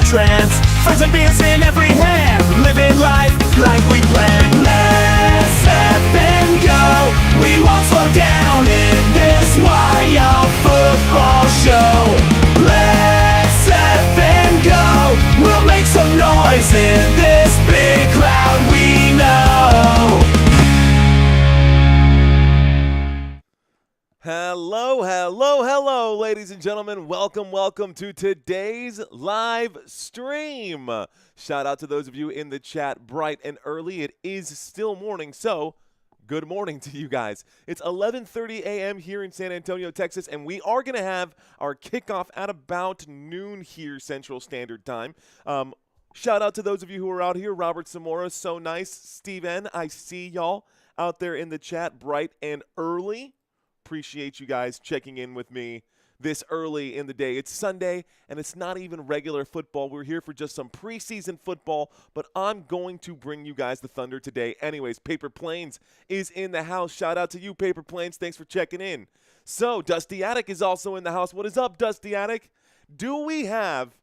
trance. Friends and beers in every hand, living life like we planned. Let's up and go, we won't slow down in this wild football show. Let's up and go, we'll make some noise in this big crowd we know. Hello, ladies and gentlemen. Welcome to today's live stream. Shout out to those of you in the chat bright and early. It is still morning, so good morning to you guys. It's 11:30 a.m. here in San Antonio, Texas, and we are going to have our kickoff at about noon here Central Standard Time. Shout out to those of you who are out here. Robert Zamora, so nice. Steve N., I see y'all out there in the chat bright and early. Appreciate you guys checking in with me this early in the day. It's Sunday, and it's not even regular football. We're here for just some preseason football, but I'm going to bring you guys the thunder today. Anyways, Paper Planes is in the house. Shout out to you, Paper Planes. Thanks for checking in. So, Dusty Attic is also in the house. What is up, Dusty Attic? Do we have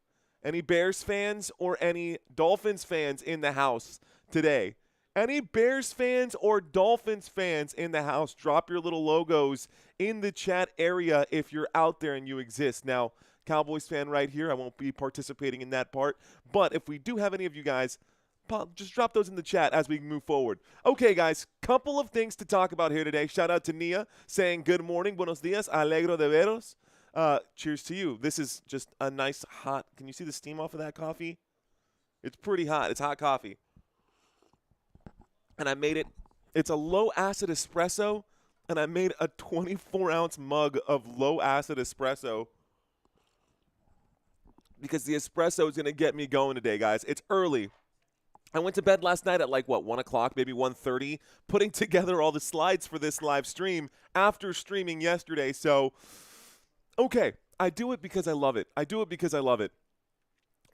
any Bears fans or any Dolphins fans in the house today? Any Bears fans or Dolphins fans in the house, drop your little logos in the chat area if you're out there and you exist. Now, Cowboys fan right here, I won't be participating in that part. But if we do have any of you guys, just drop those in the chat as we move forward. Okay, guys, couple of things to talk about here today. Shout out to Nia saying good morning, buenos dias, alegro de veros. Cheers to you. This is just a nice hot, can you see the steam off of that coffee? It's pretty hot. It's hot coffee. And I made it, it's a low-acid espresso, and I made a 24-ounce mug of low-acid espresso because the espresso is going to get me going today, guys. It's early. I went to bed last night at 1 o'clock, maybe 1:30, putting together all the slides for this live stream after streaming yesterday. So, okay, I do it because I love it.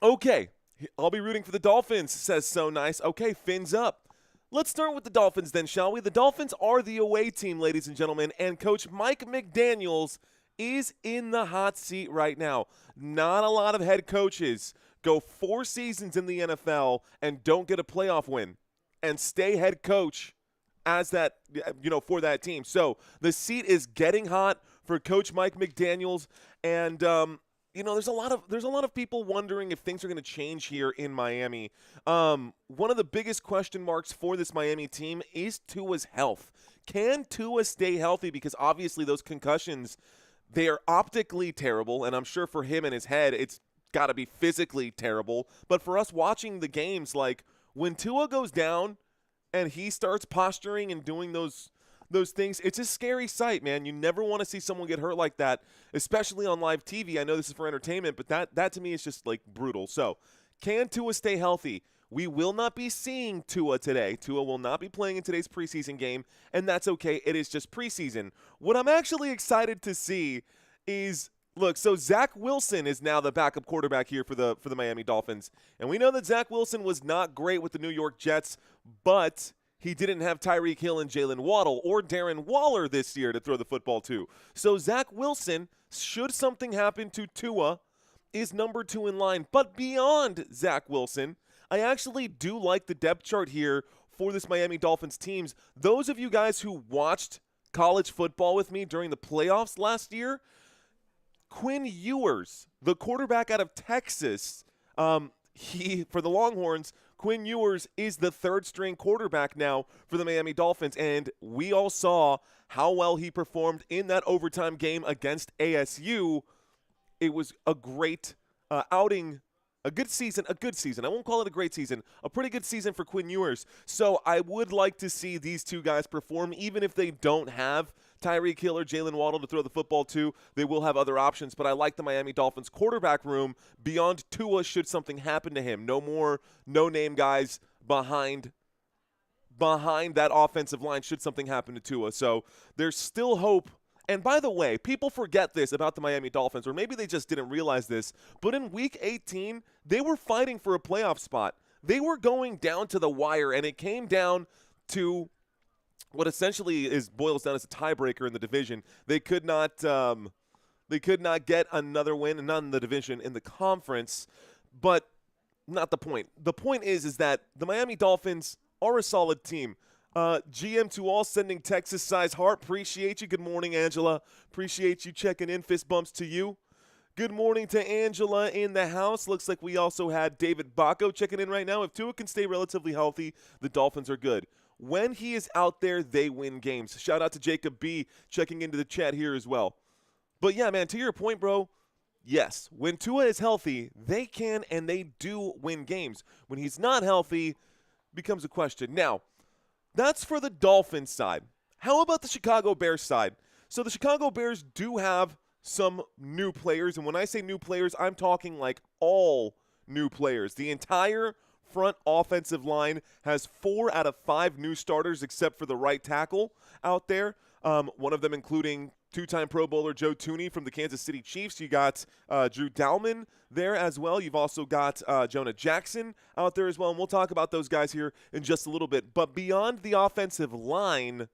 Okay, I'll be rooting for the Dolphins, says So Nice. Okay, fins up. Let's start with the Dolphins then, shall we? The Dolphins are the away team, ladies and gentlemen, and Coach Mike McDaniels is in the hot seat right now. Not a lot of head coaches go 4 seasons in the NFL and don't get a playoff win and stay head coach as that, for that team. So the seat is getting hot for Coach Mike McDaniels, and there's a lot of people wondering if things are going to change here in Miami. One of the biggest question marks for this Miami team is Tua's health. Can Tua stay healthy? Because obviously those concussions, they are optically terrible, and I'm sure for him and his head, it's got to be physically terrible. But for us watching the games, when Tua goes down and he starts posturing and doing those things, it's a scary sight, man. You never want to see someone get hurt like that, especially on live TV. I know this is for entertainment, but that to me is just brutal. So, can Tua stay healthy? We will not be seeing Tua today. Tua will not be playing in today's preseason game, and that's okay. It is just preseason. What I'm actually excited to see is, look, so Zach Wilson is now the backup quarterback here for the Miami Dolphins. And we know that Zach Wilson was not great with the New York Jets, but he didn't have Tyreek Hill and Jalen Waddle or Darren Waller this year to throw the football to. So Zach Wilson, should something happen to Tua, is number 2 in line. But beyond Zach Wilson, I actually do like the depth chart here for this Miami Dolphins teams. Those of you guys who watched college football with me during the playoffs last year, Quinn Ewers, the quarterback out of Texas, for the Longhorns, Quinn Ewers is the 3rd-string quarterback now for the Miami Dolphins, and we all saw how well he performed in that overtime game against ASU. It was a great outing, a good season. I won't call it a great season, a pretty good season for Quinn Ewers. So I would like to see these two guys perform, even if they don't have Tyreek Hill or Jalen Waddle to throw the football to. They will have other options, but I like the Miami Dolphins quarterback room beyond Tua should something happen to him. No more no-name guys behind that offensive line should something happen to Tua. So there's still hope. And by the way, people forget this about the Miami Dolphins, or maybe they just didn't realize this, but in Week 18, they were fighting for a playoff spot. They were going down to the wire, and it came down to what essentially boils down as a tiebreaker in the division. They could not get another win, not in the division, in the conference. But not the point. The point is that the Miami Dolphins are a solid team. GM to all sending Texas size heart. Appreciate you. Good morning, Angela. Appreciate you checking in. Fist bumps to you. Good morning to Angela in the house. Looks like we also had David Bacco checking in right now. If Tua can stay relatively healthy, the Dolphins are good. When he is out there, they win games. Shout out to Jacob B checking into the chat here as well. But yeah, man, to your point, bro, yes, when Tua is healthy, they can and they do win games. When he's not healthy, becomes a question. Now, that's for the Dolphins side. How about the Chicago Bears side? So the Chicago Bears do have some new players, and when I say new players, I'm talking like all new players. The entire front offensive line has 4 out of 5 new starters except for the right tackle out there. One of them including two-time Pro Bowler Joe Thuney from the Kansas City Chiefs. You got Drew Dalman there as well. You've also got Jonah Jackson out there as well, and we'll talk about those guys here in just a little bit. But beyond the offensive line,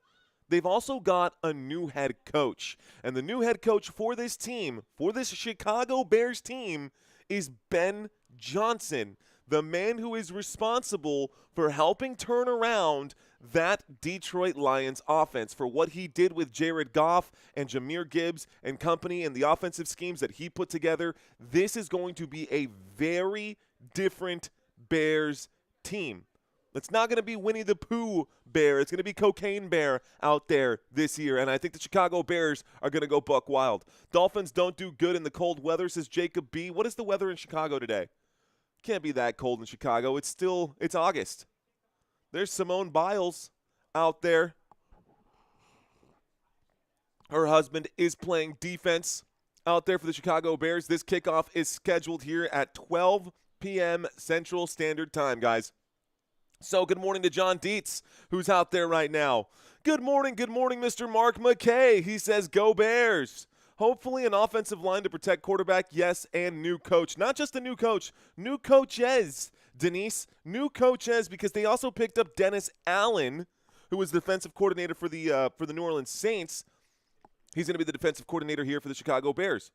they've also got a new head coach. And the new head coach for this team, for this Chicago Bears team, is Ben Johnson, the man who is responsible for helping turn around that Detroit Lions offense, for what he did with Jared Goff and Jahmyr Gibbs and company and the offensive schemes that he put together. This is going to be a very different Bears team. It's not going to be Winnie the Pooh Bear. It's going to be Cocaine Bear out there this year, and I think the Chicago Bears are going to go buck wild. Dolphins don't do good in the cold weather, says Jacob B. What is the weather in Chicago today? Can't be that cold in Chicago. It's August. There's Simone Biles out there. Her husband is playing defense out there for the Chicago Bears. This kickoff is scheduled here at 12 p.m. Central Standard Time, guys. So good morning to John Dietz, who's out there right now. Good morning, Mr. Mark McKay. He says, go Bears. Hopefully an offensive line to protect quarterback, yes, and new coach. Not just a new coach, new coaches, Denise. New coaches, because they also picked up Dennis Allen, who was the defensive coordinator for the New Orleans Saints. He's going to be the defensive coordinator here for the Chicago Bears.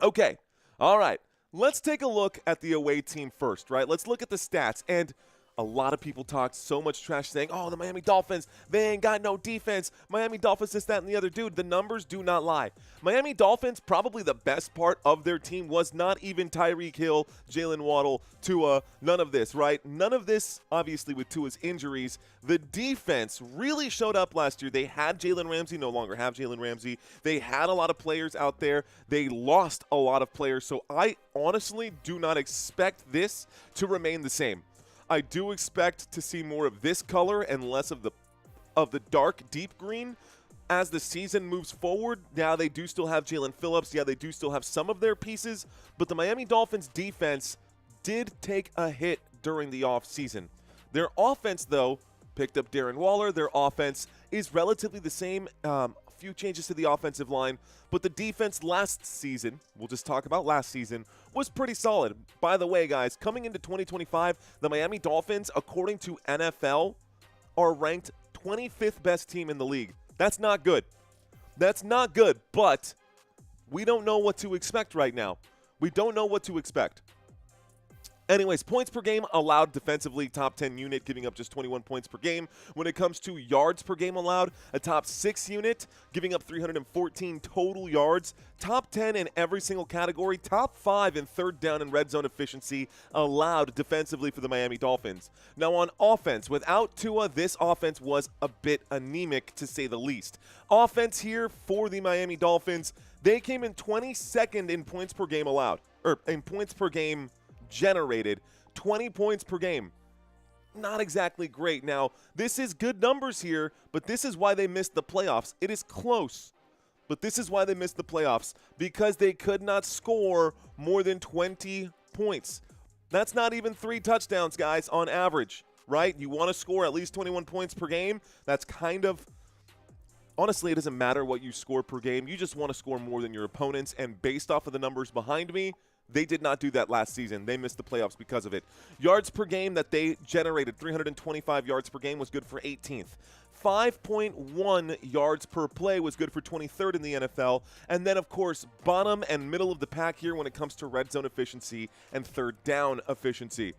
Okay, all right. Let's take a look at the away team first, right? Let's look at the stats. And a lot of people talked so much trash saying, oh, the Miami Dolphins, they ain't got no defense. Miami Dolphins, this, that, and the other. Dude, the numbers do not lie. Miami Dolphins, probably the best part of their team was not even Tyreek Hill, Jalen Waddle, Tua, none of this, right? None of this, obviously, with Tua's injuries. The defense really showed up last year. They had Jalen Ramsey, no longer have Jalen Ramsey. They had a lot of players out there. They lost a lot of players. So I honestly do not expect this to remain the same. I do expect to see more of this color and less of the dark, deep green as the season moves forward. Now, they do still have Jalen Phillips. Yeah, they do still have some of their pieces. But the Miami Dolphins defense did take a hit during the offseason. Their offense, though, picked up Darren Waller. Their offense is relatively the same. A few changes to the offensive line. But the defense last season, we'll just talk about last season, was pretty solid. By the way, guys, coming into 2025, the Miami Dolphins, according to NFL, are ranked 25th best team in the league. That's not good. That's not good, but we don't know what to expect right now. We don't know what to expect. Anyways, points per game allowed defensively, top 10 unit, giving up just 21 points per game. When it comes to yards per game allowed, a top 6 unit, giving up 314 total yards. Top 10 in every single category. Top 5 in third down and red zone efficiency allowed defensively for the Miami Dolphins. Now on offense, without Tua, this offense was a bit anemic to say the least. Offense here for the Miami Dolphins, they came in 22nd in points per game allowed, or in points per game generated, 20 points per game. Not exactly great. Now, this is good numbers here, but this is why they missed the playoffs. It is close, but this is why they missed the playoffs, because they could not score more than 20 points. That's not even 3 touchdowns, guys, on average, right? You want to score at least 21 points per game. That's kind of, honestly, it doesn't matter what you score per game. You just want to score more than your opponents, and based off of the numbers behind me, They did not do that last season. They missed the playoffs because of it. Yards per game that they generated, 325 yards per game, was good for 18th. 5.1 yards per play was good for 23rd in the NFL. And then, of course, bottom and middle of the pack here when it comes to red zone efficiency and third down efficiency.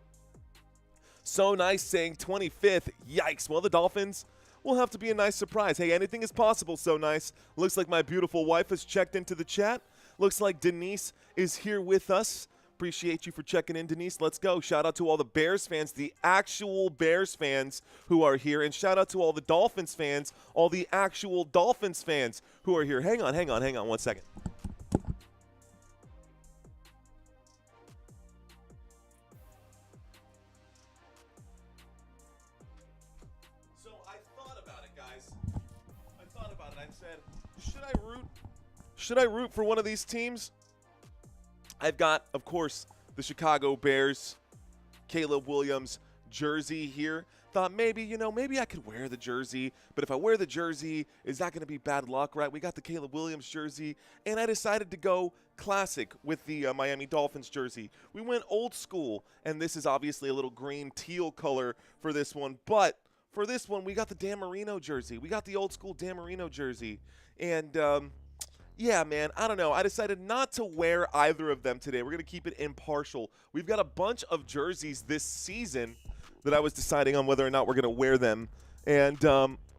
So nice saying 25th. Yikes. Well, the Dolphins will have to be a nice surprise. Hey, anything is possible, So nice. Looks like my beautiful wife has checked into the chat. Looks like Denise is here with us. Appreciate you for checking in, Denise. Let's go. Shout out to all the Bears fans, the actual Bears fans who are here. And shout out to all the Dolphins fans, all the actual Dolphins fans who are here. Hang on 1 second. So I thought about it, guys. I said, should I root for one of these teams? I've got, of course, the Chicago Bears, Caleb Williams jersey here. Thought maybe I could wear the jersey. But if I wear the jersey, is that going to be bad luck, right? We got the Caleb Williams jersey. And I decided to go classic with the Miami Dolphins jersey. We went old school. And this is obviously a little green teal color for this one. But for this one, we got the Dan Marino jersey. We got the old school Dan Marino jersey. And, yeah, man, I don't know. I decided not to wear either of them today. We're going to keep it impartial. We've got a bunch of jerseys this season that I was deciding on whether or not we're going to wear them. And,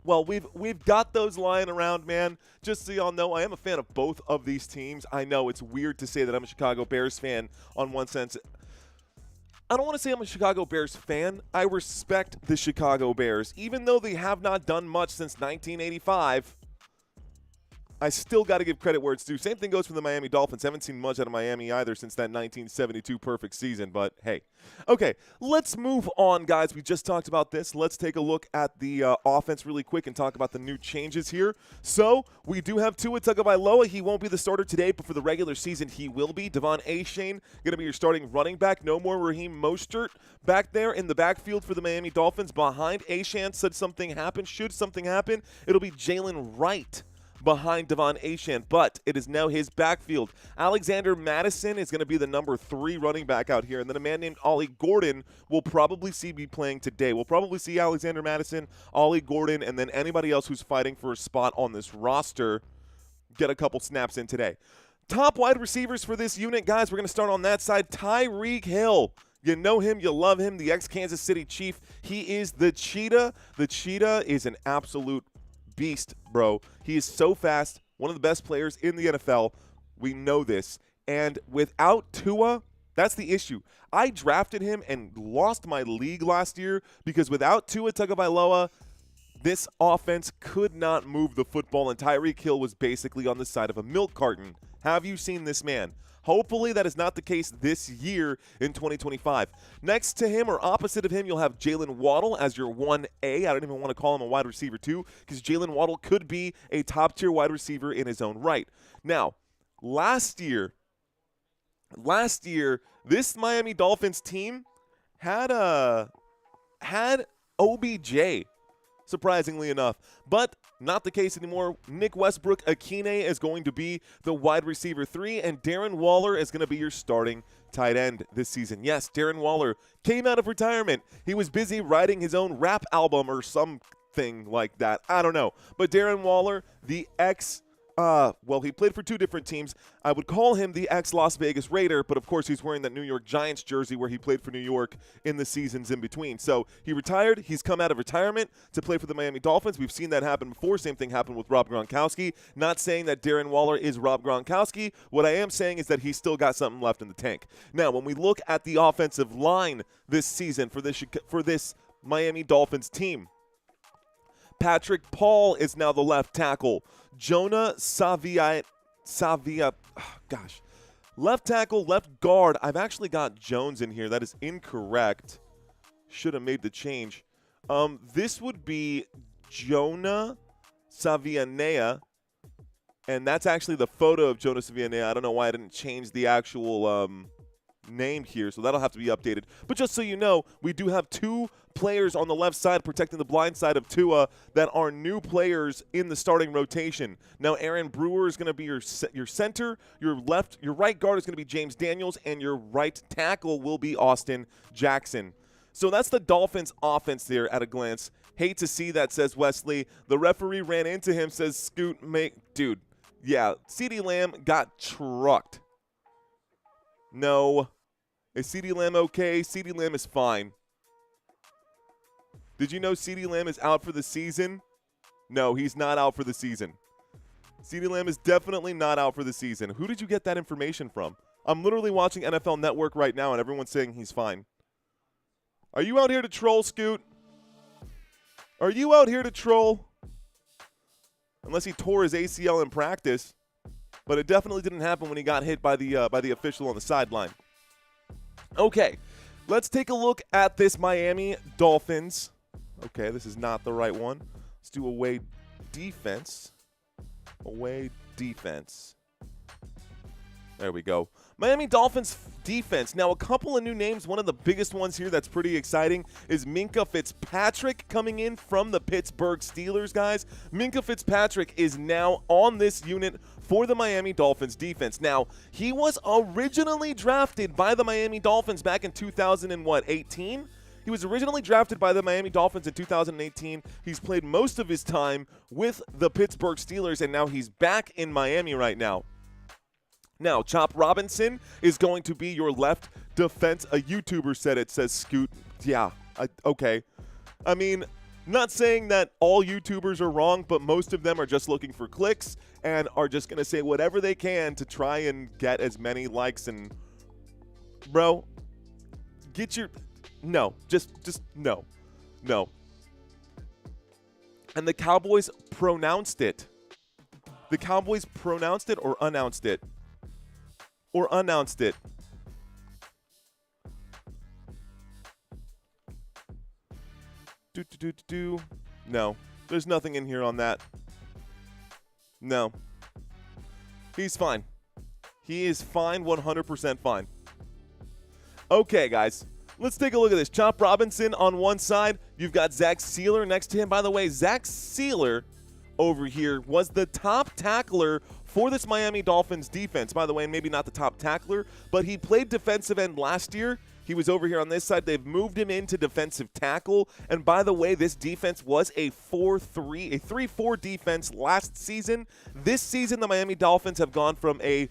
well, we've got those lying around, man. Just so y'all know, I am a fan of both of these teams. I know it's weird to say that I'm a Chicago Bears fan on one sense. I don't want to say I'm a Chicago Bears fan. I respect the Chicago Bears. Even though they have not done much since 1985, I still got to give credit where it's due. Same thing goes for the Miami Dolphins. Haven't seen much out of Miami either since that 1972 perfect season, but hey. Okay, let's move on, guys. We just talked about this. Let's take a look at the offense really quick and talk about the new changes here. So, we do have Tua Tagovailoa. He won't be the starter today, but for the regular season, he will be. Devon Achane going to be your starting running back. No more Raheem Mostert back there in the backfield for the Miami Dolphins behind Achane. Should something happen, it'll be Jalen Wright behind Devon Achane, but it is now his backfield. Alexander Madison is going to be the number 3 running back out here, and then a man named Ollie Gordon will probably be playing today. We'll probably see Alexander Madison, Ollie Gordon, and then anybody else who's fighting for a spot on this roster get a couple snaps in today. Top wide receivers for this unit, guys, we're going to start on that side. Tyreek Hill. You know him, you love him, the ex-Kansas City Chief. He is the Cheetah. The Cheetah is an absolute beast, bro. He is so fast, one of the best players in the NFL. We know this. And without Tua, that's the issue. I drafted him and lost my league last year because without Tua Tagovailoa, this offense could not move the football, and Tyreek Hill was basically on the side of a milk carton. Have you seen this man? Hopefully that is not the case this year in 2025. Next to him or opposite of him, you'll have Jalen Waddle as your 1A. I don't even want to call him a wide receiver 2 because Jalen Waddle could be a top-tier wide receiver in his own right. Now, last year, this Miami Dolphins team had OBJ, surprisingly enough. But not the case anymore. Nick Westbrook-Akine is going to be the wide receiver 3, and Darren Waller is going to be your starting tight end this season. Yes, Darren Waller came out of retirement. He was busy writing his own rap album or something like that. I don't know. But Darren Waller, the well, he played for 2 different teams. I would call him the ex-Las Vegas Raider, but of course he's wearing that New York Giants jersey where he played for New York in the seasons in between. So he retired. He's come out of retirement to play for the Miami Dolphins. We've seen that happen before. Same thing happened with Rob Gronkowski. Not saying that Darren Waller is Rob Gronkowski. What I am saying is that he's still got something left in the tank. Now, when we look at the offensive line this season for this Miami Dolphins team, Patrick Paul is now the left tackle. Jonah Savia, left tackle, left guard. I've actually got Jones in here. That is incorrect. Should have made the change. This would be Jonah Savianea, and that's actually the photo of Jonah Savianea. I don't know why I didn't change the actual name here, so that'll have to be updated. But just so you know, we do have 2 players on the left side protecting the blind side of Tua that are new players in the starting rotation. Now, Aaron Brewer is going to be your center. Your right guard is going to be James Daniels, and your right tackle will be Austin Jackson. So that's the Dolphins' offense there at a glance. Hate to see that, says Wesley. The referee ran into him, says Scoot. Dude, yeah, CeeDee Lamb got trucked. No. Is CeeDee Lamb okay? CeeDee Lamb is fine. Did you know CeeDee Lamb is out for the season? No, he's not out for the season. CeeDee Lamb is definitely not out for the season. Who did you get that information from? I'm literally watching NFL Network right now, and everyone's saying he's fine. Are you out here to troll, Scoot? Are you out here to troll? Unless he tore his ACL in practice. But it definitely didn't happen when he got hit by the official on the sideline. Okay, let's take a look at this Miami Dolphins. Okay, this is not the right one. Let's do away defense. Away defense. There we go. Miami Dolphins defense. Now, a couple of new names. One of the biggest ones here that's pretty exciting is Minkah Fitzpatrick coming in from the Pittsburgh Steelers, guys. Minkah Fitzpatrick is now on this unit for the Miami Dolphins defense. Now, he was originally drafted by the Miami Dolphins back in 2018. He was originally drafted by the Miami Dolphins in 2018. He's played most of his time with the Pittsburgh Steelers, and now he's back in Miami right now. Now, Chop Robinson is going to be your left defense. A YouTuber said it, says Scoot. Yeah, okay. I mean, not saying that all YouTubers are wrong, but most of them are just looking for clicks and are just going to say whatever they can to try and get as many likes. And, bro, get your – no, just no. No. And the Cowboys pronounced it. The Cowboys pronounced it or announced it? Or announced it. No, there's nothing in here on that. No. He's fine. He is fine, 100% fine. Okay, guys. Let's take a look at this. Chop Robinson on one side. You've got Zach Sealer next to him. By the way, Zach Sealer over here was the top tackler for this Miami Dolphins defense. By the way, maybe not the top tackler, but he played defensive end last year. He was over here on this side. They've moved him into defensive tackle. And by the way, this defense was a 3-4 defense last season. This season, the Miami Dolphins have gone from a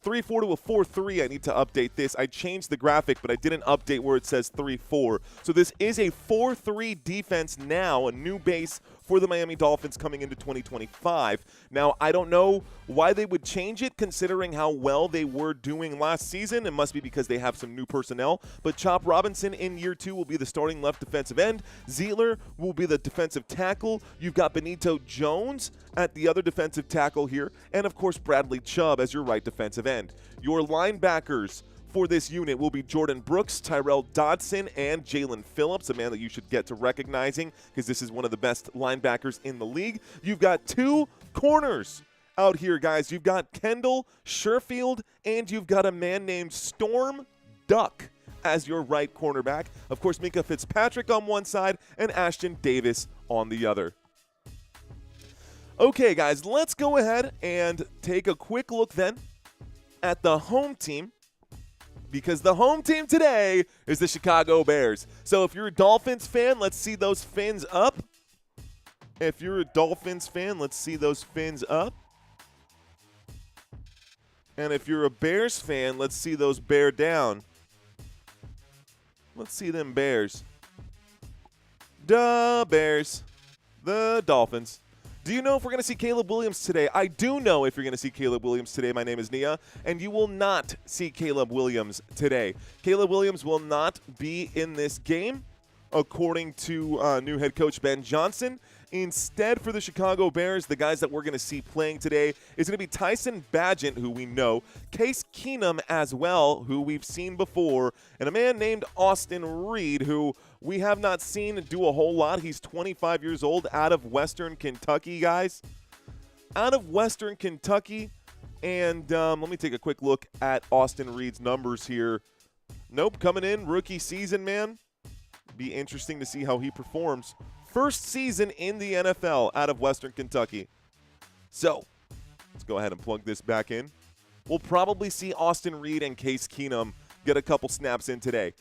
3-4 to a 4-3. I need to update this. I changed the graphic, but I didn't update where it says 3-4. So this is a 4-3 defense now, a new base for the Miami Dolphins coming into 2025. Now, I don't know why they would change it considering how well they were doing last season. It must be because they have some new personnel. But Chop Robinson in year 2 will be the starting left defensive end. Zeitler will be the defensive tackle. You've got Benito Jones at the other defensive tackle here. And, of course, Bradley Chubb as your right defensive end. Your linebackers for this unit will be Jordan Brooks, Tyrell Dodson, and Jalen Phillips, a man that you should get to recognizing because this is one of the best linebackers in the league. You've got 2 corners out here, guys. You've got Kendall Sherfield, and you've got a man named Storm Duck as your right cornerback. Of course, Minkah Fitzpatrick on one side and Ashton Davis on the other. Okay, guys, let's go ahead and take a quick look then at the home team, because the home team today is the Chicago Bears. So if you're a Dolphins fan, let's see those fins up. If you're a Dolphins fan, let's see those fins up. And if you're a Bears fan, let's see those bear down. Let's see them Bears. The Bears. The Dolphins. Do you know if we're going to see Caleb Williams today? I do know if you're going to see Caleb Williams today. My name is Nia, and you will not see Caleb Williams today. Caleb Williams will not be in this game, according to new head coach Ben Johnson. Instead, for the Chicago Bears, the guys that we're going to see playing today is going to be Tyson Bagent, who we know, Case Keenum as well, who we've seen before, and a man named Austin Reed, who we have not seen do a whole lot. He's 25 years old, out of Western Kentucky, guys. Out of Western Kentucky. And let me take a quick look at Austin Reed's numbers here. Nope, coming in, rookie season, man. Be interesting to see how he performs. First season in the NFL out of Western Kentucky. So, let's go ahead and plug this back in. We'll probably see Austin Reed and Case Keenum get a couple snaps in today.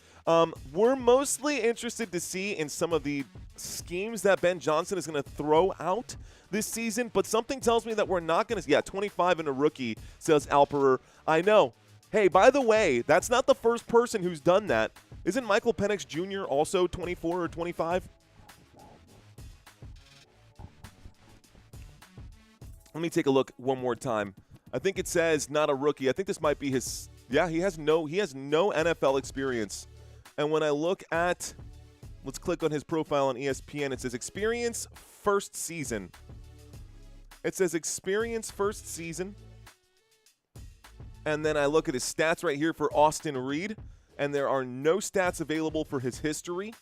We're mostly interested to see in some of the schemes that Ben Johnson is going to throw out this season, but something tells me that we're not going to – yeah, 25 and a rookie, says Alperer. I know. Hey, by the way, that's not the first person who's done that. Isn't Michael Penix Jr. also 24 or 25? Let me take a look one more time. I think it says not a rookie. I think this might be his – yeah, he has no NFL experience. And when I look at – let's click on his profile on ESPN. It says experience first season. It says experience first season. And then I look at his stats right here for Austin Reed, and there are no stats available for his history.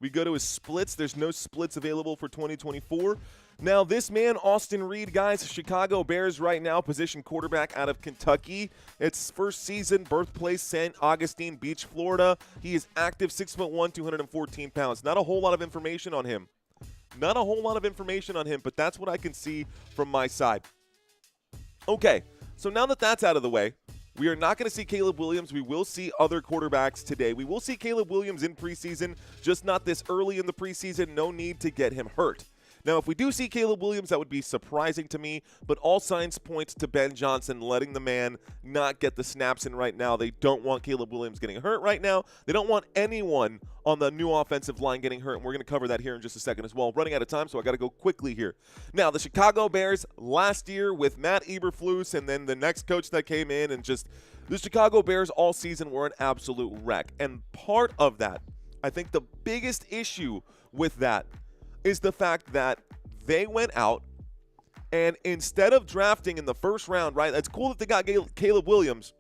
We go to his splits. There's no splits available for 2024. Now, this man, Austin Reed, guys, Chicago Bears right now, position quarterback out of Kentucky. It's first season, birthplace, St. Augustine Beach, Florida. He is active, 6'1", 214 pounds. Not a whole lot of information on him. Not a whole lot of information on him, but that's what I can see from my side. Okay, so now that that's out of the way, we are not going to see Caleb Williams. We will see other quarterbacks today. We will see Caleb Williams in preseason, just not this early in the preseason. No need to get him hurt. Now, if we do see Caleb Williams, that would be surprising to me, but all signs point to Ben Johnson letting the man not get the snaps in right now. They don't want Caleb Williams getting hurt right now. They don't want anyone on the new offensive line getting hurt, and we're going to cover that here in just a second as well. Running out of time, so I got to go quickly here. Now, the Chicago Bears last year with Matt Eberflus and then the next coach that came in, and just the Chicago Bears all season were an absolute wreck. And part of that, I think the biggest issue with that is the fact that they went out and instead of drafting in the first round, right, that's cool that they got Caleb Williams,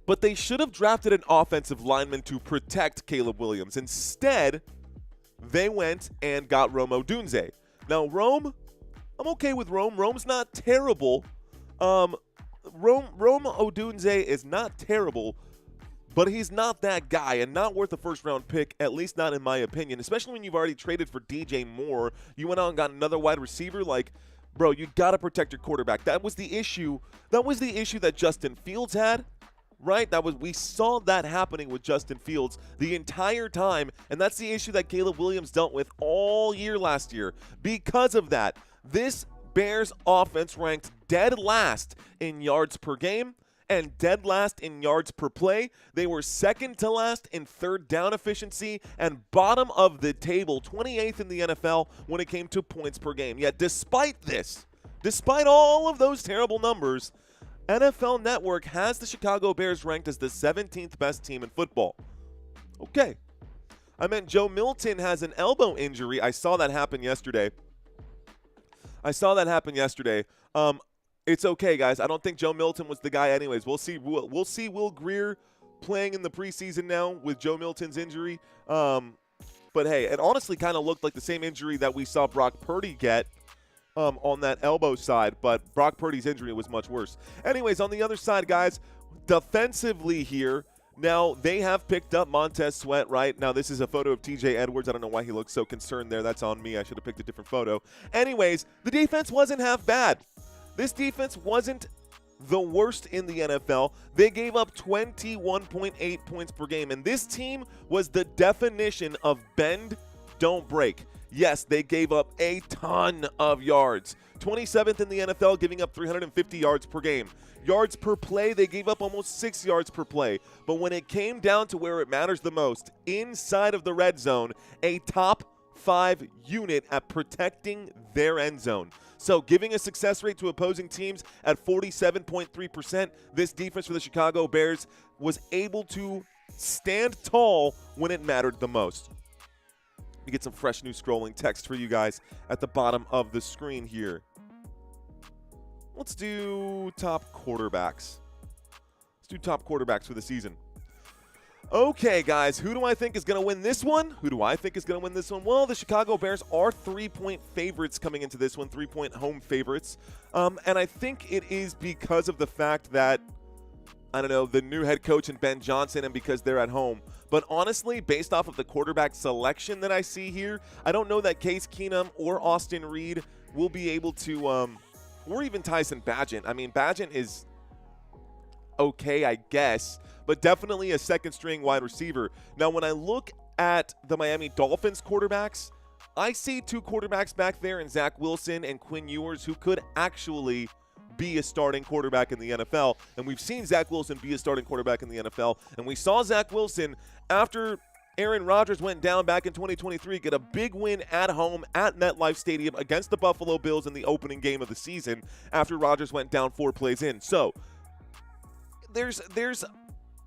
but they should have drafted an offensive lineman to protect Caleb Williams. Instead, they went and got Rome Odunze. Now, Rome, I'm okay with Rome. Rome's not terrible. Rome Odunze is not terrible, but he's not that guy and not worth a first-round pick, at least not in my opinion, especially when you've already traded for DJ Moore. You went out and got another wide receiver. Like, bro, you got to protect your quarterback. That was the issue. That was the issue that Justin Fields had, right? We saw that happening with Justin Fields the entire time, and that's the issue that Caleb Williams dealt with all year last year. Because of that, this Bears offense ranked dead last in yards per game and dead last in yards per play. They were second to last in third down efficiency and bottom of the table, 28th in the NFL when it came to points per game. Yet despite this, despite all of those terrible numbers, NFL Network has the Chicago Bears ranked as the 17th best team in football. Okay. I meant Joe Milton has an elbow injury. I saw that happen yesterday. It's okay, guys. I don't think Joe Milton was the guy anyways. We'll see Will Grier playing in the preseason now with Joe Milton's injury. But, hey, it honestly kind of looked like the same injury that we saw Brock Purdy get on that elbow side. But Brock Purdy's injury was much worse. Anyways, on the other side, guys, defensively here, now they have picked up Montez Sweat, right? Now, this is a photo of TJ Edwards. I don't know why he looks so concerned there. That's on me. I should have picked a different photo. Anyways, the defense wasn't half bad. This defense wasn't the worst in the NFL. They gave up 21.8 points per game, and this team was the definition of bend, don't break. Yes, they gave up a ton of yards. 27th in the NFL, giving up 350 yards per game. Yards per play, they gave up almost 6 yards per play. But when it came down to where it matters the most, inside of the red zone, a top 5 unit at protecting their end zone. So giving a success rate to opposing teams at 47.3%, this defense for the Chicago Bears was able to stand tall when it mattered the most. Let me get some fresh new scrolling text for you guys at the bottom of the screen here. Let's do top quarterbacks. Let's do top quarterbacks for the season. Okay, guys, who do I think is going to win this one? Well, the Chicago Bears are 3-point favorites coming into this one, 3-point home favorites. And I think it is because of the fact that I don't know, the new head coach and Ben Johnson and because they're at home. But honestly, based off of the quarterback selection that I see here, I don't know that Case Keenum or Austin Reed will be able to, or even Tyson Bagent. I mean, Bagent is okay, I guess, but definitely a second-string wide receiver. Now, when I look at the Miami Dolphins quarterbacks, I see two quarterbacks back there in Zach Wilson and Quinn Ewers who could actually be a starting quarterback in the NFL. And we've seen Zach Wilson be a starting quarterback in the NFL. And we saw Zach Wilson, after Aaron Rodgers went down back in 2023, get a big win at home at MetLife Stadium against the Buffalo Bills in the opening game of the season after Rodgers went down 4 plays in. So there's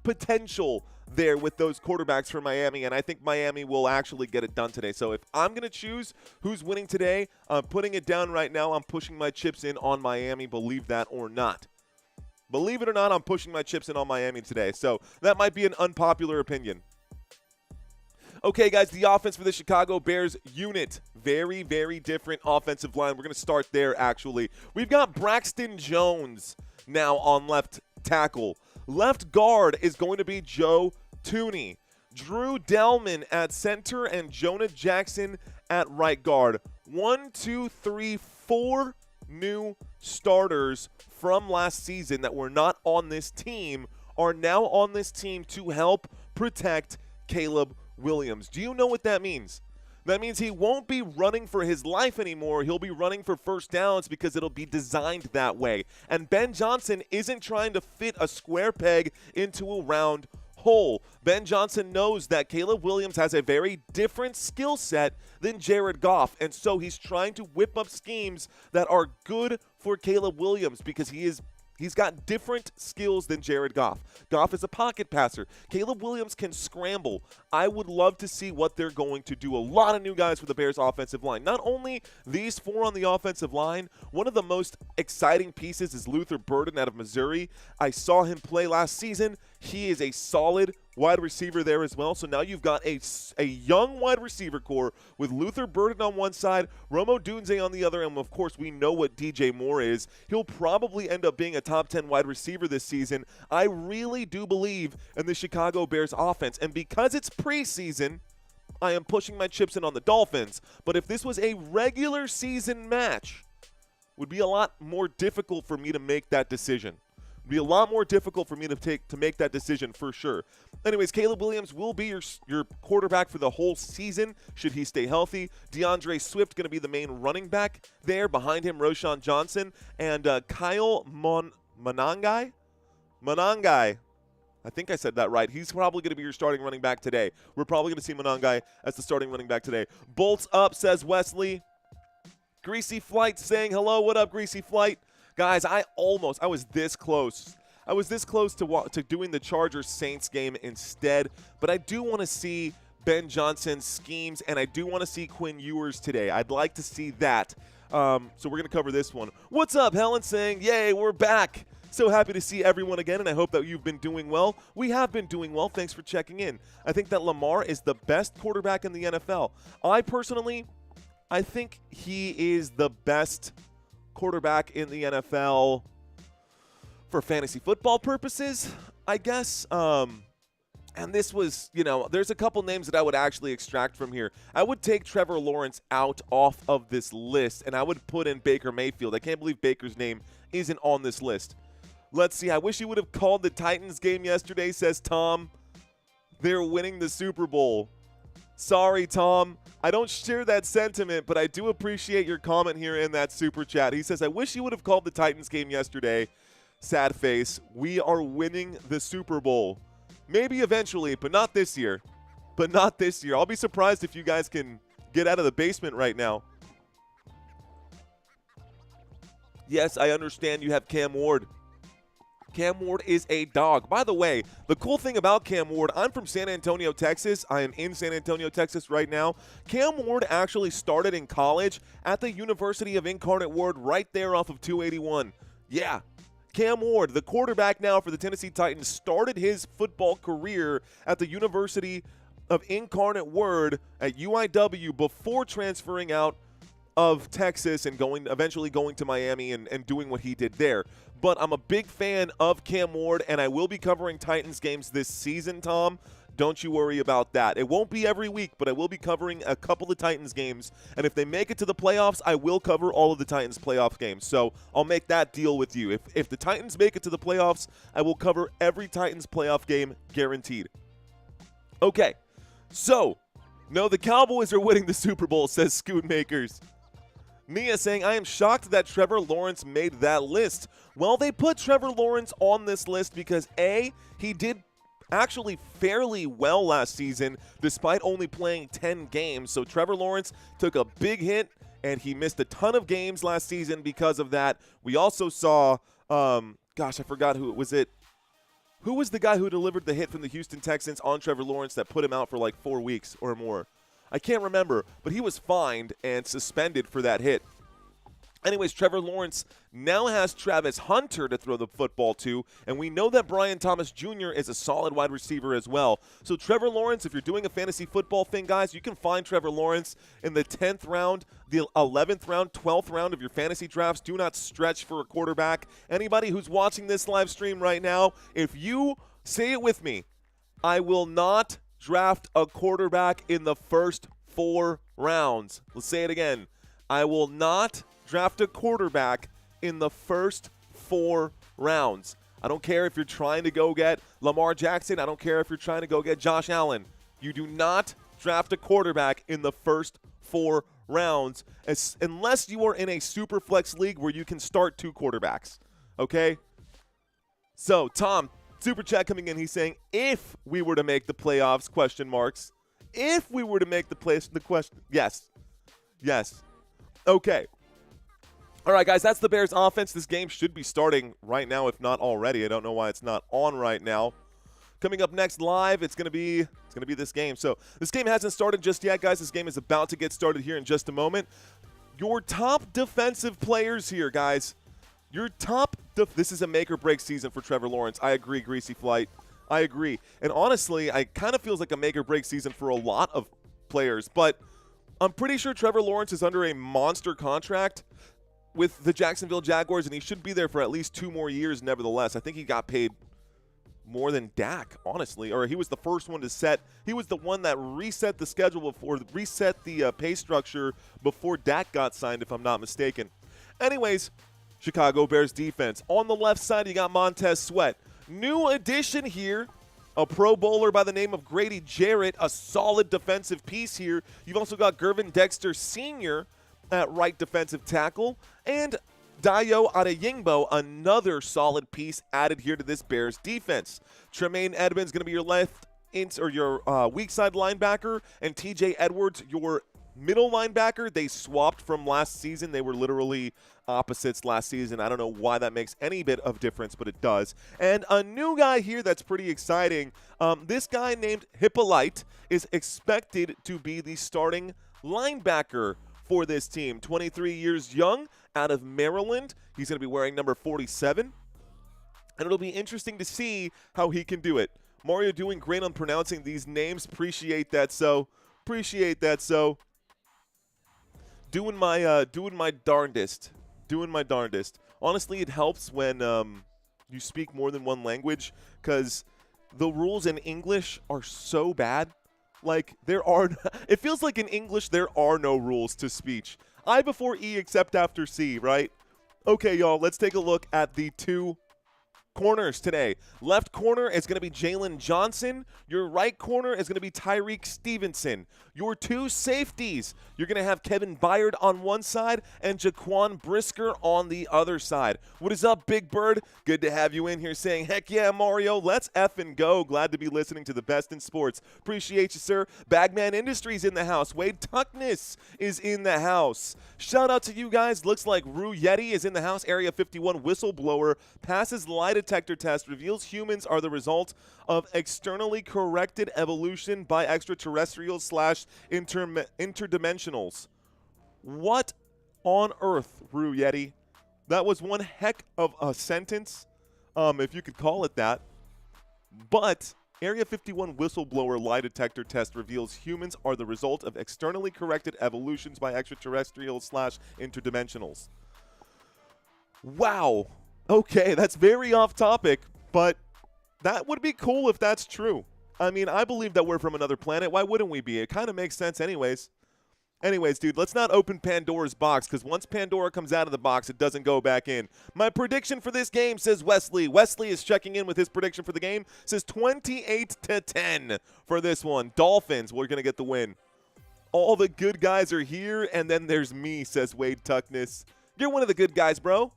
potential there with those quarterbacks for Miami, and I think Miami will actually get it done today. So if I'm going to choose who's winning today, I'm putting it down right now. I'm pushing my chips in on Miami, believe that or not. Believe it or not, I'm pushing my chips in on Miami today. So that might be an unpopular opinion. Okay, guys, the offense for the Chicago Bears unit. Very, very different offensive line. We're going to start there, actually. We've got Braxton Jones now on left tackle. Left guard is going to be Joe Tooney. Drew Delman at center and Jonah Jackson at right guard. 1, 2, 3, 4 new starters from last season that were not on this team are now on this team to help protect Caleb Williams. Do you know what that means? That means he won't be running for his life anymore. He'll be running for first downs because it'll be designed that way. And Ben Johnson isn't trying to fit a square peg into a round hole. Ben Johnson knows that Caleb Williams has a very different skill set than Jared Goff, and so he's trying to whip up schemes that are good for Caleb Williams because he's got different skills than Jared Goff. Goff is a pocket passer. Caleb Williams can scramble. I would love to see what they're going to do. A lot of new guys for the Bears offensive line. Not only these 4 on the offensive line, one of the most exciting pieces is Luther Burden out of Missouri. I saw him play last season. He is a solid wide receiver there as well. So now you've got a young wide receiver core with Luther Burden on one side, Romo Dunze on the other, and of course we know what DJ Moore is. He'll probably end up being a top 10 wide receiver this season. I really do believe in the Chicago Bears offense, and because it's preseason, I am pushing my chips in on the Dolphins. But if this was a regular season match, it would be a lot more difficult for me to make that decision. Be a lot more difficult for me to make that decision for sure. Anyways, Caleb Williams will be your quarterback for the whole season should he stay healthy. DeAndre Swift going to be the main running back there. Behind him, Roshan Johnson and Kyle Monangai. I think I said that right. He's probably going to be your starting running back today. We're probably going to see Monangai as the starting running back today. Bolts up, says Wesley. Greasy Flight saying hello. What up, Greasy Flight? Guys, I was this close. I was this close to doing the Chargers-Saints game instead, but I do want to see Ben Johnson's schemes, and I do want to see Quinn Ewers today. I'd like to see that. So we're going to cover this one. What's up, Helen saying, yay, we're back. So happy to see everyone again, and I hope that you've been doing well. We have been doing well. Thanks for checking in. I think that Lamar is the best quarterback in the NFL. I think he is the best quarterback in the NFL for fantasy football purposes, I guess. And this was, there's a couple names that I would actually extract from here. I would take Trevor Lawrence off of this list, and I would put in Baker Mayfield. I can't believe Baker's name isn't on this list. Let's see. I wish he would have called the Titans game yesterday, says Tom. They're winning the Super Bowl. Sorry, Tom. I don't share that sentiment, but I do appreciate your comment here in that super chat. He says, I wish you would have called the Titans game yesterday. Sad face. We are winning the Super Bowl. Maybe eventually, but not this year. I'll be surprised if you guys can get out of the basement right now. Yes, I understand you have Cam Ward. Cam Ward is a dog. By the way, the cool thing about Cam Ward, I'm from San Antonio, Texas. I am in San Antonio, Texas right now. Cam Ward actually started in college at the University of Incarnate Word right there off of 281. Yeah, Cam Ward, the quarterback now for the Tennessee Titans, started his football career at the University of Incarnate Word at UIW before transferring out of Texas and eventually going to Miami and doing what he did there. But I'm a big fan of Cam Ward, and I will be covering Titans games this season, Tom. Don't you worry about that. It won't be every week, but I will be covering a couple of Titans games. And if they make it to the playoffs, I will cover all of the Titans playoff games. So I'll make that deal with you. If the Titans make it to the playoffs, I will cover every Titans playoff game guaranteed. Okay, so no, the Cowboys are winning the Super Bowl, says Scoot Makers. Mia saying, I am shocked that Trevor Lawrence made that list. Well, they put Trevor Lawrence on this list because, A, he did actually fairly well last season despite only playing 10 games. So Trevor Lawrence took a big hit, and he missed a ton of games last season because of that. We also saw, gosh, I forgot who it was. Who was the guy who delivered the hit from the Houston Texans on Trevor Lawrence that put him out for like 4 weeks or more? I can't remember, but he was fined and suspended for that hit. Anyways, Trevor Lawrence now has Travis Hunter to throw the football to, and we know that Brian Thomas Jr. is a solid wide receiver as well. So Trevor Lawrence, if you're doing a fantasy football thing, guys, you can find Trevor Lawrence in the 10th round, the 11th round, 12th round of your fantasy drafts. Do not stretch for a quarterback. Anybody who's watching this live stream right now, if you say it with me, I will not draft a quarterback in the first 4 rounds. Let's say it again. I will not draft a quarterback in the first 4 rounds. I don't care if you're trying to go get Lamar Jackson. I don't care if you're trying to go get Josh Allen. You do not draft a quarterback in the first 4 rounds unless you are in a super flex league where you can start 2 quarterbacks. Okay? So, Tom, super chat coming in. He's saying, if we were to make the playoffs, question marks. If we were to make the playoffs, the question, yes. Yes. Okay. All right, guys, that's the Bears offense. This game should be starting right now, if not already. I don't know why it's not on right now. Coming up next live, it's going to be this game. So this game hasn't started just yet, guys. This game is about to get started here in just a moment. Your top defensive players here, guys. This is a make-or-break season for Trevor Lawrence. I agree, Greasy Flight. I agree. And honestly, it kind of feels like a make-or-break season for a lot of players. But I'm pretty sure Trevor Lawrence is under a monster contract with the Jacksonville Jaguars, and he should be there for at least 2 more years nevertheless. I think he got paid more than Dak, honestly. Or he was the first one to set. He was the one that reset the schedule reset the pay structure before Dak got signed, if I'm not mistaken. Anyways, Chicago Bears defense. On the left side, you got Montez Sweat. New addition here, a Pro Bowler by the name of Grady Jarrett, a solid defensive piece here. You've also got Gervin Dexter Sr. at right defensive tackle, and Dayo Adeyingbo, another solid piece added here to this Bears defense. Tremaine Edmonds going to be your your weak side linebacker, and TJ Edwards your middle linebacker. They swapped from last season. They were literally opposites last season. I don't know why that makes any bit of difference, but it does. And a new guy here that's pretty exciting. This guy named Hippolyte is expected to be the starting linebacker for this team. 23 years young, out of Maryland. He's going to be wearing number 47. And it'll be interesting to see how he can do it. Mario doing great on pronouncing these names. Appreciate that so. Appreciate that so. Doing my darndest. Doing my darndest. Honestly, it helps when you speak more than one language, because the rules in English are so bad. Like, it feels like in English there are no rules to speech. I before E except after C, right? Okay, y'all, let's take a look at the 2 corners today. Left corner is going to be Jalen Johnson. Your right corner is going to be Tyreek Stevenson. Your 2 safeties, you're going to have Kevin Byard on one side and Jaquan Brisker on the other side. What is up, Big Bird? Good to have you in here saying, heck yeah, Mario, let's effing go. Glad to be listening to the best in sports. Appreciate you, sir. Bagman Industries in the house. Wade Tuckness is in the house. Shout out to you guys. Looks like Rue Yeti is in the house. Area 51 whistleblower passes lie detector test, reveals humans are the result of externally corrected evolution by extraterrestrials / interdimensionals. What on earth, Rue Yeti? That was one heck of a sentence, if you could call it that. But Area 51 whistleblower lie detector test reveals humans are the result of externally corrected evolutions by extraterrestrials / interdimensionals. Wow. Okay, that's very off topic, but that would be cool if that's true. I mean, I believe that we're from another planet. Why wouldn't we be? It kind of makes sense anyways. Anyways, dude, let's not open Pandora's box, because once Pandora comes out of the box, it doesn't go back in. My prediction for this game, says Wesley. Wesley is checking in with his prediction for the game. Says 28-10 for this one. Dolphins, we're going to get the win. All the good guys are here, and then there's me, says Wade Tuckness. You're one of the good guys, bro.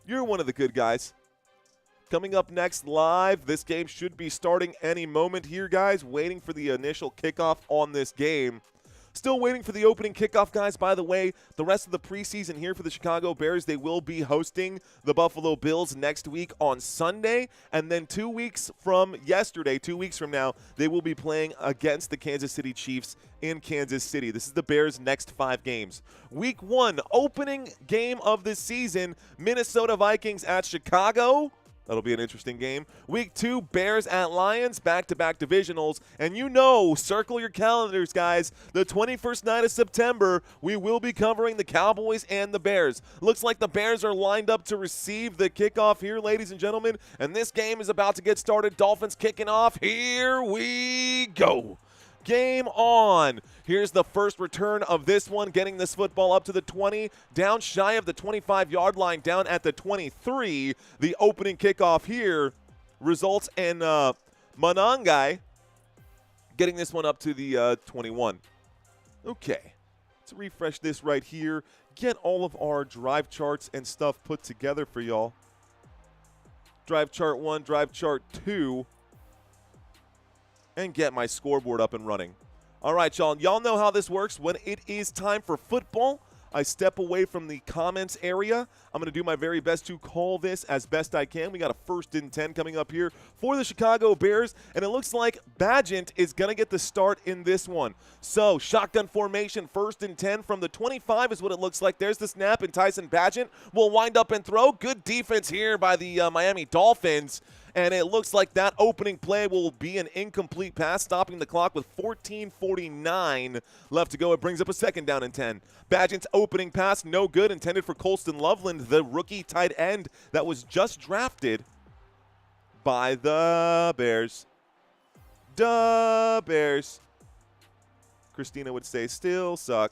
You're one of the good guys. Coming up next live, this game should be starting any moment here, guys. Waiting for the initial kickoff on this game. Still waiting for the opening kickoff, guys. By the way, the rest of the preseason here for the Chicago Bears, they will be hosting the Buffalo Bills next week on Sunday. And then 2 weeks from yesterday, 2 weeks from now, they will be playing against the Kansas City Chiefs in Kansas City. This is the Bears' next 5 games. Week 1, opening game of the season, Minnesota Vikings at Chicago. That'll be an interesting game. Week 2, Bears at Lions, back-to-back divisionals. And you know, circle your calendars, guys. The 21st night of September, we will be covering the Cowboys and the Bears. Looks like the Bears are lined up to receive the kickoff here, ladies and gentlemen. And this game is about to get started. Dolphins kicking off. Here we go. Game on. Here's the first return of this one, getting this football up to the 20, down shy of the 25-yard line, down at the 23. The opening kickoff here results in Monangai getting this one up to the 21. Okay, let's refresh this right here, get all of our drive charts and stuff put together for y'all. Drive chart 1, drive chart 2. And get my scoreboard up and running. All right, y'all. Y'all know how this works. When it is time for football, I step away from the comments area. I'm going to do my very best to call this as best I can. We got a 1st and 10 coming up here for the Chicago Bears, and it looks like Bagent is going to get the start in this one. So, shotgun formation, 1st and 10 from the 25 is what it looks like. There's the snap, and Tyson Bagent will wind up and throw. Good defense here by the Miami Dolphins. And it looks like that opening play will be an incomplete pass, stopping the clock with 14:49 left to go. It brings up a 2nd down and 10. Bagent's opening pass, no good, intended for Colston Loveland, the rookie tight end that was just drafted by the Bears. The Bears. Christina would say still suck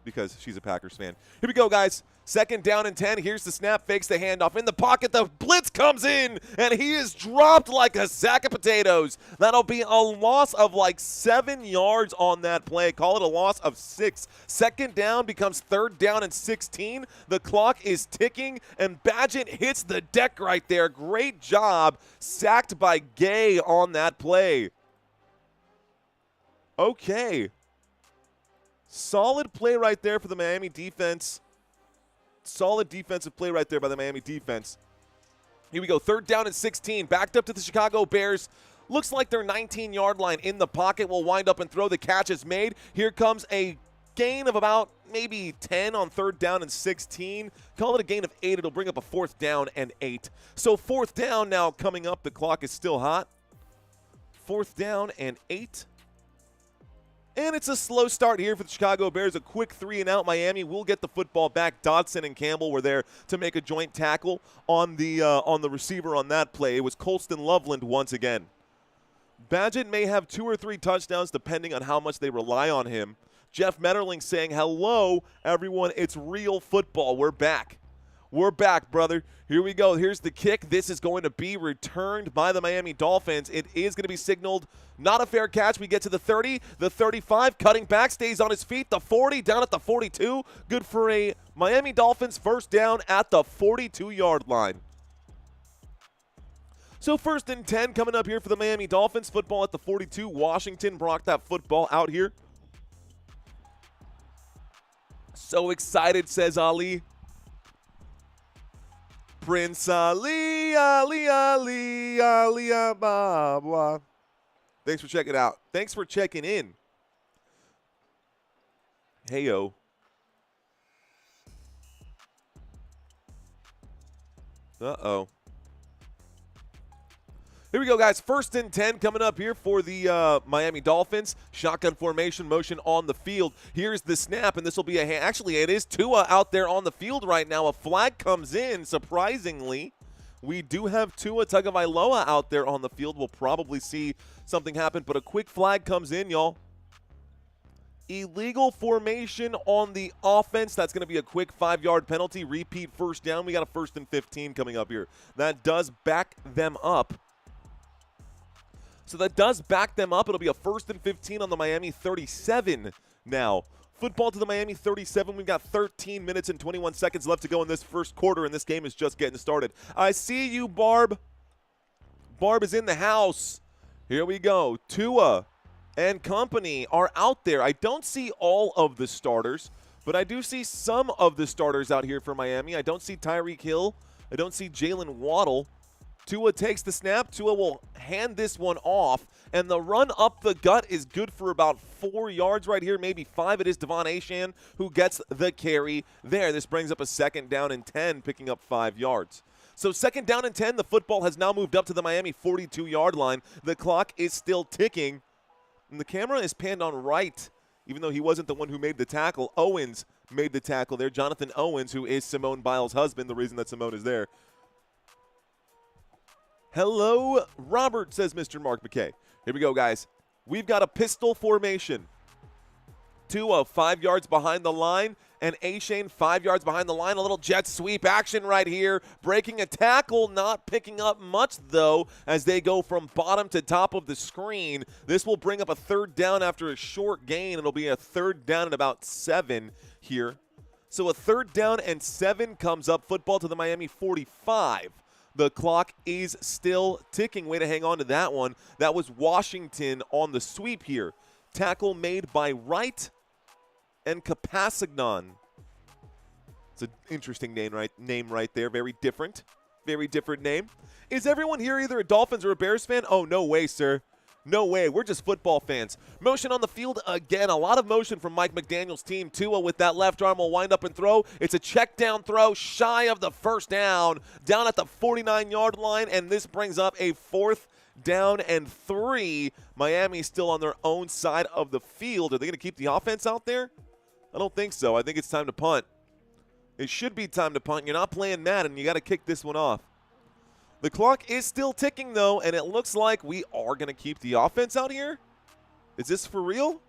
because she's a Packers fan. Here we go, guys. 2nd down and 10. Here's the snap. Fakes the handoff. In the pocket, the blitz comes in, and he is dropped like a sack of potatoes. That'll be a loss of like 7 yards on that play. Call it a loss of 6. 2nd down becomes 3rd down and 16. The clock is ticking, and Bagent hits the deck right there. Great job. Sacked by Gay on that play. Okay. Solid play right there for the Miami defense. Solid defensive play right there by the Miami defense. Here we go. 3rd down and 16. Backed up to the Chicago Bears. Looks like their 19-yard line in the pocket will wind up and throw. The catch is made. Here comes a gain of about maybe 10 on 3rd down and 16. Call it a gain of 8. It'll bring up a 4th down and 8. So 4th down now coming up. The clock is still hot. 4th down and 8. And it's a slow start here for the Chicago Bears. A quick 3-and-out. Miami will get the football back. Dodson and Campbell were there to make a joint tackle on the receiver on that play. It was Colston Loveland once again. Bagent may have 2 or 3 touchdowns depending on how much they rely on him. Jeff Metterling saying, hello, everyone. It's real football. We're back. We're back, brother. Here we go. Here's the kick. This is going to be returned by the Miami Dolphins. It is going to be signaled not a fair catch. We get to the 30, the 35, cutting back, stays on his feet, the 40, down at the 42. Good for a Miami Dolphins 1st down at the 42-yard line. So 1st and 10 coming up here for the Miami Dolphins. Football at the 42. Washington brought that football out here. So excited, says Ali. Prince Ali, Ali, Ali, Ali, blah, blah. Thanks for checking out. Thanks for checking in. Heyo. Uh-oh. Here we go, guys. 1st and 10 coming up here for the Miami Dolphins. Shotgun formation, motion on the field. Here's the snap, and this will be actually, it is Tua out there on the field right now. A flag comes in, surprisingly. We do have Tua Tagovailoa out there on the field. We'll probably see something happen, but a quick flag comes in, y'all. Illegal formation on the offense. That's going to be a quick 5-yard penalty. Repeat first down. We got a 1st and 15 coming up here. That does back them up. So that does back them up. It'll be a 1st and 15 on the Miami 37 now. Football to the Miami 37. We've got 13 minutes and 21 seconds left to go in this first quarter, and this game is just getting started. I see you, Barb. Barb is in the house. Here we go. Tua and company are out there. I don't see all of the starters, but I do see some of the starters out here for Miami. I don't see Tyreek Hill. I don't see Jalen Waddle. Tua takes the snap. Tua will hand this one off, and the run up the gut is good for about 4 yards right here, maybe 5. It is Devon Achane who gets the carry there. This brings up a 2nd down and 10, picking up 5 yards. So 2nd down and 10, the football has now moved up to the Miami 42-yard line. The clock is still ticking. And the camera is panned on Wright, even though he wasn't the one who made the tackle. Owens made the tackle there. Jonathan Owens, who is Simone Biles' husband, the reason that Simone is there. Hello, Robert, says Mr. Mark McKay. Here we go, guys. We've got a pistol formation. Tua 5 yards behind the line, and Achane 5 yards behind the line. A little jet sweep action right here. Breaking a tackle, not picking up much, though, as they go from bottom to top of the screen. This will bring up a 3rd down after a short gain. It'll be a 3rd down and about 7 here. So a 3rd down and 7 comes up. Football to the Miami 45. The clock is still ticking. Way to hang on to that one. That was Washington on the sweep here. Tackle made by Wright and Capasignon. It's an interesting name right there. Very different name. Is everyone here either a Dolphins or a Bears fan? Oh, no way, sir. No way. We're just football fans. Motion on the field again. A lot of motion from Mike McDaniel's team. Tua with that left arm will wind up and throw. It's a check down throw shy of the 1st down at the 49-yard line, and this brings up a 4th down and 3. Miami still on their own side of the field. Are they going to keep the offense out there? I don't think so. I think it's time to punt. It should be time to punt. You're not playing Madden. You got to kick this one off. The clock is still ticking, though, and it looks like we are going to keep the offense out here. Is this for real?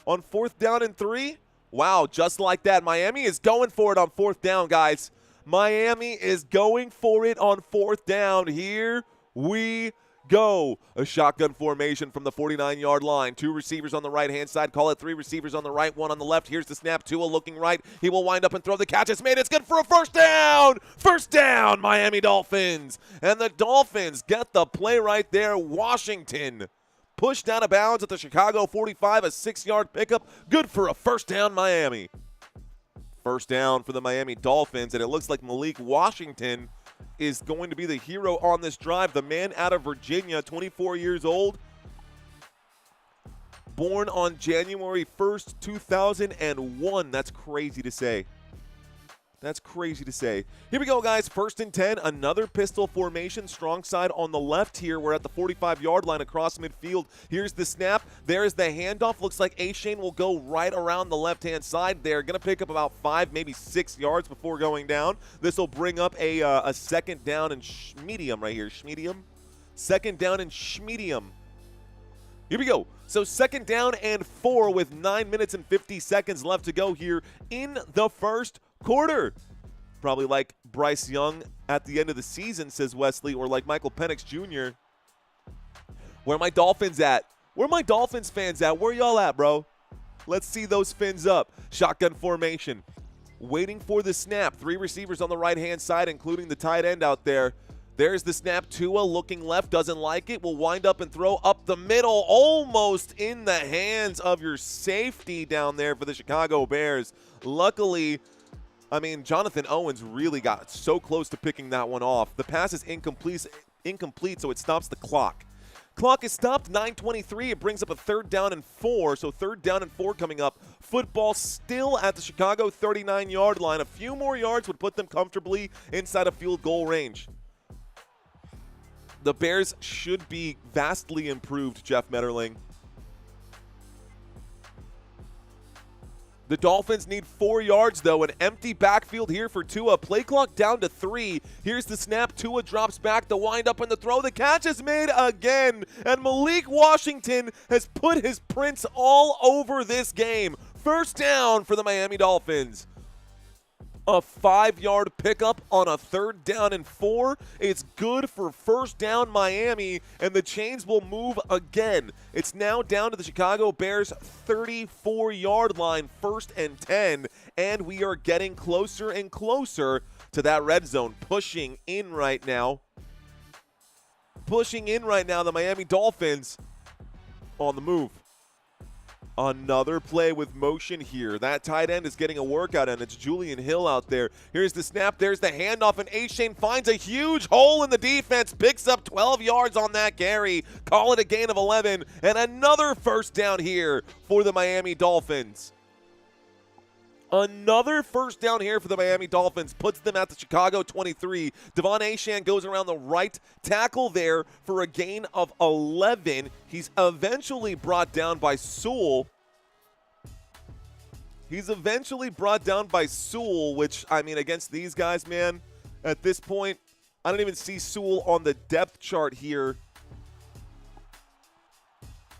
On 4th down and 3? Wow, just like that. Miami is going for it on 4th down, guys. Miami is going for it on 4th down. Here we go. A shotgun formation from the 49-yard line. 2 receivers on the right-hand side. Call it 3 receivers on the right, 1 on the left. Here's the snap. Tua looking right. He will wind up and throw. The catch is made. It's good for a 1st down. 1st down, Miami Dolphins. And the Dolphins get the play right there. Washington pushed out of bounds at the Chicago 45. A 6-yard pickup. Good for a 1st down, Miami. 1st down for the Miami Dolphins. And it looks like Malik Washington is going to be the hero on this drive. The man out of Virginia, 24 years old, born on January 1st, 2001. That's crazy to say. That's crazy to say. Here we go, guys. 1st and 10. Another pistol formation. Strong side on the left here. We're at the 45-yard line across midfield. Here's the snap. There's the handoff. Looks like Achane will go right around the left-hand side there. Going to pick up about 5, maybe 6 yards before going down. This will bring up a 2nd down and medium right here. Schmedium. 2nd down and schmedium. Here we go. So 2nd down and 4 with 9 minutes and 50 seconds left to go here in the first quarter. Probably like Bryce Young at the end of the season, says Wesley, or like Michael Penix Jr. Where my Dolphins at? Where my Dolphins fans at? Where y'all at, bro? Let's see those fins up. Shotgun formation. Waiting for the snap. 3 receivers on the right-hand side, including the tight end out there. There's the snap. Tua looking left, doesn't like it. Will wind up and throw up the middle, almost in the hands of your safety down there for the Chicago Bears. Luckily, I mean, Jonathan Owens really got so close to picking that one off. The pass is incomplete, so it stops the clock. Clock is stopped, 9:23. It brings up a 3rd down and 4, so 3rd down and 4 coming up. Football still at the Chicago 39-yard line. A few more yards would put them comfortably inside of field goal range. The Bears should be vastly improved, Jeff Metterling. The Dolphins need 4 yards, though. An empty backfield here for Tua. Play clock down to 3. Here's the snap. Tua drops back. The wind-up and the throw. The catch is made again. And Malik Washington has put his prints all over this game. First down for the Miami Dolphins. A 5-yard pickup on a 3rd down and 4. It's good for first down Miami, and the chains will move again. It's now down to the Chicago Bears 34-yard line, 1st and 10, and we are getting closer and closer to that red zone. Pushing in right now, the Miami Dolphins on the move. Another play with motion here. That tight end is getting a workout, and it's Julian Hill out there. Here's the snap. There's the handoff, and Achane finds a huge hole in the defense. Picks up 12 yards on that carry. Call it a gain of 11, and another first down here for the Miami Dolphins. Another first down here for the Miami Dolphins puts them at the Chicago 23. Devon Achane goes around the right tackle there for a gain of 11. He's eventually brought down by Sewell. Which, I mean, against these guys, man, at this point, I don't even see Sewell on the depth chart here.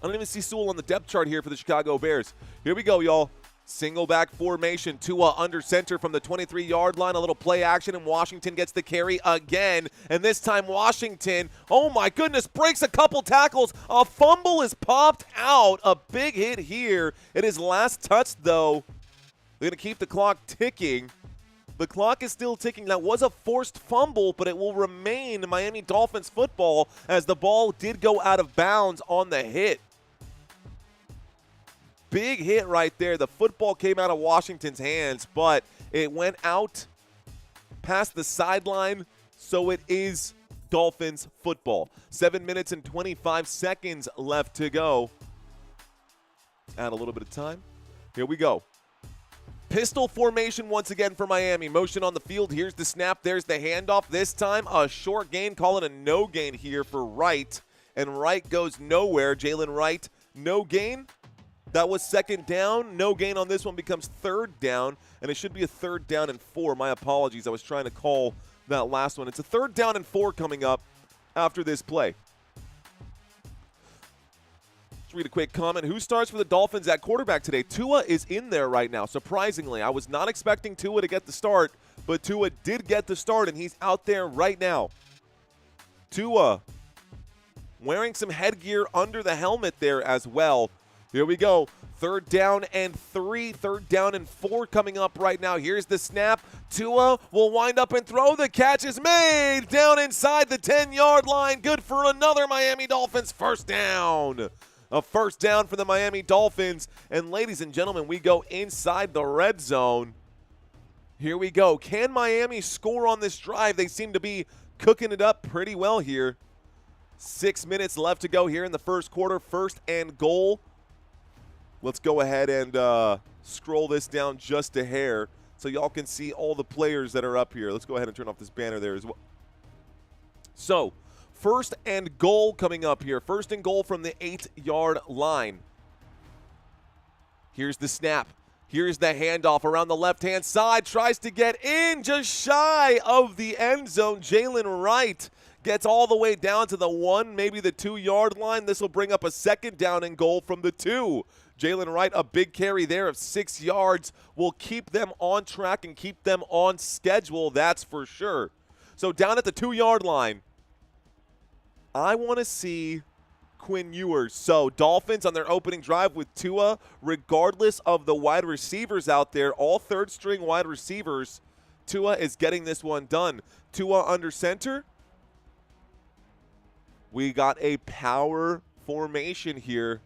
for the Chicago Bears. Here we go, y'all. Single back formation. Tua under center from the 23-yard line. A little play action, and Washington gets the carry again. And this time Washington, oh my goodness, breaks a couple tackles. A fumble is popped out. A big hit here. It is last touch, though. They're going to keep the clock ticking. The clock is still ticking. That was a forced fumble, but it will remain Miami Dolphins football as the ball did go out of bounds on the hit. Big hit right there. The football came out of Washington's hands, but it went out past the sideline, so it is Dolphins football. 7 minutes and 25 seconds left to go. Add a little bit of time. Here we go. Pistol formation once again for Miami. Motion on the field. Here's the snap. There's the handoff. This time a short gain. Call it a no gain here for Wright. And Wright goes nowhere. Jalen Wright, no gain. That was 2nd down. No gain on this one becomes 3rd down, and it should be a 3rd down and 4. My apologies. I was trying to call that last one. It's a 3rd down and 4 coming up after this play. Let's read a quick comment. Who starts for the Dolphins at quarterback today? Tua is in there right now, surprisingly. I was not expecting Tua to get the start, but Tua did get the start, and he's out there right now. Tua wearing some headgear under the helmet there as well. Here we go. 3rd down and 3. 3rd down and 4 coming up right now. Here's the snap. Tua will wind up and throw. The catch is made down inside the 10-yard line. Good for another Miami Dolphins first down. A first down for the Miami Dolphins. And ladies and gentlemen, we go inside the red zone. Here we go. Can Miami score on this drive? They seem to be cooking it up pretty well here. 6 minutes left to go here in the first quarter. 1st and goal. Let's go ahead and scroll this down just a hair so y'all can see all the players that are up here. Let's go ahead and turn off this banner there as well. So, 1st and goal coming up here. 1st and goal from the 8-yard line. Here's the snap. Here's the handoff around the left-hand side. Tries to get in just shy of the end zone. Jalen Wright gets all the way down to the 1, maybe the 2-yard line. This will bring up a 2nd down and goal from the 2. Jalen Wright, a big carry there of 6 yards, will keep them on track and keep them on schedule, that's for sure. So down at the 2-yard line, I want to see Quinn Ewers. So Dolphins on their opening drive with Tua, regardless of the wide receivers out there, all 3rd-string wide receivers, Tua is getting this one done. Tua under center. We got a power formation here.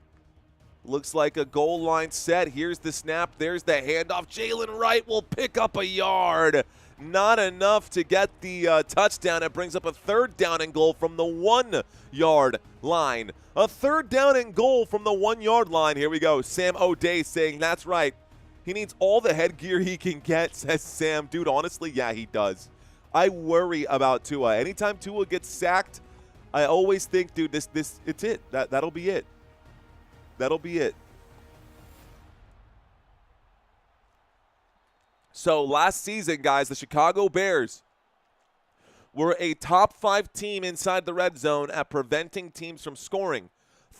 Looks like a goal line set. Here's the snap. There's the handoff. Jalen Wright will pick up a yard. Not enough to get the touchdown. It brings up a 3rd down and goal from the 1-yard line. A 3rd down and goal from the 1-yard line. Here we go. Sam O'Day saying that's right. He needs all the headgear he can get, says Sam. Dude, honestly, yeah, he does. I worry about Tua. Anytime Tua gets sacked, I always think, dude, this it's it. That'll be it. That'll be it. So last season, guys, the Chicago Bears were a top 5 team inside the red zone at preventing teams from scoring.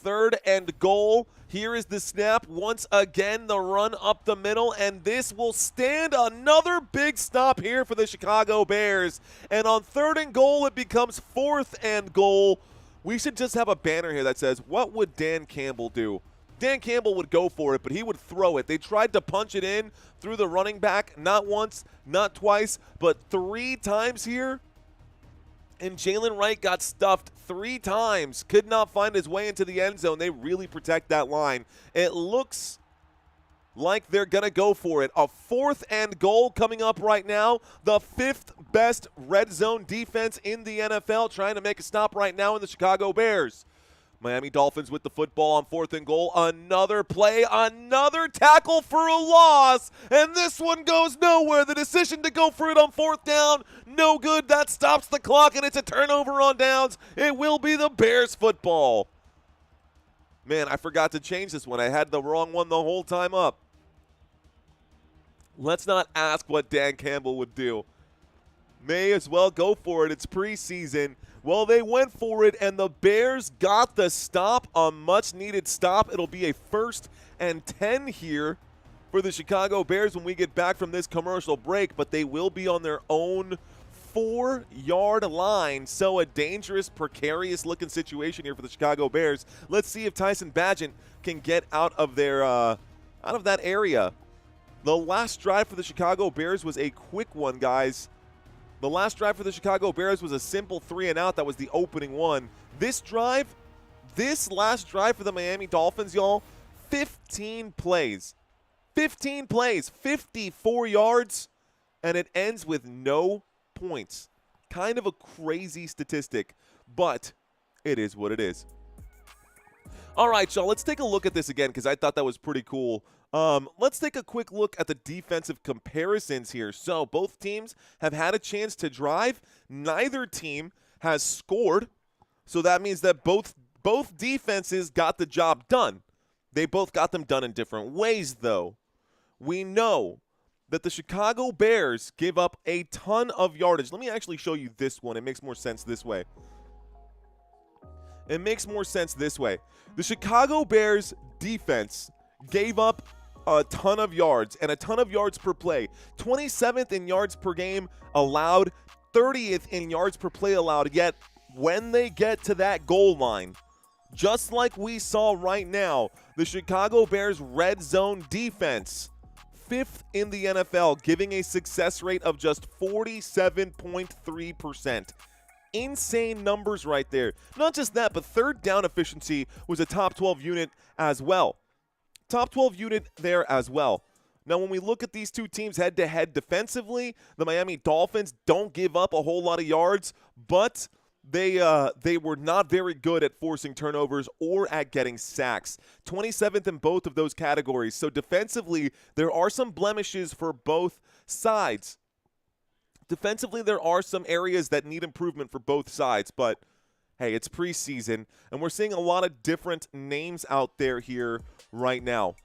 3rd and goal. Here is the snap. Once again, the run up the middle, and this will stand another big stop here for the Chicago Bears. And on 3rd and goal, it becomes 4th and goal. We should just have a banner here that says, what would Dan Campbell do? Dan Campbell would go for it, but he would throw it. They tried to punch it in through the running back, not once, not twice, but 3 times here. And Jalen Wright got stuffed 3 times, could not find his way into the end zone. They really protect that line. It looks like they're going to go for it. A 4th and goal coming up right now. The 5th best red zone defense in the NFL trying to make a stop right now in the Chicago Bears. Miami Dolphins with the football on 4th and goal. Another play, another tackle for a loss, and this one goes nowhere. The decision to go for it on 4th down, no good. That stops the clock, and it's a turnover on downs. It will be the Bears football. Man, I forgot to change this one. I had the wrong one the whole time up. Let's not ask what Dan Campbell would do. May as well go for it. It's preseason. Well, they went for it, and the Bears got the stop, a much-needed stop. It'll be a 1st and 10 here for the Chicago Bears when we get back from this commercial break, but they will be on their own 4-yard line, so a dangerous, precarious-looking situation here for the Chicago Bears. Let's see if Tyson Bagent can get out of their out of that area. The last drive for the Chicago Bears was a quick one, guys. The last drive for the Chicago Bears was a simple 3-and-out. That was the opening one. This last drive for the Miami Dolphins, y'all, 15 plays. 15 plays, 54 yards, and it ends with no points. Kind of a crazy statistic, but it is what it is. All right, y'all, let's take a look at this again because I thought that was pretty cool. Let's take a quick look at the defensive comparisons here. So both teams have had a chance to drive. Neither team has scored. So that means that both defenses got the job done. They both got them done in different ways, though. We know that the Chicago Bears give up a ton of yardage. Let me actually show you this one. It makes more sense this way. It makes more sense this way. The Chicago Bears defense gave up a ton of yards and a ton of yards per play. 27th in yards per game allowed, 30th in yards per play allowed. Yet when they get to that goal line, just like we saw right now, the Chicago Bears red zone defense, 5th in the NFL, giving a success rate of just 47.3%. Insane numbers right there. Not just that, but 3rd down efficiency was a top 12 unit as well. Top 12 unit there as well. Now, when we look at these two teams head-to-head defensively, the Miami Dolphins don't give up a whole lot of yards, but they were not very good at forcing turnovers or at getting sacks. 27th in both of those categories. So defensively, there are some blemishes for both sides. Defensively, there are some areas that need improvement for both sides, but hey, it's preseason, and we're seeing a lot of different names out there here right now.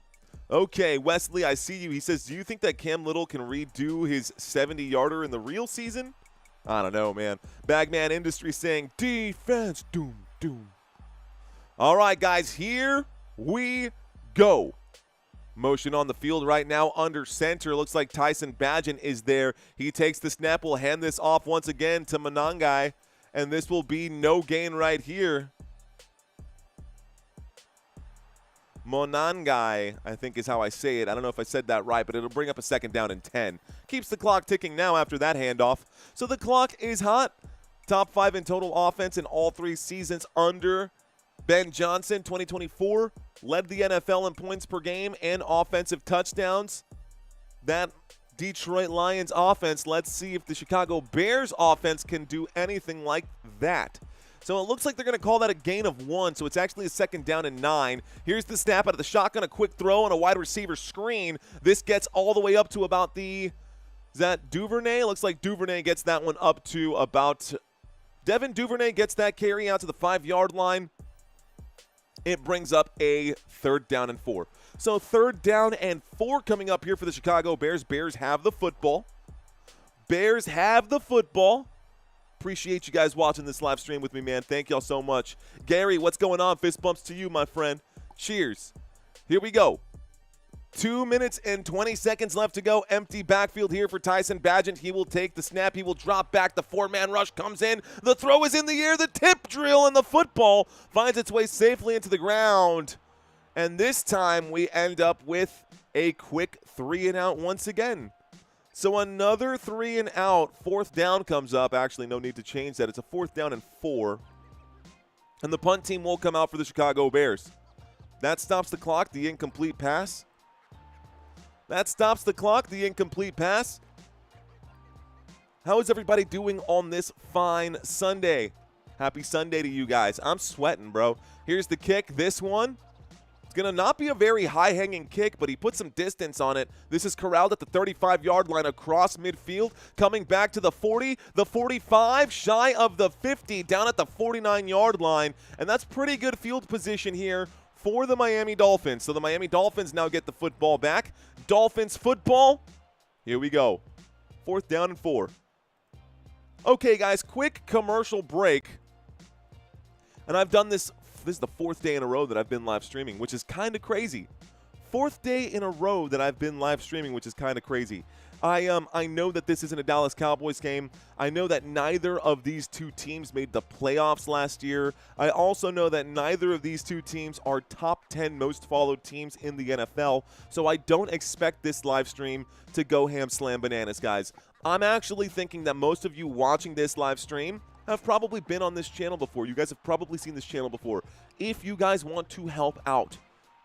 Okay, Wesley, I see you. He says, do you think that Cam Little can redo his 70-yarder in the real season? I don't know, man. Bagman Industry saying, defense, doom, doom. All right, guys, here we go. Motion on the field right now under center. Looks like Tyson Bagent is there. He takes the snap. We'll hand this off once again to Monangai. And this will be no gain right here. Monangai, I think is how I say it. I don't know if I said that right, but it'll bring up a 2nd down and 10. Keeps the clock ticking now after that handoff. So the clock is hot. Top 5 in total offense in all 3 seasons under Ben Johnson. 2024 led the NFL in points per game and offensive touchdowns. That Detroit Lions offense. Let's see if the Chicago Bears offense can do anything like that. So it looks like they're going to call that a gain of 1, so it's actually a 2nd down and 9. Here's the snap out of the shotgun, a quick throw and a wide receiver screen. This gets all the way up to about the, is that Duvernay? Looks like Duvernay gets that one up to about Devin Duvernay gets that carry out to the 5-yard line. It brings up a 3rd down and 4. So 3rd down and 4 coming up here for the Chicago Bears. Bears have the football. Bears have the football. Appreciate you guys watching this live stream with me, man. Thank y'all so much. Gary, what's going on? Fist bumps to you, my friend. Cheers. Here we go. 2 minutes and 20 seconds left to go. Empty backfield here for Tyson Bagent. He will take the snap. He will drop back. The 4-man rush comes in. The throw is in the air. The tip drill, and the football finds its way safely into the ground. And this time we end up with a quick 3-and-out once again. So another 3-and-out. 4th down comes up. Actually, no need to change that. It's a 4th down and 4. And the punt team will come out for the Chicago Bears. That stops the clock. The incomplete pass. That stops the clock, the incomplete pass. How is everybody doing on this fine Sunday? Happy Sunday to you guys. I'm sweating, bro. Here's the kick. This one, it's going to not be a very high-hanging kick, but he put some distance on it. This is corralled at the 35-yard line across midfield, coming back to the 40, the 45, shy of the 50, down at the 49-yard line. And that's pretty good field position here for the Miami Dolphins. So the Miami Dolphins now get the football back. Dolphins football. Here we go. 4th down and 4. Okay, guys, quick commercial break. And I've done this. This is the 4th day in a row that I've been live streaming, which is kind of crazy. 4th day in a row that I've been live streaming, which is kind of crazy. I know that this isn't a Dallas Cowboys game. I know that neither of these two teams made the playoffs last year. I also know that neither of these two teams are top 10 most followed teams in the NFL. So I don't expect this live stream to go ham slam bananas, guys. I'm actually thinking that most of you watching this live stream have probably been on this channel before. You guys have probably seen this channel before. If you guys want to help out,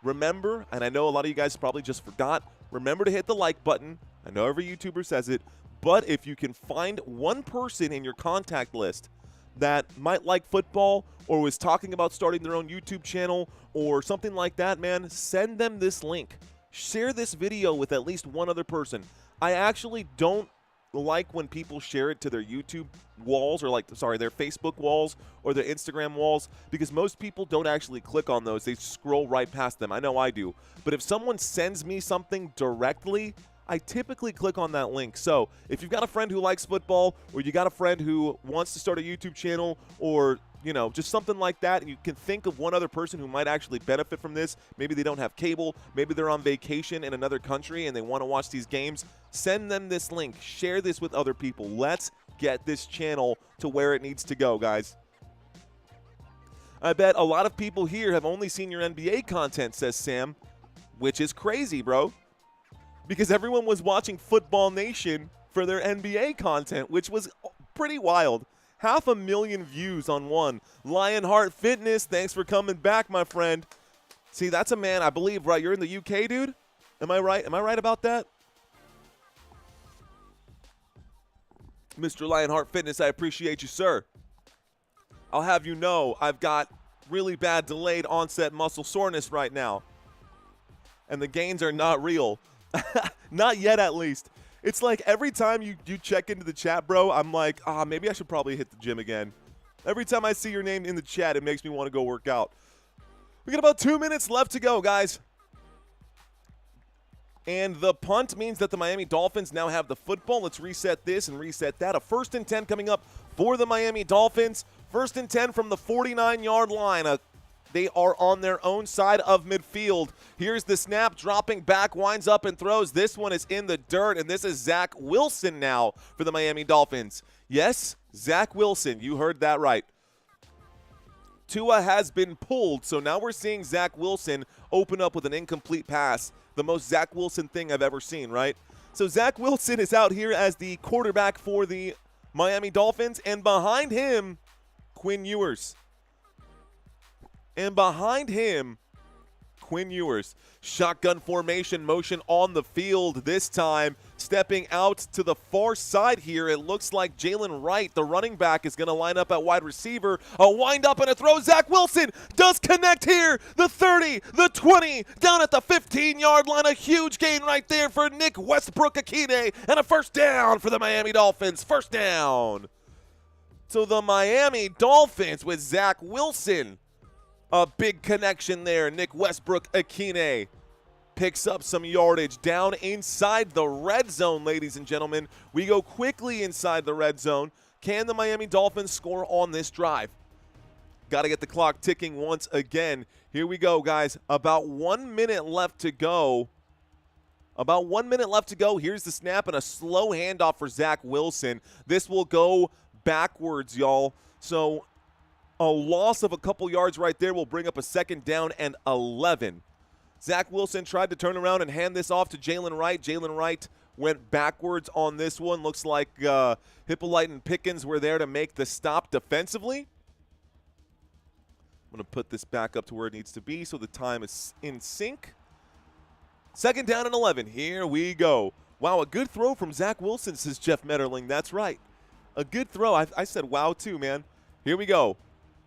remember, and I know a lot of you guys probably just forgot, remember to hit the like button. I know every YouTuber says it, but if you can find one person in your contact list that might like football or was talking about starting their own YouTube channel or something like that, man, send them this link. Share this video with at least one other person. I actually don't like when people share it to their YouTube walls or their Facebook walls or their Instagram walls, because most people don't actually click on those. They scroll right past them. I know I do. But if someone sends me something directly, I typically click on that link. So if you've got a friend who likes football, or you got a friend who wants to start a YouTube channel, or just something like that, and you can think of one other person who might actually benefit from this, maybe they don't have cable, maybe they're on vacation in another country and they want to watch these games, send them this link. Share this with other people. Let's get this channel to where it needs to go, guys. I bet a lot of people here have only seen your NBA content, says Sam, which is crazy, bro. Because everyone was watching Football Nation for their NBA content, which was pretty wild. 500,000 views on one. Lionheart Fitness, thanks for coming back, my friend. See, that's a man, I believe, right? You're in the UK, dude? Am I right? Am I right about that? Mr. Lionheart Fitness, I appreciate you, sir. I'll have you know, I've got really bad delayed onset muscle soreness right now. And the gains are not real. Not yet, at least. It's like every time you check into the chat, bro, I'm like, maybe I should probably hit the gym again. Every time I see your name in the chat, it makes me want to go work out. We got about 2 minutes left to go, guys. And the punt means that the Miami Dolphins now have the football. Let's reset this and reset that. A 1st and 10 coming up for the Miami Dolphins. 1st and 10 from the 49-yard line. They are on their own side of midfield. Here's the snap, dropping back, winds up and throws. This one is in the dirt, and this is Zach Wilson now for the Miami Dolphins. Yes, Zach Wilson, you heard that right. Tua has been pulled, so now we're seeing Zach Wilson open up with an incomplete pass. The most Zach Wilson thing I've ever seen, right? So Zach Wilson is out here as the quarterback for the Miami Dolphins, and behind him, Quinn Ewers. And behind him, Quinn Ewers. Shotgun formation motion on the field this time. Stepping out to the far side here, it looks like Jalen Wright, the running back, is going to line up at wide receiver. A wind up and a throw. Zach Wilson does connect here. The 30, the 20, down at the 15-yard line. A huge gain right there for Nick Westbrook-Akine. And a 1st down for the Miami Dolphins. 1st down. to the Miami Dolphins with Zach Wilson. A big connection there. Nick Westbrook-Akine picks up some yardage down inside the red zone, ladies and gentlemen. We go quickly inside the red zone. Can the Miami Dolphins score on this drive? Got to get the clock ticking once again. Here we go, guys. About 1 minute left to go. About 1 minute left to go. Here's the snap and a slow handoff for Zach Wilson. This will go backwards, y'all. So a loss of a couple yards right there will bring up a 2nd down and 11. Zach Wilson tried to turn around and hand this off to Jalen Wright. Jalen Wright went backwards on this one. Looks like Hippolyte and Pickens were there to make the stop defensively. I'm going to put this back up to where it needs to be so the time is in sync. 2nd down and 11. Here we go. Wow, a good throw from Zach Wilson, says Jeff Metterling. That's right. A good throw. I said wow too, man. Here we go.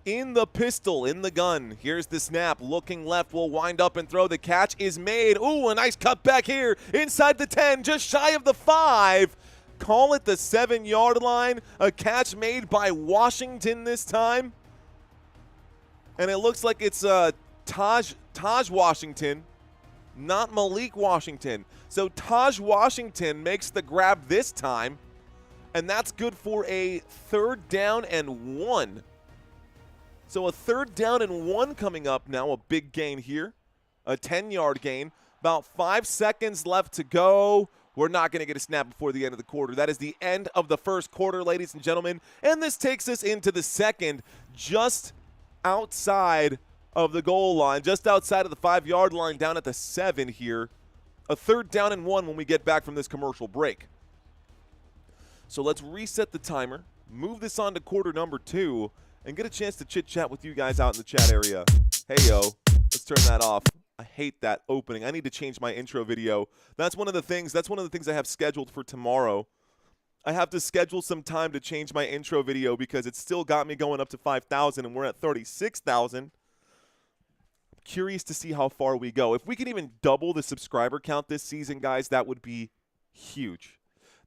In the pistol, in the gun. Here's the snap. Looking left, will wind up and throw. The catch is made. Ooh, a nice cut back here inside the 10, just shy of the 5. Call it the 7-yard line. A catch made by Washington this time. And it looks like it's Taj Washington, not Malik Washington. So Taj Washington makes the grab this time, and that's good for a 3rd down and 1. So a 3rd down and 1 coming up now, a big gain here, a 10-yard gain. About 5 seconds left to go. We're not going to get a snap before the end of the quarter. That is the end of the first quarter, ladies and gentlemen. And this takes us into the second, just outside of the goal line, just outside of the 5-yard line, down at the 7 here. A 3rd down and 1 when we get back from this commercial break. So let's reset the timer, move this on to quarter number 2, and get a chance to chit-chat with you guys out in the chat area. Hey, yo, let's turn that off. I hate that opening. I need to change my intro video. That's one of the things I have scheduled for tomorrow. I have to schedule some time to change my intro video because it's still got me going up to 5,000, and we're at 36,000. Curious to see how far we go. If we can even double the subscriber count this season, guys, that would be huge.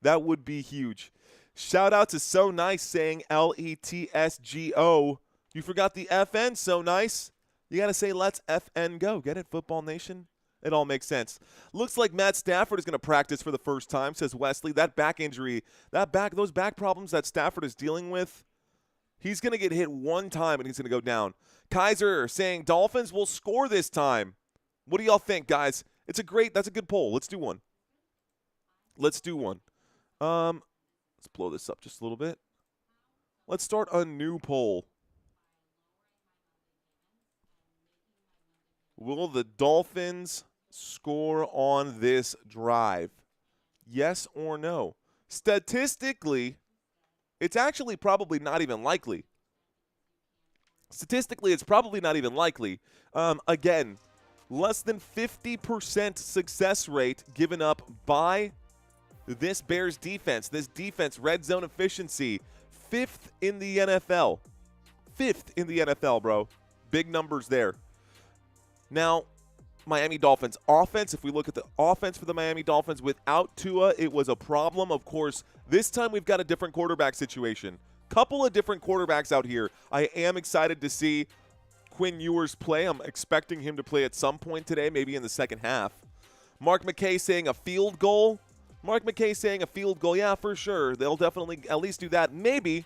That would be huge. Shout out to So Nice saying LETSGO. You forgot the FN, So Nice. You got to say let's FN go. Get it, Football Nation? It all makes sense. Looks like Matt Stafford is going to practice for the first time, says Wesley. That back injury, those back problems that Stafford is dealing with, he's going to get hit one time and he's going to go down. Kaiser saying Dolphins will score this time. What do y'all think, guys? That's a good poll. Let's do one. Let's blow this up just a little bit. Let's start a new poll. Will the Dolphins score on this drive? Yes or no? Statistically, it's actually probably not even likely. Again, less than 50% success rate given up by this Bears defense. This defense, red zone efficiency, 5th in the NFL. 5th in the NFL, bro. Big numbers there. Now, Miami Dolphins offense, if we look at the offense for the Miami Dolphins, without Tua, it was a problem. Of course, this time we've got a different quarterback situation. Couple of different quarterbacks out here. I am excited to see Quinn Ewers play. I'm expecting him to play at some point today, maybe in the second half. Mark McKay saying a field goal. Yeah, for sure. They'll definitely at least do that. Maybe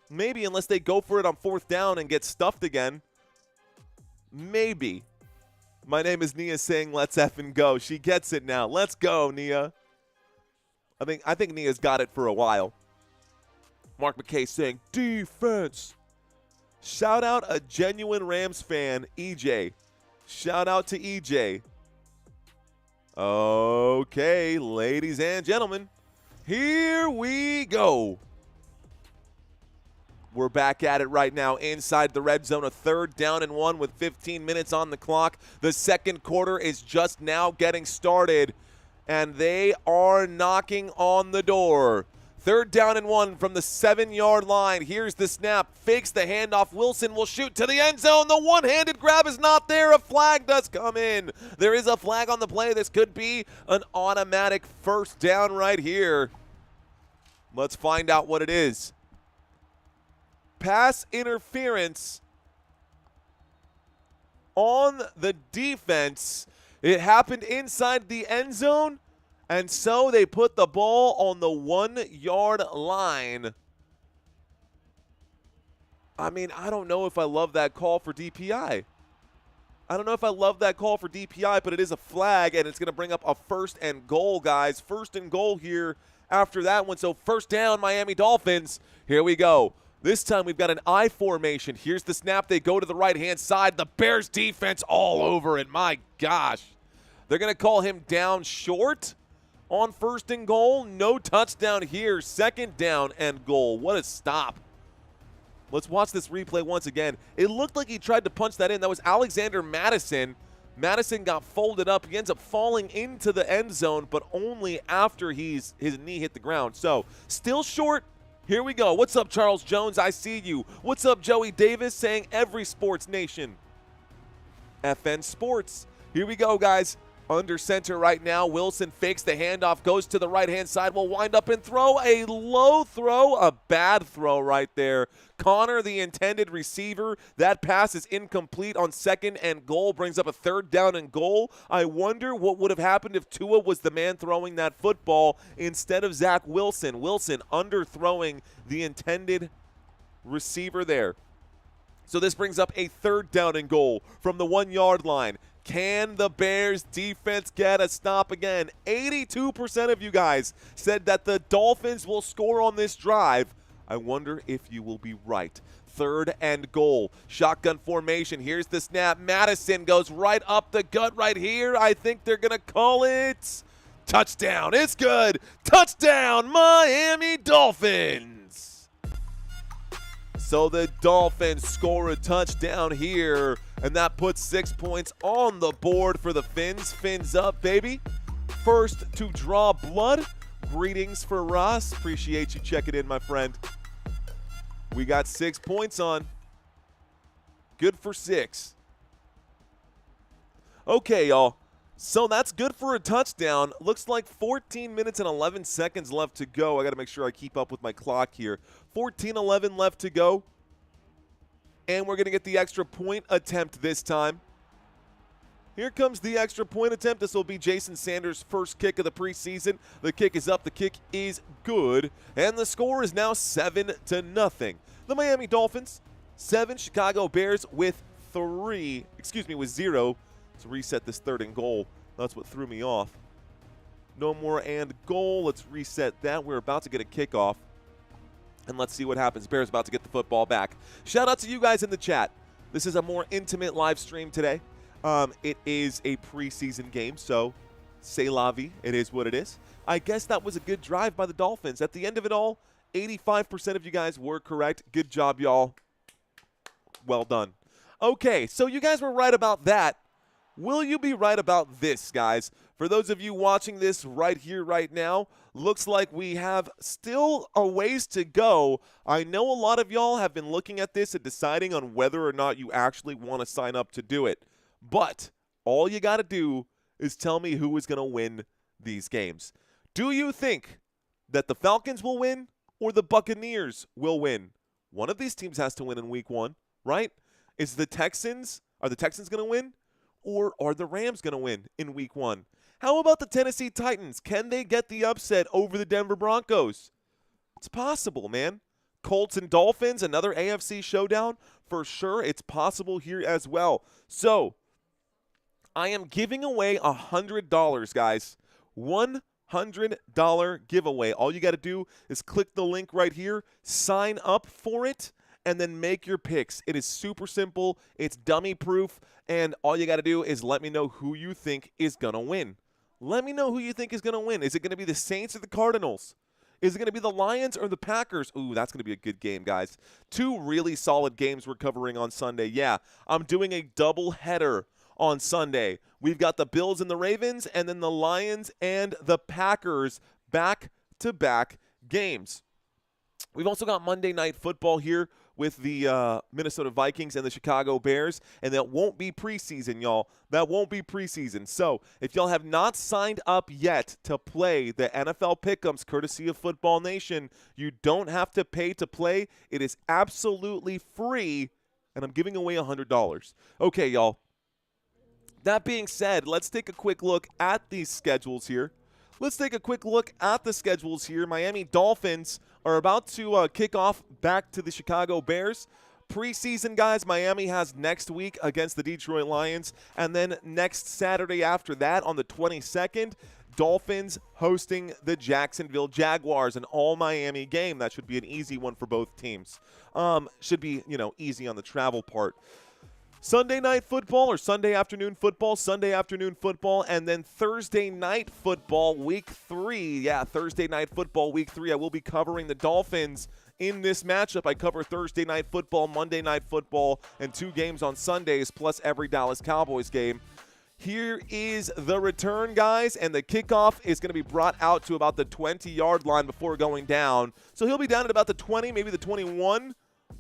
unless they go for it on 4th down and get stuffed again. Maybe. My name is Nia saying let's effing go. She gets it now. Let's go, Nia. I think Nia's got it for a while. Mark McKay saying defense. Shout out a genuine Rams fan, EJ. Shout out to EJ. Okay, ladies and gentlemen, here we go. We're back at it right now inside the red zone, a 3rd down and 1 with 15 minutes on the clock. The second quarter is just now getting started, and they are knocking on the door. 3rd down and 1 from the 7-yard line. Here's the snap. Fakes the handoff. Wilson will shoot to the end zone. The one-handed grab is not there. A flag does come in. There is a flag on the play. This could be an automatic 1st down right here. Let's find out what it is. pass interference on the defense. It happened inside the end zone, and so they put the ball on the 1-yard line. I mean, I don't know if I love that call for DPI. I don't know if I love that call for DPI, but it is a flag, and it's going to bring up a 1st and goal, guys. 1st and goal here after that one. So 1st down, Miami Dolphins. Here we go. This time we've got an I formation. Here's the snap. They go to the right-hand side. The Bears defense all over it. My gosh. They're going to call him down short on 1st and goal. No touchdown here. 2nd down and goal. What a stop. Let's watch this replay once again. It looked like he tried to punch that in. That was Alexander Madison. Madison got folded up. He ends up falling into the end zone, but only after his knee hit the ground. So, still short. Here we go. What's up, Charles Jones? I see you. What's up, Joey Davis? Saying every sports nation. FN Sports. Here we go, guys. Under center right now. Wilson fakes the handoff, goes to the right-hand side, will wind up and throw a low throw, a bad throw right there. Connor, the intended receiver, that pass is incomplete on 2nd and goal, brings up a 3rd down and goal. I wonder what would have happened if Tua was the man throwing that football instead of Zach Wilson. Wilson underthrowing the intended receiver there. So this brings up a 3rd down and goal from the 1-yard line. Can the Bears defense get a stop again? 82% of you guys said that the Dolphins will score on this drive. I wonder if you will be right. 3rd and goal. Shotgun formation. Here's the snap. Madison goes right up the gut right here. I think they're going to call it touchdown. It's good. Touchdown, Miami Dolphins. So the Dolphins score a touchdown here, and that puts 6 points on the board for the Fins. Fins up, baby. First to draw blood. Greetings for Ross. Appreciate you checking in, my friend. We got 6 points on. Good for 6. Okay, y'all. So that's good for a touchdown. Looks like 14 minutes and 11 seconds left to go. I got to make sure I keep up with my clock here. 14:11 left to go. And we're going to get the extra point attempt this time. Here comes the extra point attempt. This will be Jason Sanders' first kick of the preseason. The kick is up. The kick is good. And the score is now 7-0. The Miami Dolphins, 7. Chicago Bears with 0. Let's reset this 3rd and goal. That's what threw me off. No more and goal. Let's reset that. We're about to get a kickoff. And let's see what happens. Bears about to get the football back. Shout out to you guys in the chat. This is a more intimate live stream today. It is a preseason game, so c'est la vie. It is what it is. I guess that was a good drive by the Dolphins. At the end of it all, 85% of you guys were correct. Good job, y'all. Well done. Okay, so you guys were right about that. Will you be right about this, guys? For those of you watching this right here, right now, looks like we have still a ways to go. I know a lot of y'all have been looking at this and deciding on whether or not you actually want to sign up to do it. But all you got to do is tell me who is going to win these games. Do you think that the Falcons will win or the Buccaneers will win? One of these teams has to win in week 1, right? Are the Texans going to win? Or are the Rams going to win in week 1? How about the Tennessee Titans? Can they get the upset over the Denver Broncos? It's possible, man. Colts and Dolphins, another AFC showdown. For sure, it's possible here as well. So, I am giving away $100, guys. $100 giveaway. All you got to do is click the link right here, sign up for it, and then make your picks. It is super simple. It's dummy proof. And all you got to do is let me know who you think is going to win. Let me know who you think is going to win. Is it going to be the Saints or the Cardinals? Is it going to be the Lions or the Packers? Ooh, that's going to be a good game, guys. 2 really solid games we're covering on Sunday. Yeah, I'm doing a double header on Sunday. We've got the Bills and the Ravens, and then the Lions and the Packers back-to-back games. We've also got Monday Night Football here with the Minnesota Vikings and the Chicago Bears, and that won't be preseason, y'all. That won't be preseason. So if y'all have not signed up yet to play the NFL Pick'ems courtesy of Football Nation, you don't have to pay to play. It is absolutely free, and I'm giving away $100. Okay, y'all. That being said, let's take a quick look at these schedules here. Let's take a quick look at the schedules here. Miami Dolphins are about to kick off back to the Chicago Bears. Preseason, guys, Miami has next week against the Detroit Lions. And then next Saturday after that, on the 22nd, Dolphins hosting the Jacksonville Jaguars, an all-Miami game. That should be an easy one for both teams. Should be, easy on the travel part. Sunday night football or Sunday afternoon football, and then Thursday night football week 3. Yeah, Thursday night football week 3. I will be covering the Dolphins in this matchup. I cover Thursday night football, Monday night football, and 2 games on Sundays, plus every Dallas Cowboys game. Here is the return, guys, and the kickoff is going to be brought out to about the 20-yard line before going down. So he'll be down at about the 20, maybe the 21.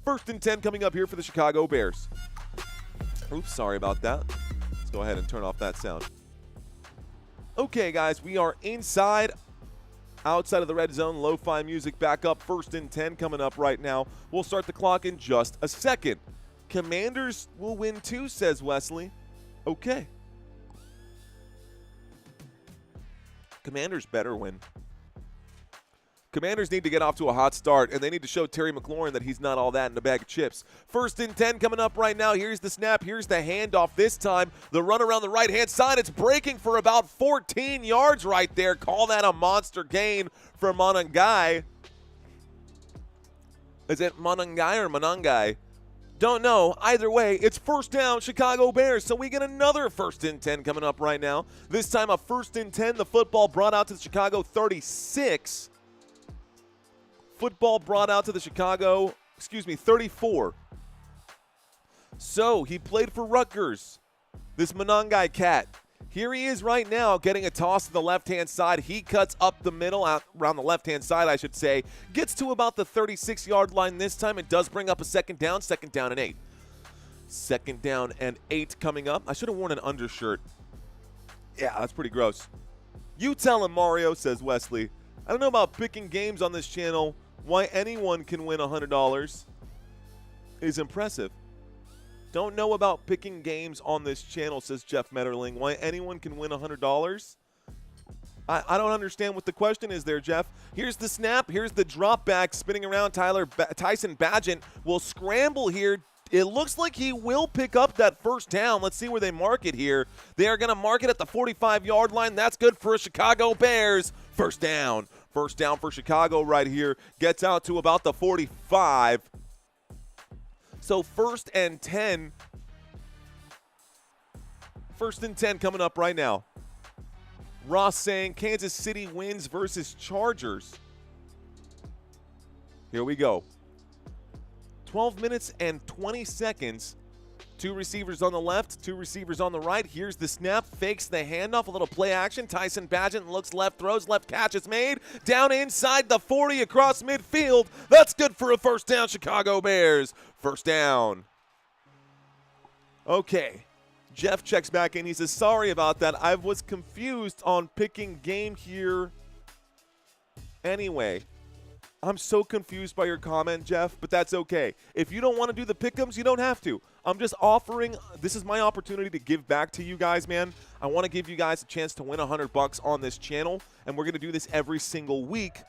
1st and 10 coming up here for the Chicago Bears. Oops, sorry about that. Let's go ahead and turn off that sound. Okay, guys, we are outside of the red zone. Lo-fi music back up. 1st and 10 coming up right now. We'll start the clock in just a second. Commanders will win too, says Wesley. Okay. Commanders better win. Commanders need to get off to a hot start, and they need to show Terry McLaurin that he's not all that in a bag of chips. 1st and 10 coming up right now. Here's the snap. Here's the handoff this time. The run around the right-hand side. It's breaking for about 14 yards right there. Call that a monster gain for Monangai. Is it Monangai or Monangai? Don't know. Either way, it's 1st down, Chicago Bears. So we get another 1st and 10 coming up right now. This time a 1st and 10. The football brought out to the Chicago 36. Football brought out to the 34. So he played for Rutgers, this Monangai cat. Here he is right now getting a toss to the left-hand side. He cuts up the middle, around the left-hand side, I should say. Gets to about the 36-yard line this time. It does bring up a 2nd down and 8. 2nd down and 8 coming up. I should have worn an undershirt. Yeah, that's pretty gross. You tell him, Mario, says Wesley. I don't know about picking games on this channel. Why anyone can win $100 is impressive. Don't know about picking games on this channel, says Jeff Metterling. Why anyone can win $100? I don't understand what the question is there, Jeff. Here's the snap. Here's the drop back spinning around. Tyson Bagent will scramble here. It looks like he will pick up that 1st down. Let's see where they mark it here. They are going to mark it at the 45-yard line. That's good for a Chicago Bears. 1st down. 1st down for Chicago right here. Gets out to about the 45. So 1st and 10. 1st and 10 coming up right now. Ross saying Kansas City wins versus Chargers. Here we go. 12 minutes and 20 seconds. 2 receivers on the left, 2 receivers on the right. Here's the snap, fakes the handoff, a little play action. Tyson Bagent looks left, throws left, catch is made. Down inside the 40 across midfield. That's good for a 1st down, Chicago Bears. 1st down. Okay. Jeff checks back in. He says, sorry about that. I was confused on picking game here anyway. I'm so confused by your comment, Jeff, but that's okay. If you don't want to do the pick'ems, you don't have to. I'm just offering, this is my opportunity to give back to you guys, man. I want to give you guys a chance to win $100 on this channel, and we're going to do this every single week,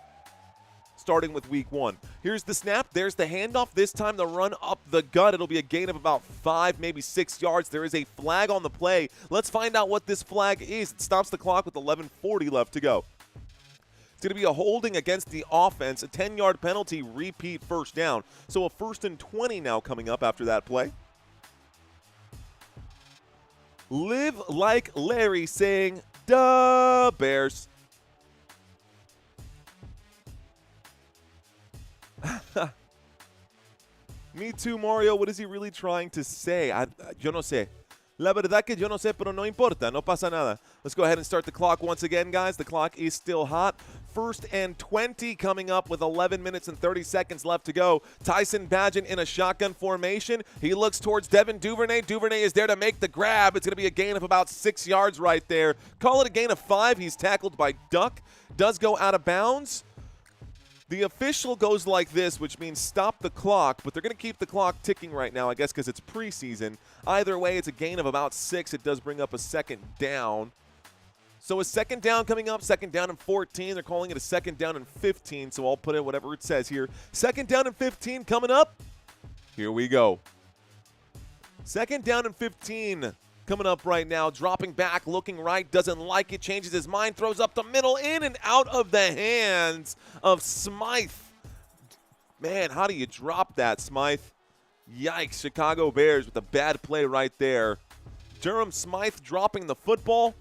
starting with week 1. Here's the snap. There's the handoff. This time the run up the gut. It'll be a gain of about 5, maybe 6 yards. There is a flag on the play. Let's find out what this flag is. It stops the clock with 11:40 left to go. It's going to be a holding against the offense, a 10-yard penalty, repeat 1st down. So a 1st and 20 now coming up after that play. Live like Larry saying, duh, Bears. Me too, Mario. What is he really trying to say? Yo no sé. La verdad que yo no sé, pero no importa. No pasa nada. Let's go ahead and start the clock once again, guys. The clock is still hot. 1st and 20 coming up with 11 minutes and 30 seconds left to go. Tyson Bagent in a shotgun formation. He looks towards Devin Duvernay. Duvernay is there to make the grab. It's going to be a gain of about 6 yards right there. Call it a gain of 5. He's tackled by Duck. Does go out of bounds. The official goes like this, which means stop the clock, but they're going to keep the clock ticking right now, I guess, because it's preseason. Either way, it's a gain of about 6. It does bring up a second down. So a second down coming up, second down and 14. They're calling it a second down and 15, so I'll put in whatever it says here. Second down and 15 coming up. Here we go. Second down and 15 coming up right now. Dropping back, looking right, doesn't like it, changes his mind, throws up the middle, in and out of the hands of Smythe. Man, how do you drop that, Smythe? Yikes, Chicago Bears with a bad play right there. Durham Smythe dropping the football.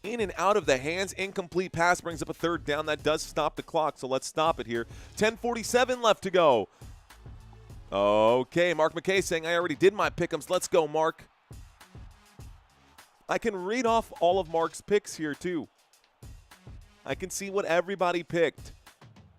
In and out of the hands. Incomplete pass brings up a third down. That does stop the clock, so let's stop it here. 10:47 left to go. Okay, Mark McKay saying, I already did my pick'ems. Let's go, Mark. I can read off all of Mark's picks here, too. I can see what everybody picked.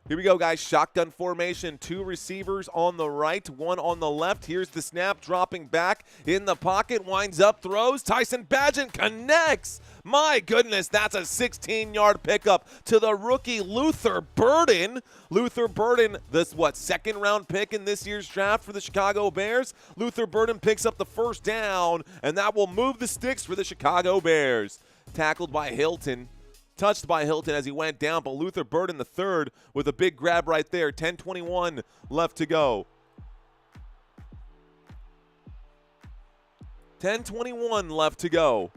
Here we go, guys. Shotgun formation. 2 receivers on the right, 1 on the left. Here's the snap, dropping back in the pocket, winds up, throws. Tyson Bagent connects. My goodness, that's a 16-yard pickup to the rookie Luther Burden. Luther Burden, this, second-round pick in this year's draft for the Chicago Bears? Luther Burden picks up the first down, and that will move the sticks for the Chicago Bears. Tackled by Hilton. Touched by Hilton as he went down, but Luther Burden the third with a big grab right there. 10:21 left to go. 10:21 left to go.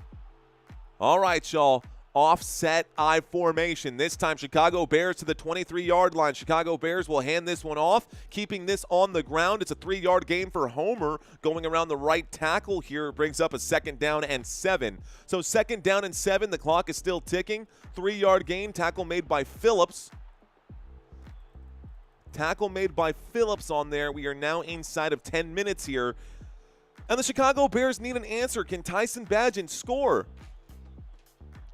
All right, y'all. Offset I formation. This time, Chicago Bears to the 23-yard line. Chicago Bears will hand this one off, keeping this on the ground. It's a 3-yard gain for Homer going around the right tackle here. It brings up a second down and 7. So second down and 7, the clock is still ticking. 3-yard gain, tackle made by Phillips. Tackle made by Phillips on there. We are now inside of 10 minutes here. And the Chicago Bears need an answer. Can Tyson Bagent score?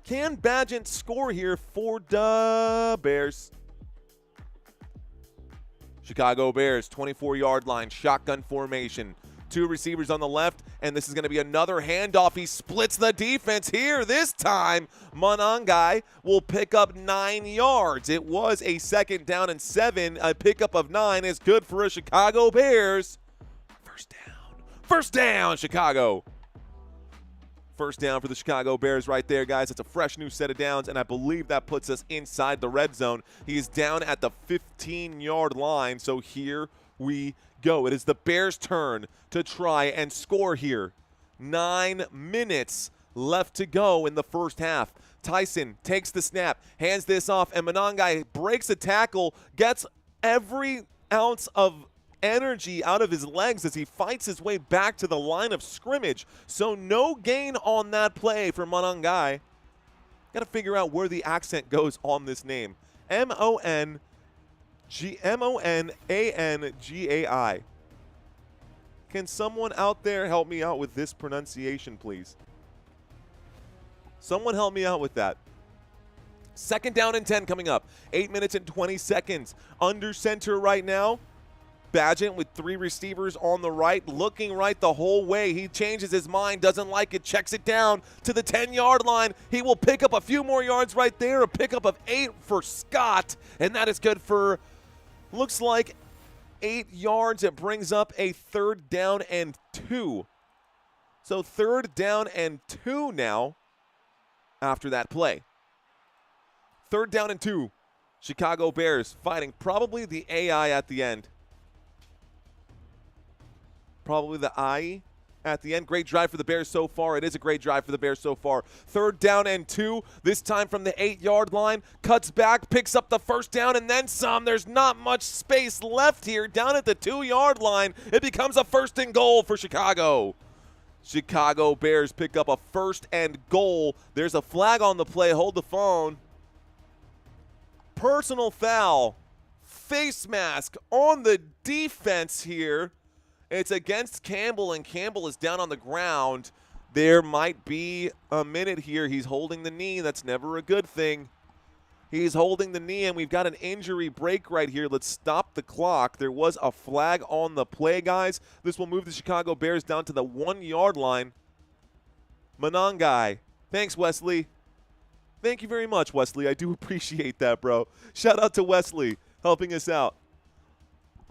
Can Bagent score here for the Bears? Chicago Bears, 24-yard line, shotgun formation. 2 receivers on the left, and this is going to be another handoff. He splits the defense here. This time, Monangai will pick up 9 yards. It was a second down and 7. A pickup of 9 is good for a Chicago Bears. First down. First down, Chicago. First down for the Chicago Bears right there, guys. It's a fresh new set of downs, and I believe that puts us inside the red zone. He is down at the 15-yard line, so here we go. It is the Bears' turn to try and score here. 9 minutes left to go in the first half. Tyson takes the snap, hands this off, and Monangai breaks a tackle, gets every ounce of energy out of his legs as he fights his way back to the line of scrimmage. So no gain on that play for Monangai. Got to figure out where the accent goes on this name. Monangai. Can someone out there help me out with this pronunciation, please? Someone help me out with that. Second down and 10 coming up. 8 minutes and 20 seconds. Under center right now. Bagent with 3 receivers on the right, looking right the whole way. He changes his mind, doesn't like it, checks it down to the 10-yard line. He will pick up a few more yards right there, a pickup of 8 for Scott, and that is good for, looks like, 8 yards. It brings up a third down and 2. So third down and 2 now after that play. Third down and 2. Chicago Bears fighting probably the AI at the end. Probably the I at the end. Great drive for the Bears so far. It is a great drive for the Bears so far. Third down and 2. This time from the 8-yard line. Cuts back, picks up the first down, and then some. There's not much space left here. Down at the 2-yard line, it becomes a first and goal for Chicago. Chicago Bears pick up a first and goal. There's a flag on the play. Hold the phone. Personal foul. Face mask on the defense here. It's against Campbell, and Campbell is down on the ground. There might be a minute here. He's holding the knee. That's never a good thing. He's holding the knee, and we've got an injury break right here. Let's stop the clock. There was a flag on the play, guys. This will move the Chicago Bears down to the 1-yard line. Monangai. Thanks, Wesley. Thank you very much, Wesley. I do appreciate that, bro. Shout out to Wesley helping us out.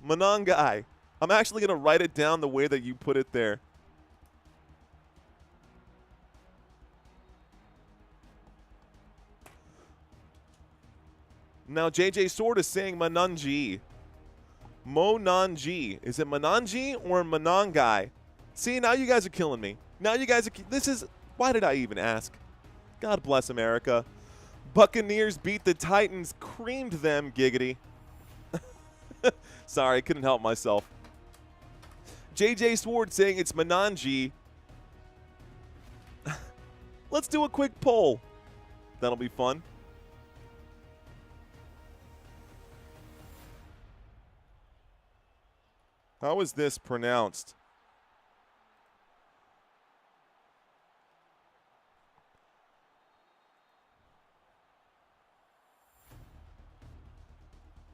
Monangai. I'm actually going to write it down the way that you put it there. Now, JJ Sword is saying Monanji. Monanji. Is it Monanji or Monangai? See, now you guys are killing me. Now you guys are – this is – why did I even ask? God bless America. Buccaneers beat the Titans, creamed them, giggity. Sorry, couldn't help myself. JJ Sword saying it's Monanji. Let's do a quick poll. That'll be fun. How is this pronounced?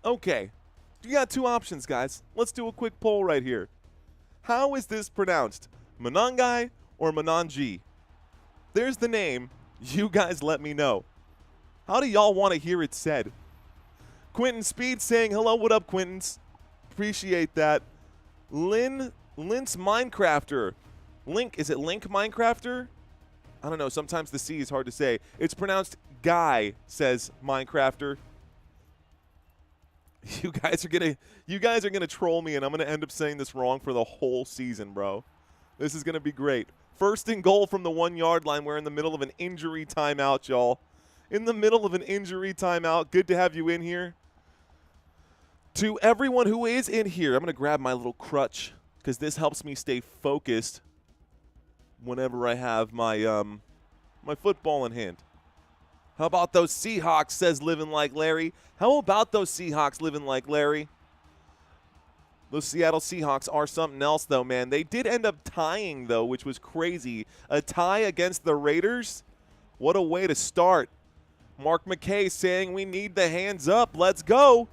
Okay. You got two options, guys. Let's do a quick poll right here. How is this pronounced? Monangai or Monanji? There's the name. You guys let me know. How do y'all want to hear it said? Quentin Speed saying, hello, what up, Quentin's? Appreciate that. Link's Minecrafter. Link, is it Link Minecrafter? I don't know. Sometimes the C is hard to say. It's pronounced Guy, says Minecrafter. You guys are gonna troll me, and I'm gonna end up saying this wrong for the whole season, bro. This is gonna be great. First and goal from the 1-yard line. We're in the middle of an injury timeout, y'all. In the middle of an injury timeout. Good to have you in here. To everyone who is in here, I'm gonna grab my little crutch because this helps me stay focused whenever I have my my football in hand. How about those Seahawks, says Living Like Larry. How about those Seahawks, Living Like Larry? Those Seattle Seahawks are something else, though, man. They did end up tying, though, which was crazy. A tie against the Raiders? What a way to start. Mark McKay saying we need the hands up. Let's go.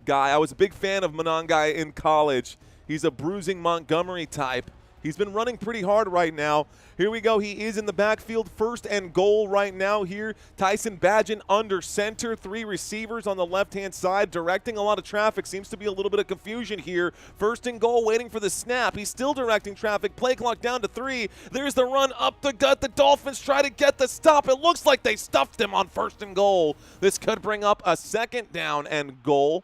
Guy, I was a big fan of Monangai in college. He's a bruising Montgomery type. He's been running pretty hard right now. Here we go. He is in the backfield. First and goal right now here. Tyson Bagent under center. 3 receivers on the left-hand side, directing a lot of traffic. Seems to be a little bit of confusion here. First and goal, waiting for the snap. He's still directing traffic. Play clock down to 3. There's the run up the gut. The Dolphins try to get the stop. It looks like they stuffed him on first and goal. This could bring up a second down and goal.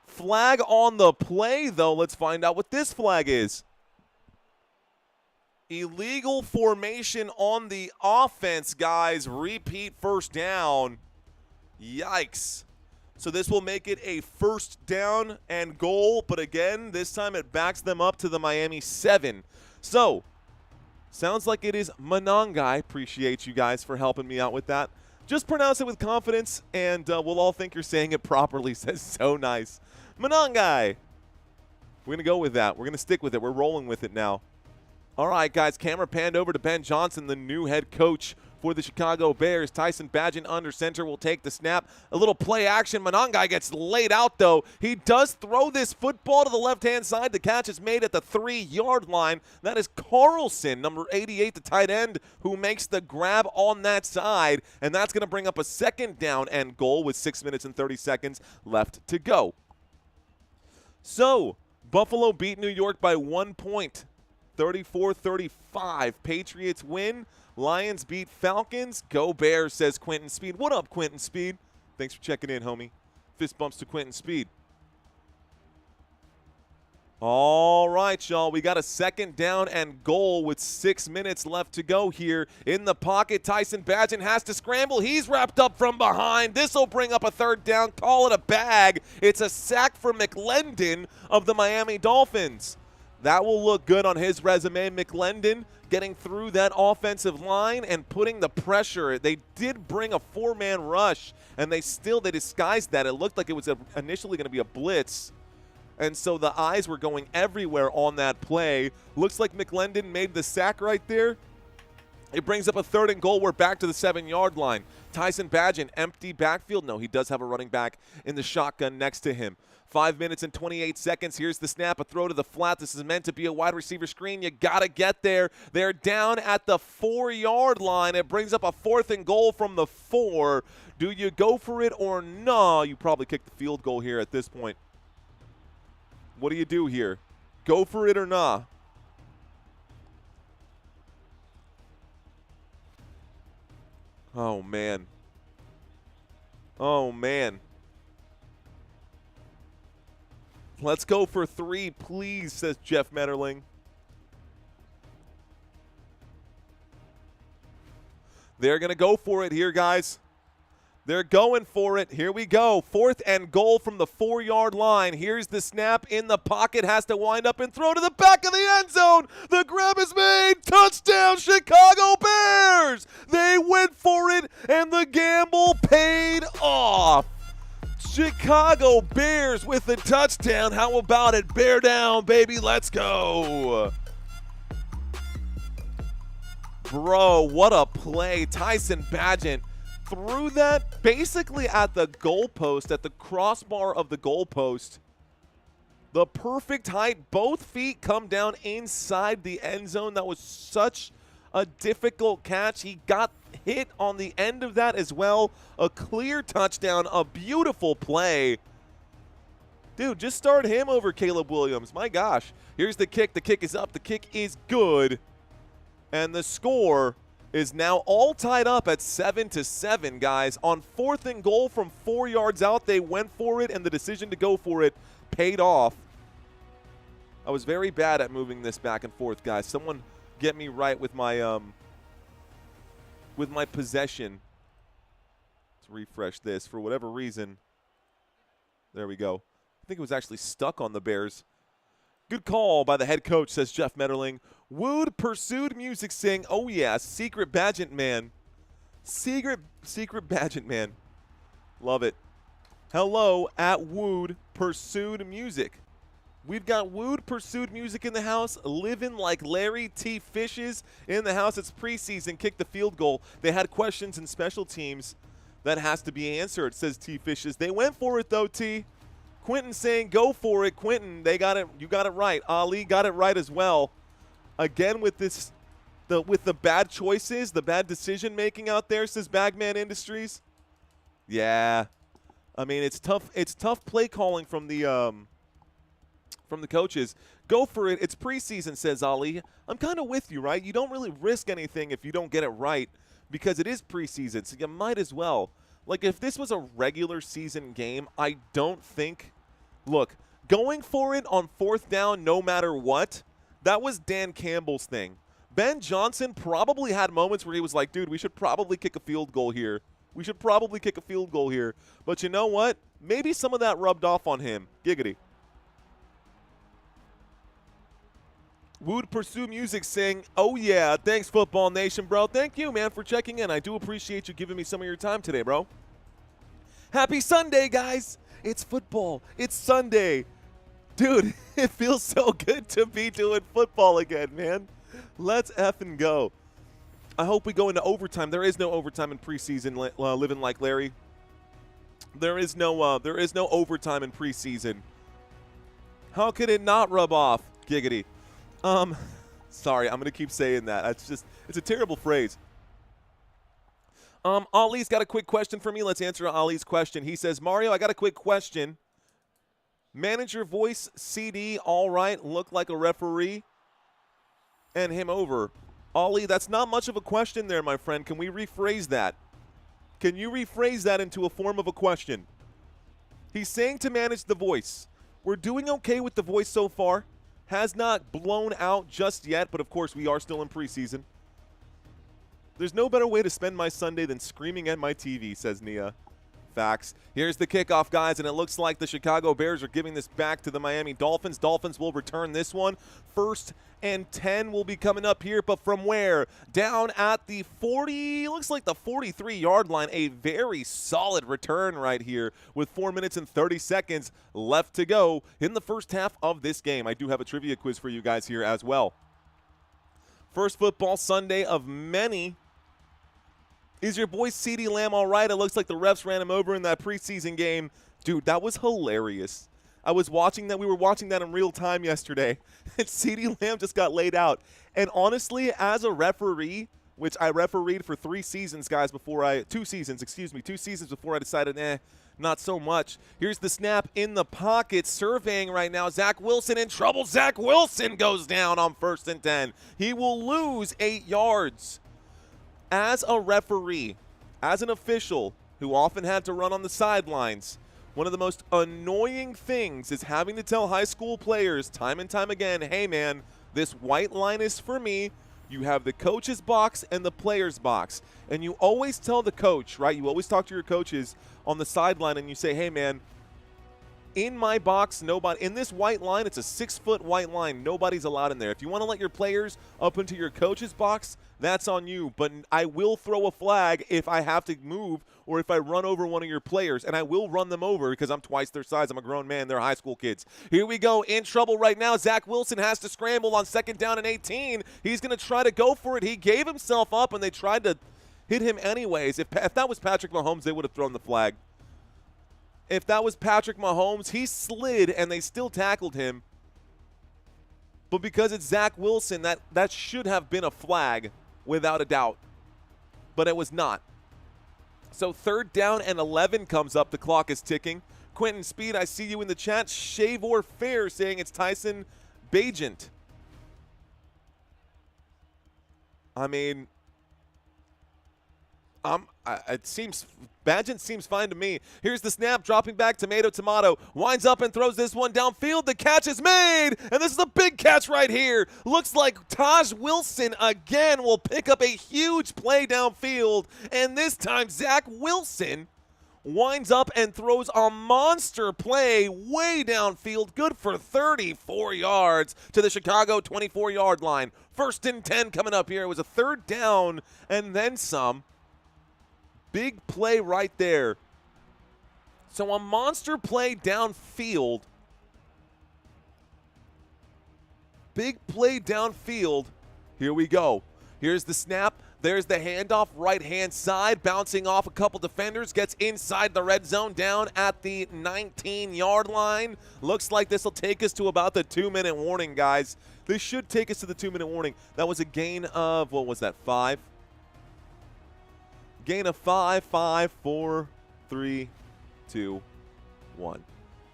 Flag on the play, though. Let's find out what this flag is. Illegal formation on the offense, guys. Repeat first down. Yikes. So this will make it a first down and goal, but again, this time it backs them up to the Miami 7. So, sounds like it is Monangai. Appreciate you guys for helping me out with that. Just pronounce it with confidence, and we'll all think you're saying it properly, says So Nice. Monangai. We're going to go with that. We're going to stick with it. We're rolling with it now. All right, guys, camera panned over to Ben Johnson, the new head coach for the Chicago Bears. Tyson Bagent under center will take the snap. A little play action. Monangai gets laid out, though. He does throw this football to the left-hand side. The catch is made at the 3-yard line. That is Carlson, number 88, the tight end, who makes the grab on that side. And that's going to bring up a second down and goal with 6 minutes and 30 seconds left to go. So, Buffalo beat New York by 1 point. 34-35. Patriots win. Lions beat Falcons. Go Bears, says Quentin Speed. What up, Quentin Speed? Thanks for checking in, homie. Fist bumps to Quentin Speed. All right, y'all. We got a second down and goal with 6 minutes left to go here in the pocket. Tyson Bagent has to scramble. He's wrapped up from behind. This will bring up a third down. Call it a bag. It's a sack for McLendon of the Miami Dolphins. That will look good on his resume. McLendon getting through that offensive line and putting the pressure. They did bring a 4-man rush, and they disguised that. It looked like it was initially going to be a blitz. And so the eyes were going everywhere on that play. Looks like McLendon made the sack right there. It brings up a third and goal. We're back to the 7-yard line. Tyson Bagent, empty backfield. No, he does have a running back in the shotgun next to him. 5 minutes and 28 seconds. Here's the snap, a throw to the flat. This is meant to be a wide receiver screen. You got to get there. They're down at the 4-yard line. It brings up a 4th and goal from the 4. Do you go for it or no? You probably kick the field goal here at this point. What do you do here? Go for it or nah? Oh, man. Oh, man. Let's go for 3, please, says Jeff Metterling. They're going to go for it here, guys. They're going for it. Here we go. 4th and goal from the 4-yard line. Here's the snap in the pocket. Has to wind up and throw to the back of the end zone. The grab is made. Touchdown, Chicago Bears. They went for it, and the gamble paid off. Chicago Bears with the touchdown. How about it? Bear down, baby. Let's go. Bro, what a play. Tyson Bagent threw that basically at the goalpost, at the crossbar of the goalpost. The perfect height. Both feet come down inside the end zone. That was such a difficult catch. He got hit on the end of that as well. A clear touchdown. A beautiful play. Dude, just start him over Caleb Williams. My gosh. Here's the kick. The kick is up. The kick is good. And the score is now all tied up at 7-7, guys. On 4th and goal from 4 yards out, they went for it, and the decision to go for it paid off. I was very bad at moving this back and forth, guys. Someone get me right with my possession. Let's refresh this. For whatever reason, there we go. I think it was actually stuck on the Bears. Good call by the head coach, says Jeff Metterling. Wooed pursued music sing. Oh, yeah, secret Bagent man. Secret Bagent man. Love it. Hello at Wooed pursued music. We've got Wooed pursued music in the house. Living like Larry T. Fishes in the house. It's preseason. Kick the field goal. They had questions in special teams that has to be answered, says T. Fishes. They went for it, though, T. Quentin saying go for it. Quentin, they got it. You got it right. Ali got it right as well. Again with this, with the bad choices, the bad decision making out there, says Bagman Industries. Yeah, I mean it's tough. It's tough play calling from the coaches. Go for it. It's preseason, says Ali. I'm kind of with you, right? You don't really risk anything if you don't get it right because it is preseason, so you might as well. Like, if this was a regular season game, I don't think – look, going for it on 4th down no matter what, that was Dan Campbell's thing. Ben Johnson probably had moments where he was like, dude, we should probably kick a field goal here. We should probably kick a field goal here. But you know what? Maybe some of that rubbed off on him. Giggity. Would pursue music saying, oh, yeah, thanks, Football Nation, bro. Thank you, man, for checking in. I do appreciate you giving me some of your time today, bro. Happy Sunday, guys. It's football. It's Sunday. Dude, it feels so good to be doing football again, man. Let's effing go. I hope we go into overtime. There is no overtime in preseason, living like Larry. There is no overtime in preseason. How could it not rub off? Giggity. Sorry, I'm going to keep saying that. It's a terrible phrase. Ali's got a quick question for me. Let's answer Ali's question. He says, Mario, I got a quick question. Manager voice CD, all right, look like a referee, and him over. Ali, that's not much of a question there, my friend. Can we rephrase that? Can you rephrase that into a form of a question? He's saying to manage the voice. We're doing okay with the voice so far. Has not blown out just yet, but of course we are still in preseason. There's no better way to spend my Sunday than screaming at my TV, says Nia. Facts. Here's the kickoff, guys, and it looks like the Chicago Bears are giving this back to the Miami Dolphins. Dolphins will return this one. 1st and 10 will be coming up here, but from where? Down at the 40, looks like the 43-yard line. A very solid return right here with 4 minutes and 30 seconds left to go in the first half of this game. I do have a trivia quiz for you guys here as well. First football Sunday of many Is your boy CeeDee Lamb all right? It looks like the refs ran him over in that preseason game. Dude, that was hilarious. I was watching that. We were watching that in real time yesterday. And CeeDee Lamb just got laid out. And honestly, as a referee, which I refereed for 2 seasons before I decided, not so much. Here's the snap in the pocket, surveying right now. Zach Wilson in trouble. Zach Wilson goes down on 1st and 10. He will lose 8 yards. As a referee, as an official who often had to run on the sidelines, one of the most annoying things is having to tell high school players time and time again, hey man, this white line is for me. You have the coach's box and the player's box. And you always tell the coach, right? You always talk to your coaches on the sideline and you say, hey man, in my box, nobody, in this white line, it's a 6-foot white line. Nobody's allowed in there. If you want to let your players up into your coach's box, that's on you. But I will throw a flag if I have to move or if I run over one of your players. And I will run them over because I'm twice their size. I'm a grown man. They're high school kids. Here we go. In trouble right now. Zach Wilson has to scramble on 2nd down and 18. He's going to try to go for it. He gave himself up, and they tried to hit him anyways. If that was Patrick Mahomes, they would have thrown the flag. If that was Patrick Mahomes, he slid and they still tackled him. But because it's Zach Wilson, that should have been a flag without a doubt. But it was not. So 3rd down and 11 comes up. The clock is ticking. Quentin Speed, I see you in the chat. Shave or Fair saying it's Tyson Bagent. I mean, Bagent seems fine to me. Here's the snap, dropping back, tomato, winds up and throws this one downfield. The catch is made, and this is a big catch right here. Looks like Taj Wilson again will pick up a huge play downfield, and this time Zach Wilson winds up and throws a monster play way downfield, good for 34 yards to the Chicago 24-yard line. 1st and 10 coming up here. It was a 3rd down and then some. Big play right there. So a monster play downfield. Big play downfield. Here we go. Here's the snap. There's the handoff, right-hand side, bouncing off a couple defenders, gets inside the red zone down at the 19-yard line. Looks like this will take us to about the 2-minute warning, guys. This should take us to the 2-minute warning. That was a gain of, what was that, 5? Gain of 5, 4, 3, 2, 1.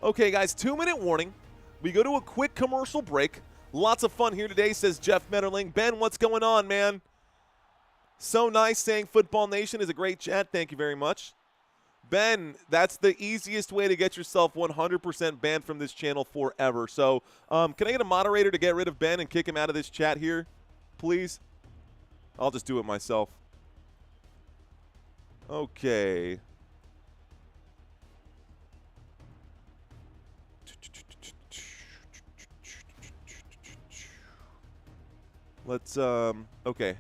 Okay, guys, 2-minute warning. We go to a quick commercial break. Lots of fun here today, says Jeff Metterling. Ben, what's going on, man? So nice saying Football Nation is a great chat. Thank you very much. Ben, that's the easiest way to get yourself 100% banned from this channel forever. So can I get a moderator to get rid of Ben and kick him out of this chat here, please? I'll just do it myself. Okay. Let's, okay,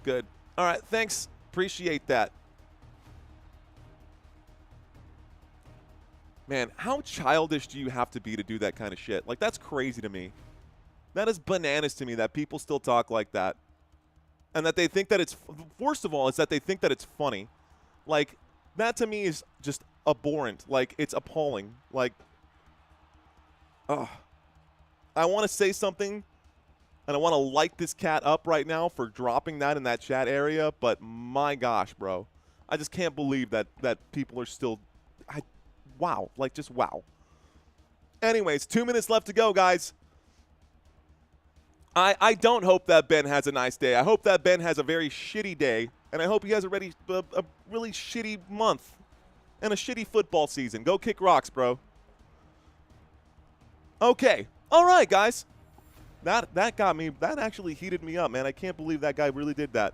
good. All right, thanks. Appreciate that. Man, how childish do you have to be to do that kind of shit? Like, that's crazy to me. That is bananas to me that people still talk like that. And that they think that it's, first of all, is that they think that it's funny. Like, that to me is just abhorrent. Like, it's appalling. Like, ugh. I want to say something, and I want to light this cat up right now for dropping that in that chat area, but my gosh, bro. I just can't believe that people are still, wow. Like, just wow. Anyways, 2 minutes left to go, guys. I don't hope that Ben has a nice day. I hope that Ben has a very shitty day, and I hope he has a really shitty month and a shitty football season. Go kick rocks, bro. Okay. All right, guys. That got me. That actually heated me up, man. I can't believe that guy really did that.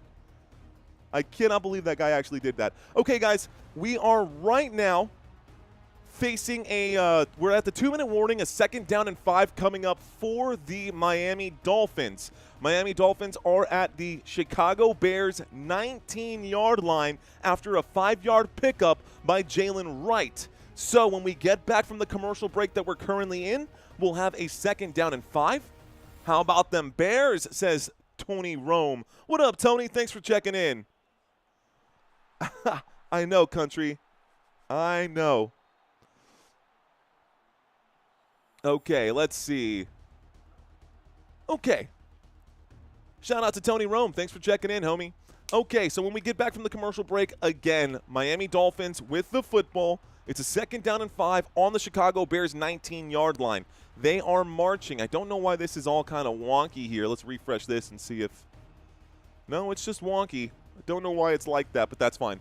I cannot believe that guy actually did that. Okay, guys. We are right now facing a we're at the 2-minute warning, a 2nd down and 5 coming up for the Miami Dolphins. Miami Dolphins are at the Chicago Bears 19-yard line after a 5-yard pickup by Jalen Wright. So when we get back from the commercial break that we're currently in, we'll have a 2nd down and 5. How about them Bears, says Tony Rome. What up, Tony? Thanks for checking in. I know, country. I know. Okay, let's see. Okay. Shout out to Tony Rome. Thanks for checking in, homie. Okay, so when we get back from the commercial break, again, Miami Dolphins with the football. It's a 2nd down and 5 on the Chicago Bears 19-yard line. They are marching. I don't know why this is all kind of wonky here. Let's refresh this and see if... No, it's just wonky. I don't know why it's like that, but that's fine.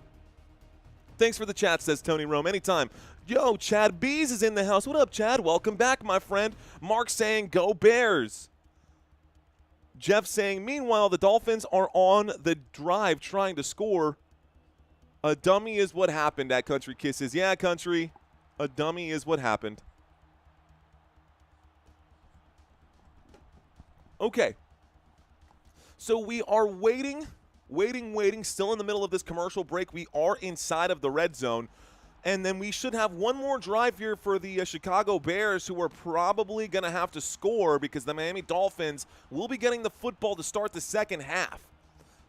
Thanks for the chat, says Tony Rome. Anytime. Yo, Chad Bees is in the house. What up, Chad? Welcome back, my friend. Mark saying, go Bears. Jeff saying, meanwhile, the Dolphins are on the drive trying to score. A dummy is what happened at Country Kisses. Yeah, Country, a dummy is what happened. Okay. So we are waiting, still in the middle of this commercial break. We are inside of the red zone. And then we should have one more drive here for the Chicago Bears, who are probably going to have to score because the Miami Dolphins will be getting the football to start the second half.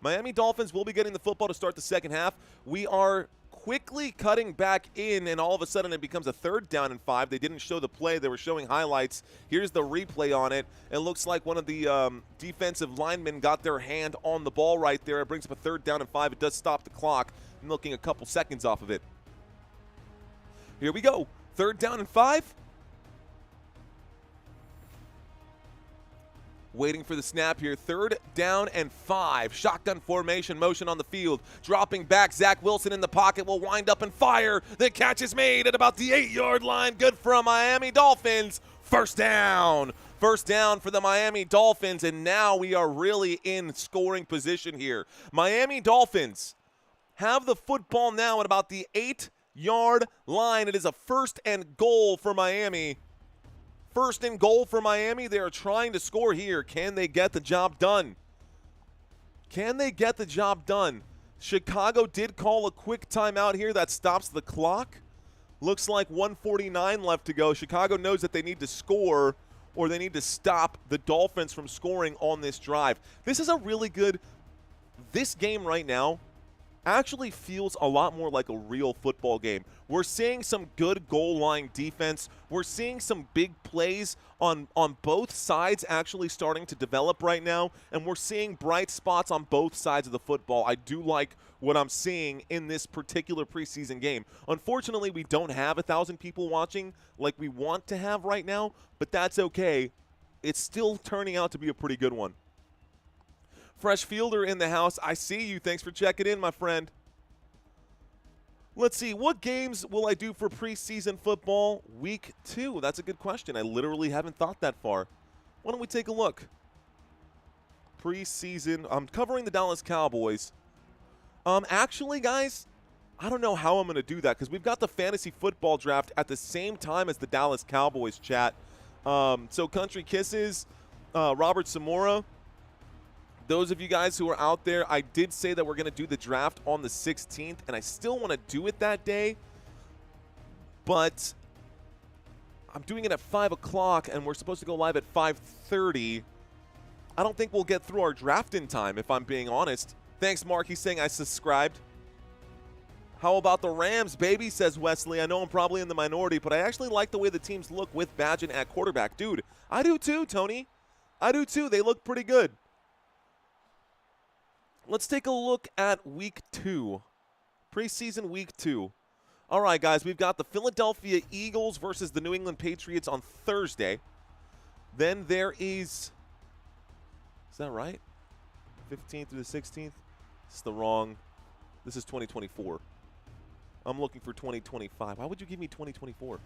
Miami Dolphins will be getting the football to start the second half. We are quickly cutting back in, and all of a sudden it becomes a 3rd down and 5. They didn't show the play. They were showing highlights. Here's the replay on it. It looks like one of the defensive linemen got their hand on the ball right there. It brings up a 3rd down and 5. It does stop the clock, milking a couple seconds off of it. Here we go. 3rd down and 5. Waiting for the snap here. 3rd down and 5. Shotgun formation, motion on the field. Dropping back, Zach Wilson in the pocket will wind up and fire. The catch is made at about the 8-yard line. Good for a Miami Dolphins. 1st down. 1st down for the Miami Dolphins, and now we are really in scoring position here. Miami Dolphins have the football now at about the 8-yard line. It is a 1st and goal for Miami. 1st and goal for Miami. They are trying to score here. Can they get the job done? Can they get the job done? Chicago did call a quick timeout here that stops the clock. Looks like 1:49 left to go. Chicago knows that they need to score or they need to stop the Dolphins from scoring on this drive. This is a really good – this game right now actually feels a lot more like a real football game. We're seeing some good goal line defense. We're seeing some big plays on both sides actually starting to develop right now, and we're seeing bright spots on both sides of the football. I do like what I'm seeing in this particular preseason game. Unfortunately, we don't have 1,000 people watching like we want to have right now, but that's okay. It's still turning out to be a pretty good one. Fresh Fielder in the house. I see you. Thanks for checking in, my friend. Let's see. What games will I do for preseason football week 2? That's a good question. I literally haven't thought that far. Why don't we take a look? Preseason. I'm covering the Dallas Cowboys. Actually, guys, I don't know how I'm going to do that because we've got the fantasy football draft at the same time as the Dallas Cowboys chat. So Country Kisses, Robert Samora. Those of you guys who are out there, I did say that we're going to do the draft on the 16th, and I still want to do it that day. But I'm doing it at 5 o'clock, and we're supposed to go live at 5:30. I don't think we'll get through our draft in time, if I'm being honest. Thanks, Mark. He's saying I subscribed. How about the Rams, baby, says Wesley. I know I'm probably in the minority, but I actually like the way the teams look with Badgett at quarterback. Dude, I do too, Tony. I do too. They look pretty good. Let's take a look at week 2. Preseason week 2. All right, guys, we've got the Philadelphia Eagles versus the New England Patriots on Thursday. Then there is that right? 15th through the 16th? This is the wrong. This is 2024. I'm looking for 2025. Why would you give me 2024?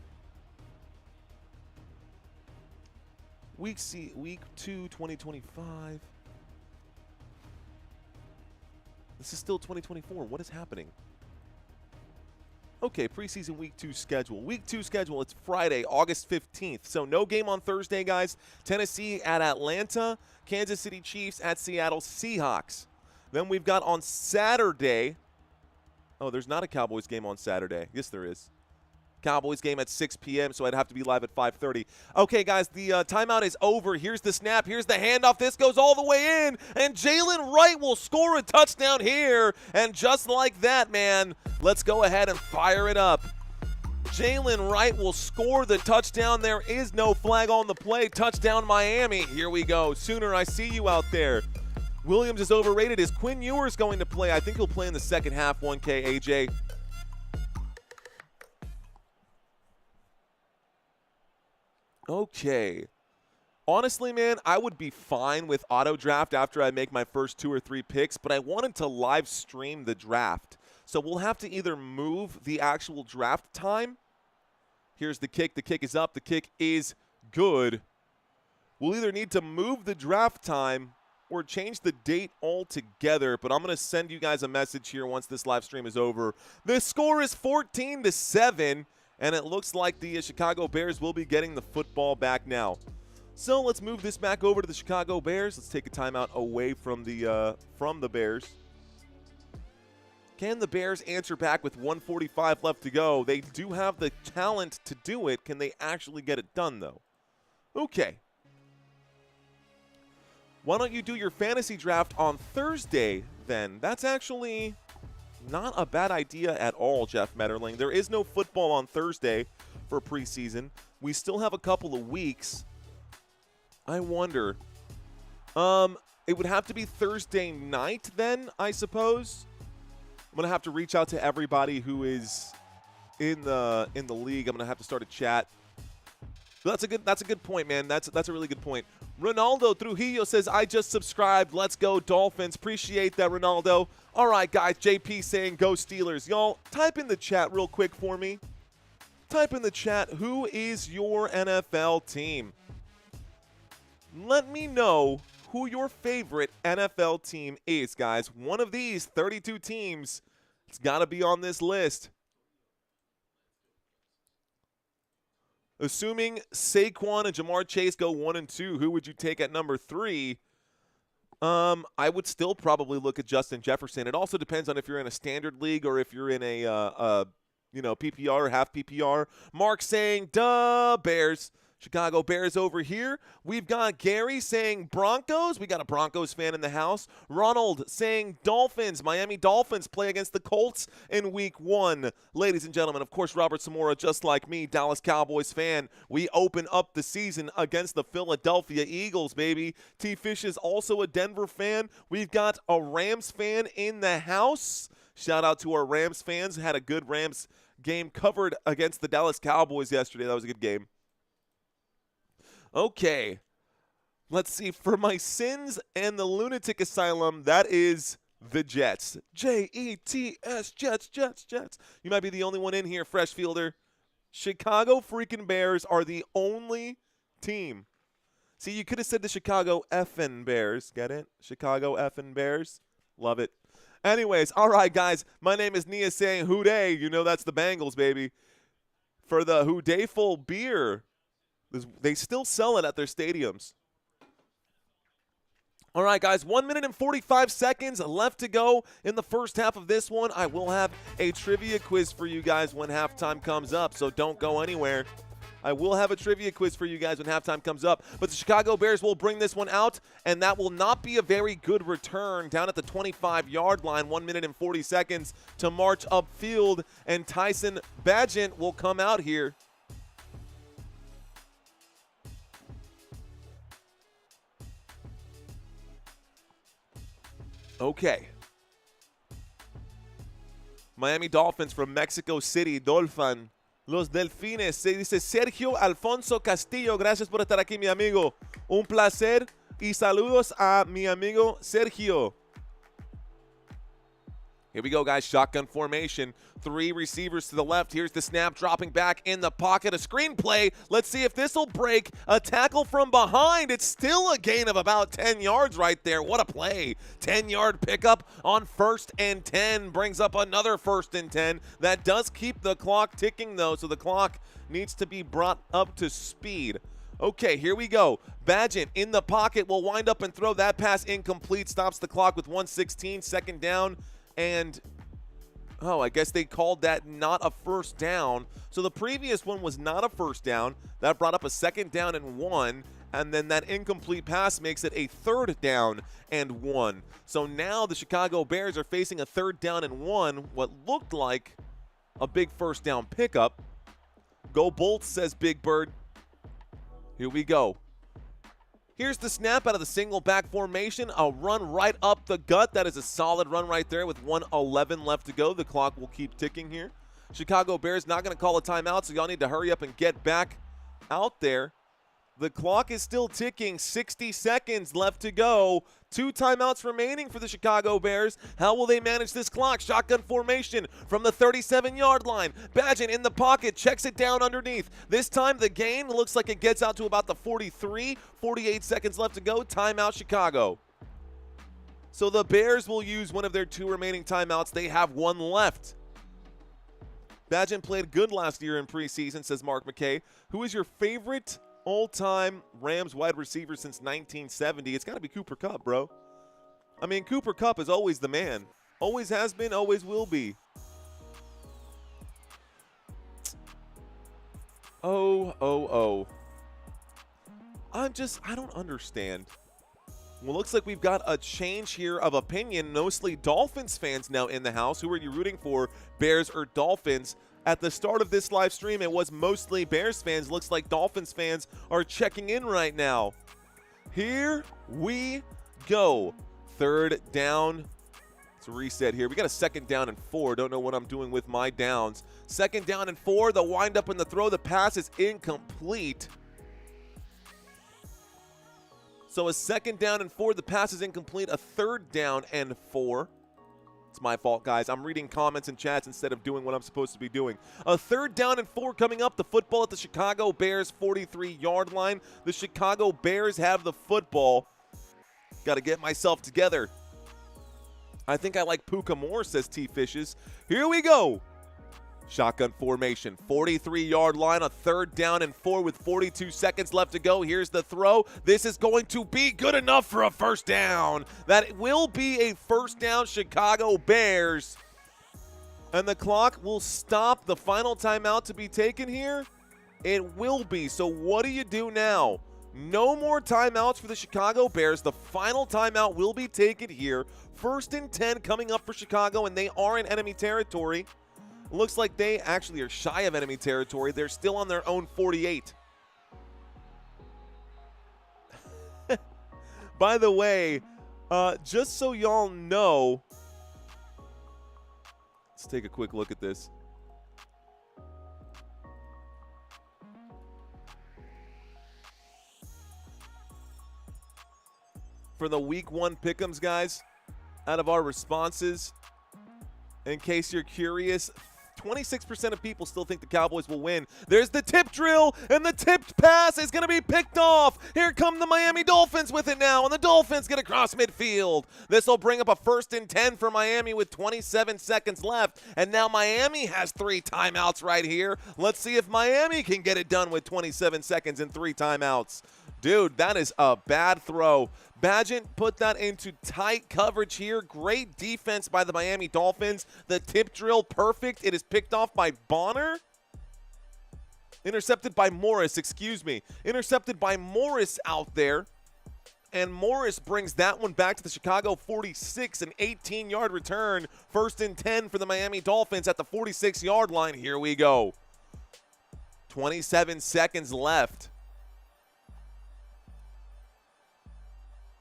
Week 2, 2025. This is still 2024. What is happening? Okay, preseason week 2 schedule. Week 2 schedule, it's Friday, August 15th. So no game on Thursday, guys. Tennessee at Atlanta. Kansas City Chiefs at Seattle Seahawks. Then we've got on Saturday. Oh, there's not a Cowboys game on Saturday. Yes, there is. Cowboys game at 6 p.m., so I'd have to be live at 5:30. Okay, guys, the timeout is over. Here's the snap. Here's the handoff. This goes all the way in, and Jalen Wright will score a touchdown here. And just like that, man, let's go ahead and fire it up. Jalen Wright will score the touchdown. There is no flag on the play. Touchdown, Miami. Here we go. Sooner, I see you out there. Williams is overrated. Is Quinn Ewers going to play? I think he'll play in the second half. 1K, AJ. Okay. Honestly, man, I would be fine with auto draft after I make my first 2 or 3 picks, but I wanted to live stream the draft. So we'll have to either move the actual draft time. Here's the kick. The kick is up. The kick is good. We'll either need to move the draft time or change the date altogether, but I'm going to send you guys a message here once this live stream is over. The score is 14-7, and it looks like the Chicago Bears will be getting the football back now. So let's move this back over to the Chicago Bears. Let's take a timeout away from the Bears. Can the Bears answer back with 1:45 left to go? They do have the talent to do it. Can they actually get it done, though? Okay. Why don't you do your fantasy draft on Thursday, then? That's actually not a bad idea at all, Jeff Metterling. There is no football on Thursday for preseason. We still have a couple of weeks. I wonder. It would have to be Thursday night, then, I suppose. I'm going to have to reach out to everybody who is in the league. I'm going to have to start a chat. But that's a good point, man. That's a really good point. Ronaldo Trujillo says, I just subscribed. Let's go, Dolphins. Appreciate that, Ronaldo. All right, guys. JP saying go Steelers. Y'all, type in the chat real quick for me. Type in the chat, who is your NFL team? Let me know who your favorite NFL team is, guys. One of these 32 teams, it's got to be on this list. Assuming Saquon and Jamar Chase go 1 and 2, who would you take at number 3? I would still probably look at Justin Jefferson. It also depends on if you're in a standard league or if you're in a PPR or half PPR. Mark saying, duh, Bears. Chicago Bears over here. We've got Gary saying Broncos. We got a Broncos fan in the house. Ronald saying Dolphins. Miami Dolphins play against the Colts in week 1. Ladies and gentlemen, of course, Robert Samora, just like me, Dallas Cowboys fan. We open up the season against the Philadelphia Eagles, baby. T-Fish is also a Denver fan. We've got a Rams fan in the house. Shout out to our Rams fans. Had a good Rams game covered against the Dallas Cowboys yesterday. That was a good game. Okay, let's see. For my sins and the lunatic asylum, that is the Jets. Jets, Jets. You might be the only one in here, Fresh Fielder. Chicago freaking Bears are the only team. See, you could have said the Chicago effing Bears. Get it? Chicago effing Bears. Love it. Anyways, all right, guys. My name is Nia saying Hooday. You know that's the Bengals, baby. For the Hoodayful beer. They still sell it at their stadiums. All right, guys, 1 minute and 45 seconds left to go in the first half of this one. I will have a trivia quiz for you guys when halftime comes up, so don't go anywhere. I will have a trivia quiz for you guys when halftime comes up. But the Chicago Bears will bring this one out, and that will not be a very good return down at the 25-yard line. 1 minute and 40 seconds to march upfield, and Tyson Bagent will come out here. Okay. Miami Dolphins from Mexico City, Dolphin. Los Delfines, se dice Sergio Alfonso Castillo. Gracias por estar aquí, mi amigo. Un placer y saludos a mi amigo Sergio. Here we go, guys. Shotgun formation. 3 receivers to the left. Here's the snap, dropping back in the pocket. A screen play. Let's see if this will break. A tackle from behind. It's still a gain of about 10 yards right there. What a play. 10-yard pickup on 1st and 10. Brings up another 1st and 10. That does keep the clock ticking, though, so the clock needs to be brought up to speed. Okay, here we go. Bagent in the pocket will wind up and throw that pass incomplete. Stops the clock with 1:16. 2nd down. And Oh, I guess they called that not a first down. So the previous one was not a first down. That brought up a 2nd down and 1. And then that incomplete pass makes it a 3rd down and 1. So now the Chicago Bears are facing a 3rd down and 1, what looked like a big first down pickup. Go Bolts, says Big Bird. Here we go. Here's the snap out of the single back formation. A run right up the gut. That is a solid run right there with 1:11 left to go. The clock will keep ticking here. Chicago Bears not going to call a timeout, so y'all need to hurry up and get back out there. The clock is still ticking. 60 seconds left to go. 2 timeouts remaining for the Chicago Bears. How will they manage this clock? Shotgun formation from the 37-yard line. Badgett in the pocket, checks it down underneath. This time the gain looks like it gets out to about the 43. 48 seconds left to go. Timeout Chicago. So the Bears will use one of their 2 remaining timeouts. They have 1 left. Badgett played good last year in preseason, says Mark McKay. Who is your favorite all-time Rams wide receiver since 1970? It's got to be Cooper Kupp, bro. I mean, Cooper Kupp is always the man. Always has been, always will be. Oh. I don't understand. Well, looks like we've got a change here of opinion. Mostly Dolphins fans now in the house. Who are you rooting for, Bears or Dolphins? At the start of this live stream, it was mostly Bears fans. Looks like Dolphins fans are checking in right now. Here we go. 3rd down. Let's reset here. We got a 2nd down and 4. Don't know what I'm doing with my downs. 2nd down and 4. The wind up and the throw. The pass is incomplete. So a 2nd down and 4. The pass is incomplete. A 3rd down and 4. It's my fault, guys. I'm reading comments and chats instead of doing what I'm supposed to be doing. A 3rd down and 4 coming up. The football at the Chicago Bears 43-yard line. The Chicago Bears have the football. Got to get myself together. I think I like Puka more, says T Fishes. Here we go. Shotgun formation, 43-yard line, a 3rd down and 4 with 42 seconds left to go. Here's the throw. This is going to be good enough for a first down. That will be a first down, Chicago Bears. And the clock will stop. The final timeout to be taken here, it will be. So what do you do now? No more timeouts for the Chicago Bears. The final timeout will be taken here. 1st and 10 coming up for Chicago, and they are in enemy territory. Looks like they actually are shy of enemy territory. They're still on their own 48. By the way, just so y'all know, let's take a quick look at this. For the week 1 pick'ems, guys, out of our responses, in case you're curious, 26% of people still think the Cowboys will win. There's the tip drill, and the tipped pass is going to be picked off. Here come the Miami Dolphins with it now, and the Dolphins get across midfield. This will bring up a 1st and 10 for Miami with 27 seconds left, and now Miami has 3 timeouts right here. Let's see if Miami can get it done with 27 seconds and 3 timeouts. Dude, that is a bad throw. Badgett put that into tight coverage here. Great defense by the Miami Dolphins. The tip drill, perfect. It is picked off by Bonner. Intercepted by Morris, excuse me. Intercepted by Morris out there. And Morris brings that one back to the Chicago 46, an 18-yard return. 1st and 10 for the Miami Dolphins at the 46-yard line. Here we go. 27 seconds left.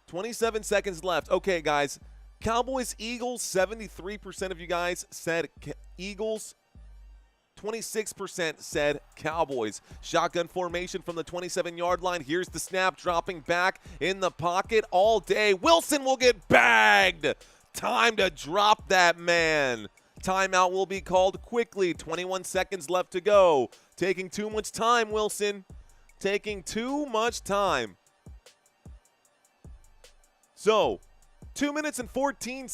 27 seconds left. Okay, guys. Cowboys, Eagles, 73% of you guys said Eagles. 26% said Cowboys. Shotgun formation from the 27-yard line. Here's the snap, dropping back in the pocket all day. Wilson will get bagged. Time to drop that man. Timeout will be called quickly. 21 seconds left to go. Taking too much time, Wilson. Taking too much time. So, 2 minutes and 14,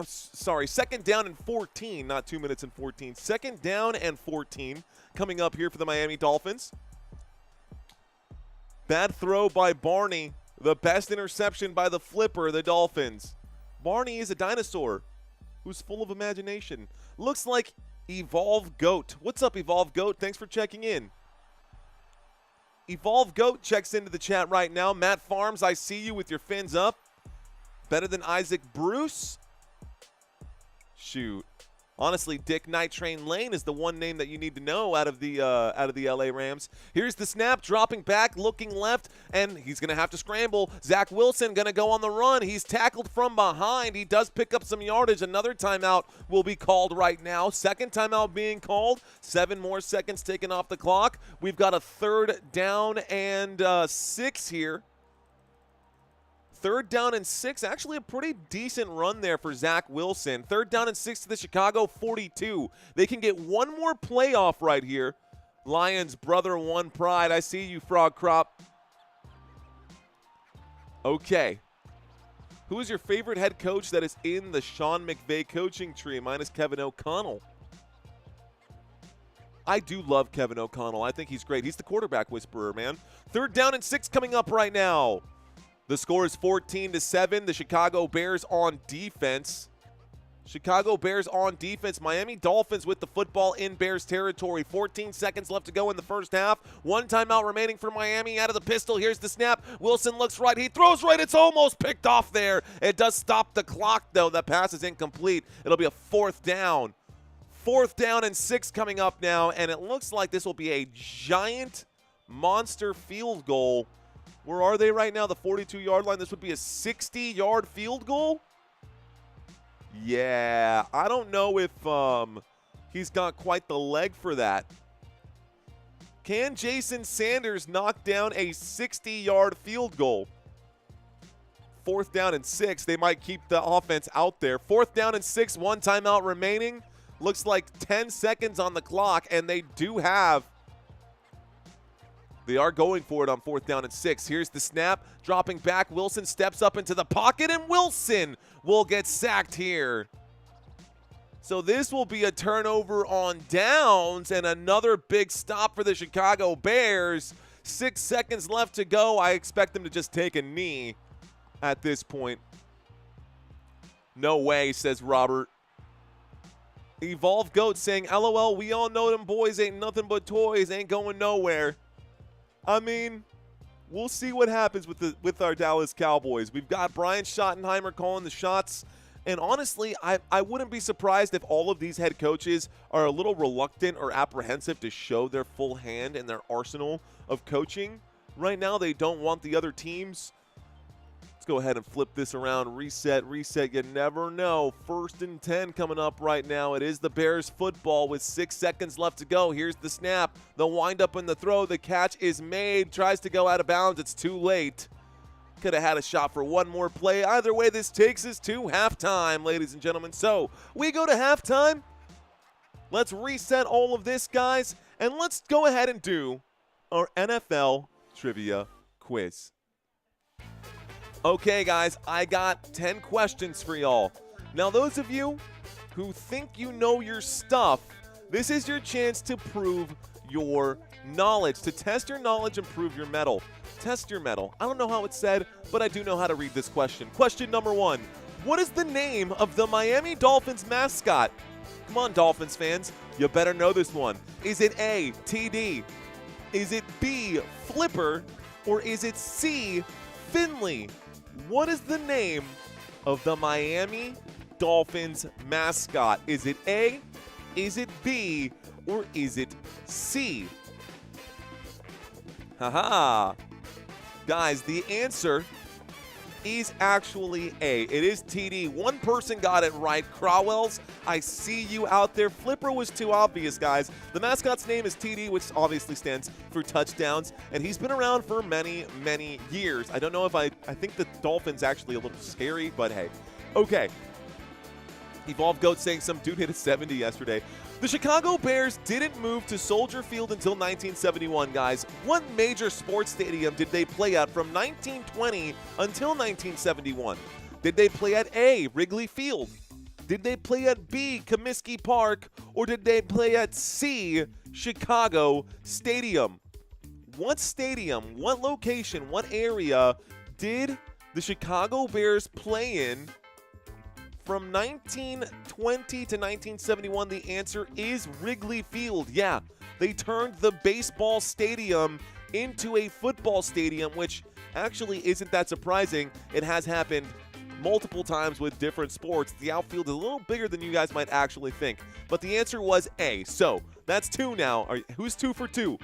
sorry, 2nd down and 14, not 2 minutes and 14. 2nd down and 14 coming up here for the Miami Dolphins. Bad throw by Barney. The best interception by the flipper, the Dolphins. Barney is a dinosaur who's full of imagination. Looks like Evolve Goat. What's up, Evolve Goat? Thanks for checking in. Evolve Goat checks into the chat right now. Matt Farms, I see you with your fins up. Better than Isaac Bruce? Shoot. Honestly, Dick Night Train Lane is the one name that you need to know out of the LA Rams. Here's the snap, dropping back, looking left, and he's going to have to scramble. Zach Wilson going to go on the run. He's tackled from behind. He does pick up some yardage. Another timeout will be called right now. Second timeout being called. 7 more seconds taken off the clock. We've got a 3rd down and 6 here. 3rd down and 6, actually a pretty decent run there for Zach Wilson. 3rd down and 6 to the Chicago 42. They can get one more playoff right here. Lions, brother, one pride. I see you, Frog Crop. Okay. Who is your favorite head coach that is in the Sean McVay coaching tree? Mine is Kevin O'Connell. I do love Kevin O'Connell. I think he's great. He's the quarterback whisperer, man. 3rd down and 6 coming up right now. The score is 14-7. The Chicago Bears on defense. Chicago Bears on defense. Miami Dolphins with the football in Bears territory. 14 seconds left to go in the first half. 1 timeout remaining for Miami. Out of the pistol. Here's the snap. Wilson looks right. He throws right. It's almost picked off there. It does stop the clock, though. That pass is incomplete. It'll be a 4th down. 4th down and 6 coming up now. And it looks like this will be a giant monster field goal. Where are they right now? The 42-yard line. This would be a 60-yard field goal? Yeah, I don't know if he's got quite the leg for that. Can Jason Sanders knock down a 60-yard field goal? 4th down and 6. They might keep the offense out there. 4th down and 6, 1 timeout remaining. Looks like 10 seconds on the clock, and they do have They are going for it on 4th down and 6. Here's the snap. Dropping back. Wilson steps up into the pocket, and Wilson will get sacked here. So this will be a turnover on downs and another big stop for the Chicago Bears. 6 seconds left to go. I expect them to just take a knee at this point. No way, says Robert. Evolve Goat saying, LOL, we all know them boys ain't nothing but toys, ain't going nowhere. I mean, we'll see what happens with our Dallas Cowboys. We've got Brian Schottenheimer calling the shots. And honestly, I wouldn't be surprised if all of these head coaches are a little reluctant or apprehensive to show their full hand and their arsenal of coaching. Right now, they don't want the other teams. Let's go ahead and flip this around. Reset, reset. You never know. 1st and 10 coming up right now. It is the Bears football with 6 seconds left to go. Here's the snap. The wind up and the throw. The catch is made. Tries to go out of bounds. It's too late. Could have had a shot for one more play. Either way, this takes us to halftime, ladies and gentlemen. So we go to halftime. Let's reset all of this, guys, and let's go ahead and do our NFL trivia quiz. Okay, guys, I got 10 questions for y'all. Now, those of you who think you know your stuff, this is your chance to prove your knowledge, to test your knowledge and prove your mettle. Test your mettle. I don't know how it's said, but I do know how to read this question. Question number 1. What is the name of the Miami Dolphins mascot? Come on, Dolphins fans. You better know this one. Is it A, TD? Is it B, Flipper? Or is it C, Finley? What is the name of the Miami Dolphins mascot? Is it A, is it B, or is it C? Haha. Guys, the answer is actually A. It is TD. One person got it right. Crowells, I see you out there. Flipper was too obvious, guys. The mascot's name is TD, which obviously stands for touchdowns, and he's been around for many, many years. I don't know if I think the Dolphins actually a little scary, but hey. Okay. Evolve Goat saying some dude hit a 70 yesterday. The Chicago Bears didn't move to Soldier Field until 1971, guys. What major sports stadium did they play at from 1920 until 1971? Did they play at A, Wrigley Field? Did they play at B, Comiskey Park? Or did they play at C, Chicago Stadium? What stadium, what location, what area did the Chicago Bears play in from 1920 to 1971, the answer is Wrigley Field. Yeah, they turned the baseball stadium into a football stadium, which actually isn't that surprising. It has happened multiple times with different sports. The outfield is a little bigger than you guys might actually think. But the answer was A. So that's 2 now. Who's 2 for 2?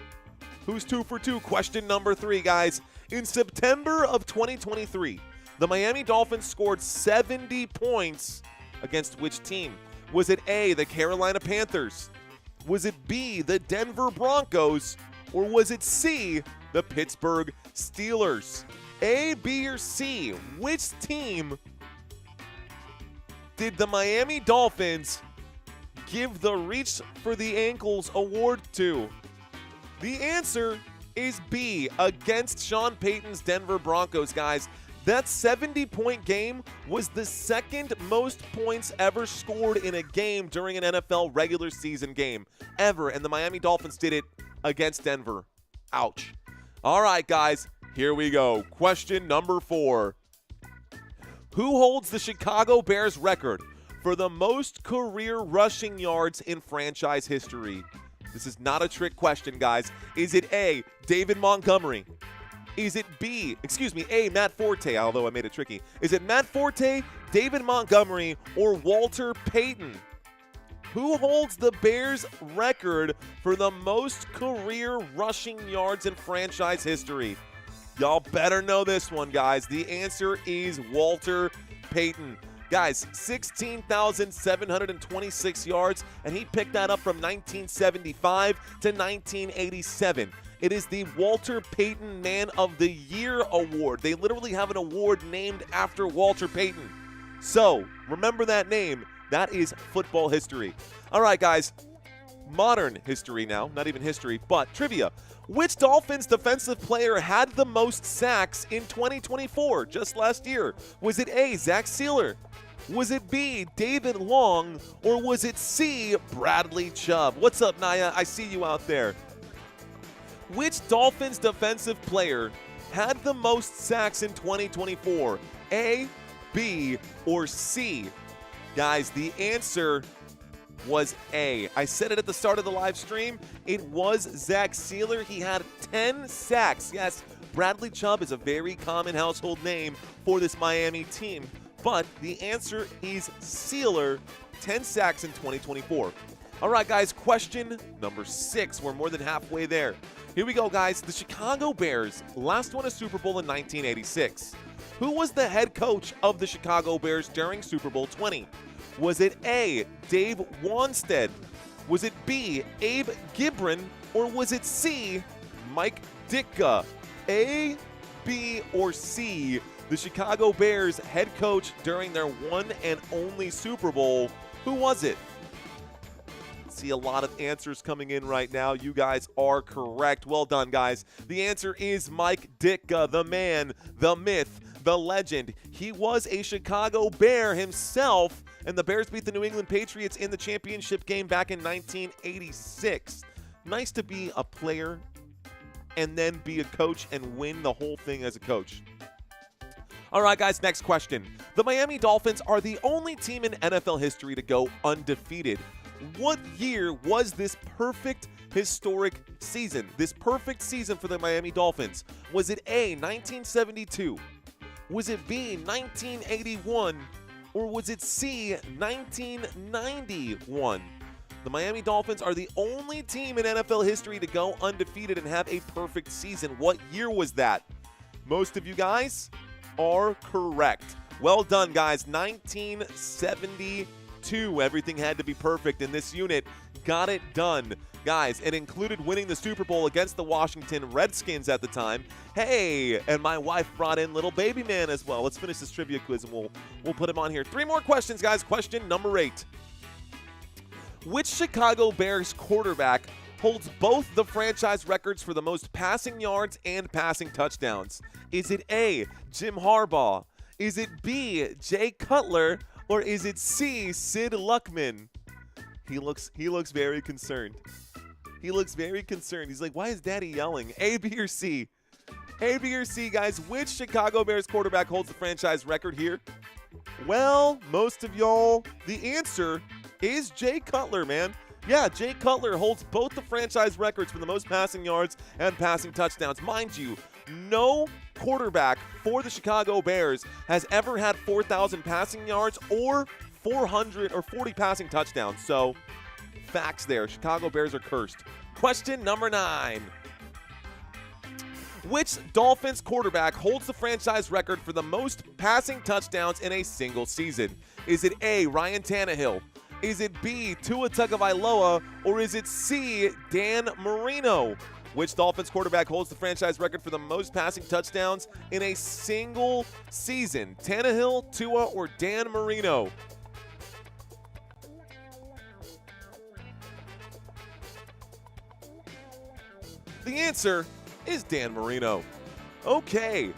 Who's 2 for 2? Question number 3, guys. In September of 2023, the Miami Dolphins scored 70 points against which team? Was it A, the Carolina Panthers? Was it B, the Denver Broncos? Or was it C, the Pittsburgh Steelers? A, B, or C? Which team did the Miami Dolphins give the Reach for the Ankles award to? The answer is B, against Sean Payton's Denver Broncos, guys. That 70-point game was the second most points ever scored in a game during an NFL regular season game ever, and the Miami Dolphins did it against Denver. Ouch. All right, guys, here we go. Question number 4. Who holds the Chicago Bears record for the most career rushing yards in franchise history? This is not a trick question, guys. Is it A, David Montgomery? Is it A, Matt Forte, although I made it tricky. Is it Matt Forte, David Montgomery, or Walter Payton? Who holds the Bears record for the most career rushing yards in franchise history? Y'all better know this one, guys. The answer is Walter Payton. Guys, 16,726 yards, and he picked that up from 1975 to 1987. It is the Walter Payton Man of the Year award. They literally have an award named after Walter Payton. So, remember that name. That is football history. All right, guys. Modern history now. Not even history, but trivia. Which Dolphins defensive player had the most sacks in 2024, just last year? Was it A, Zach Sealer? Was it B, David Long? Or was it C, Bradley Chubb? What's up, Naya? I see you out there. Which Dolphins defensive player had the most sacks in 2024? A, B, or C? Guys, the answer was A. I said it at the start of the live stream. It was Zach Sealer. He had 10 sacks. Yes, Bradley Chubb is a very common household name for this Miami team. But the answer is Sealer, 10 sacks in 2024. All right, guys, question number 6. We're more than halfway there. Here we go, guys. The Chicago Bears last won a Super Bowl in 1986. Who was the head coach of the Chicago Bears during Super Bowl 20? Was it A, Dave Wanstead? Was it B, Abe Gibran? Or was it C, Mike Ditka? A, B, or C? The Chicago Bears head coach during their one and only Super Bowl. Who was it? See a lot of answers coming in right now. You guys are correct. Well done, guys. The answer is Mike Ditka, the man, the myth, the legend. He was a Chicago Bear himself, and the Bears beat the New England Patriots in the championship game back in 1986. Nice to be a player and then be a coach and win the whole thing as a coach. All right, guys, next question. The Miami Dolphins are the only team in NFL history to go undefeated. What year was this perfect historic season? This perfect season for the Miami Dolphins. Was it A, 1972? Was it B, 1981? Or was it C, 1991? The Miami Dolphins are the only team in NFL history to go undefeated and have a perfect season. What year was that? Most of you guys are correct. Well done, guys. 1972. Everything had to be perfect, and this unit got it done. Guys, it included winning the Super Bowl against the Washington Redskins at the time. Hey, and my wife brought in little baby man as well. Let's finish this trivia quiz, and we'll put him on here. 3 more questions, guys. Question number 8. Which Chicago Bears quarterback holds both the franchise records for the most passing yards and passing touchdowns? Is it A, Jim Harbaugh? Is it B, Jay Cutler? Or is it C, Sid Luckman? He looks very concerned. He looks very concerned. He's like, why is Daddy yelling? A, B, or C? A, B, or C, guys. Which Chicago Bears quarterback holds the franchise record here? Well, most of y'all, the answer is Jay Cutler, man. Yeah, Jay Cutler holds both the franchise records for the most passing yards and passing touchdowns. Mind you, no quarterback for the Chicago Bears has ever had 4,000 passing yards or 400 or 40 passing touchdowns. So, facts there. Chicago Bears are cursed. Question number 9. Which Dolphins quarterback holds the franchise record for the most passing touchdowns in a single season? Is it A, Ryan Tannehill? Is it B, Tua Tagovailoa? Or is it C, Dan Marino? Which Dolphins quarterback holds the franchise record for the most passing touchdowns in a single season? Tannehill, Tua, or Dan Marino? The answer is Dan Marino. Okay.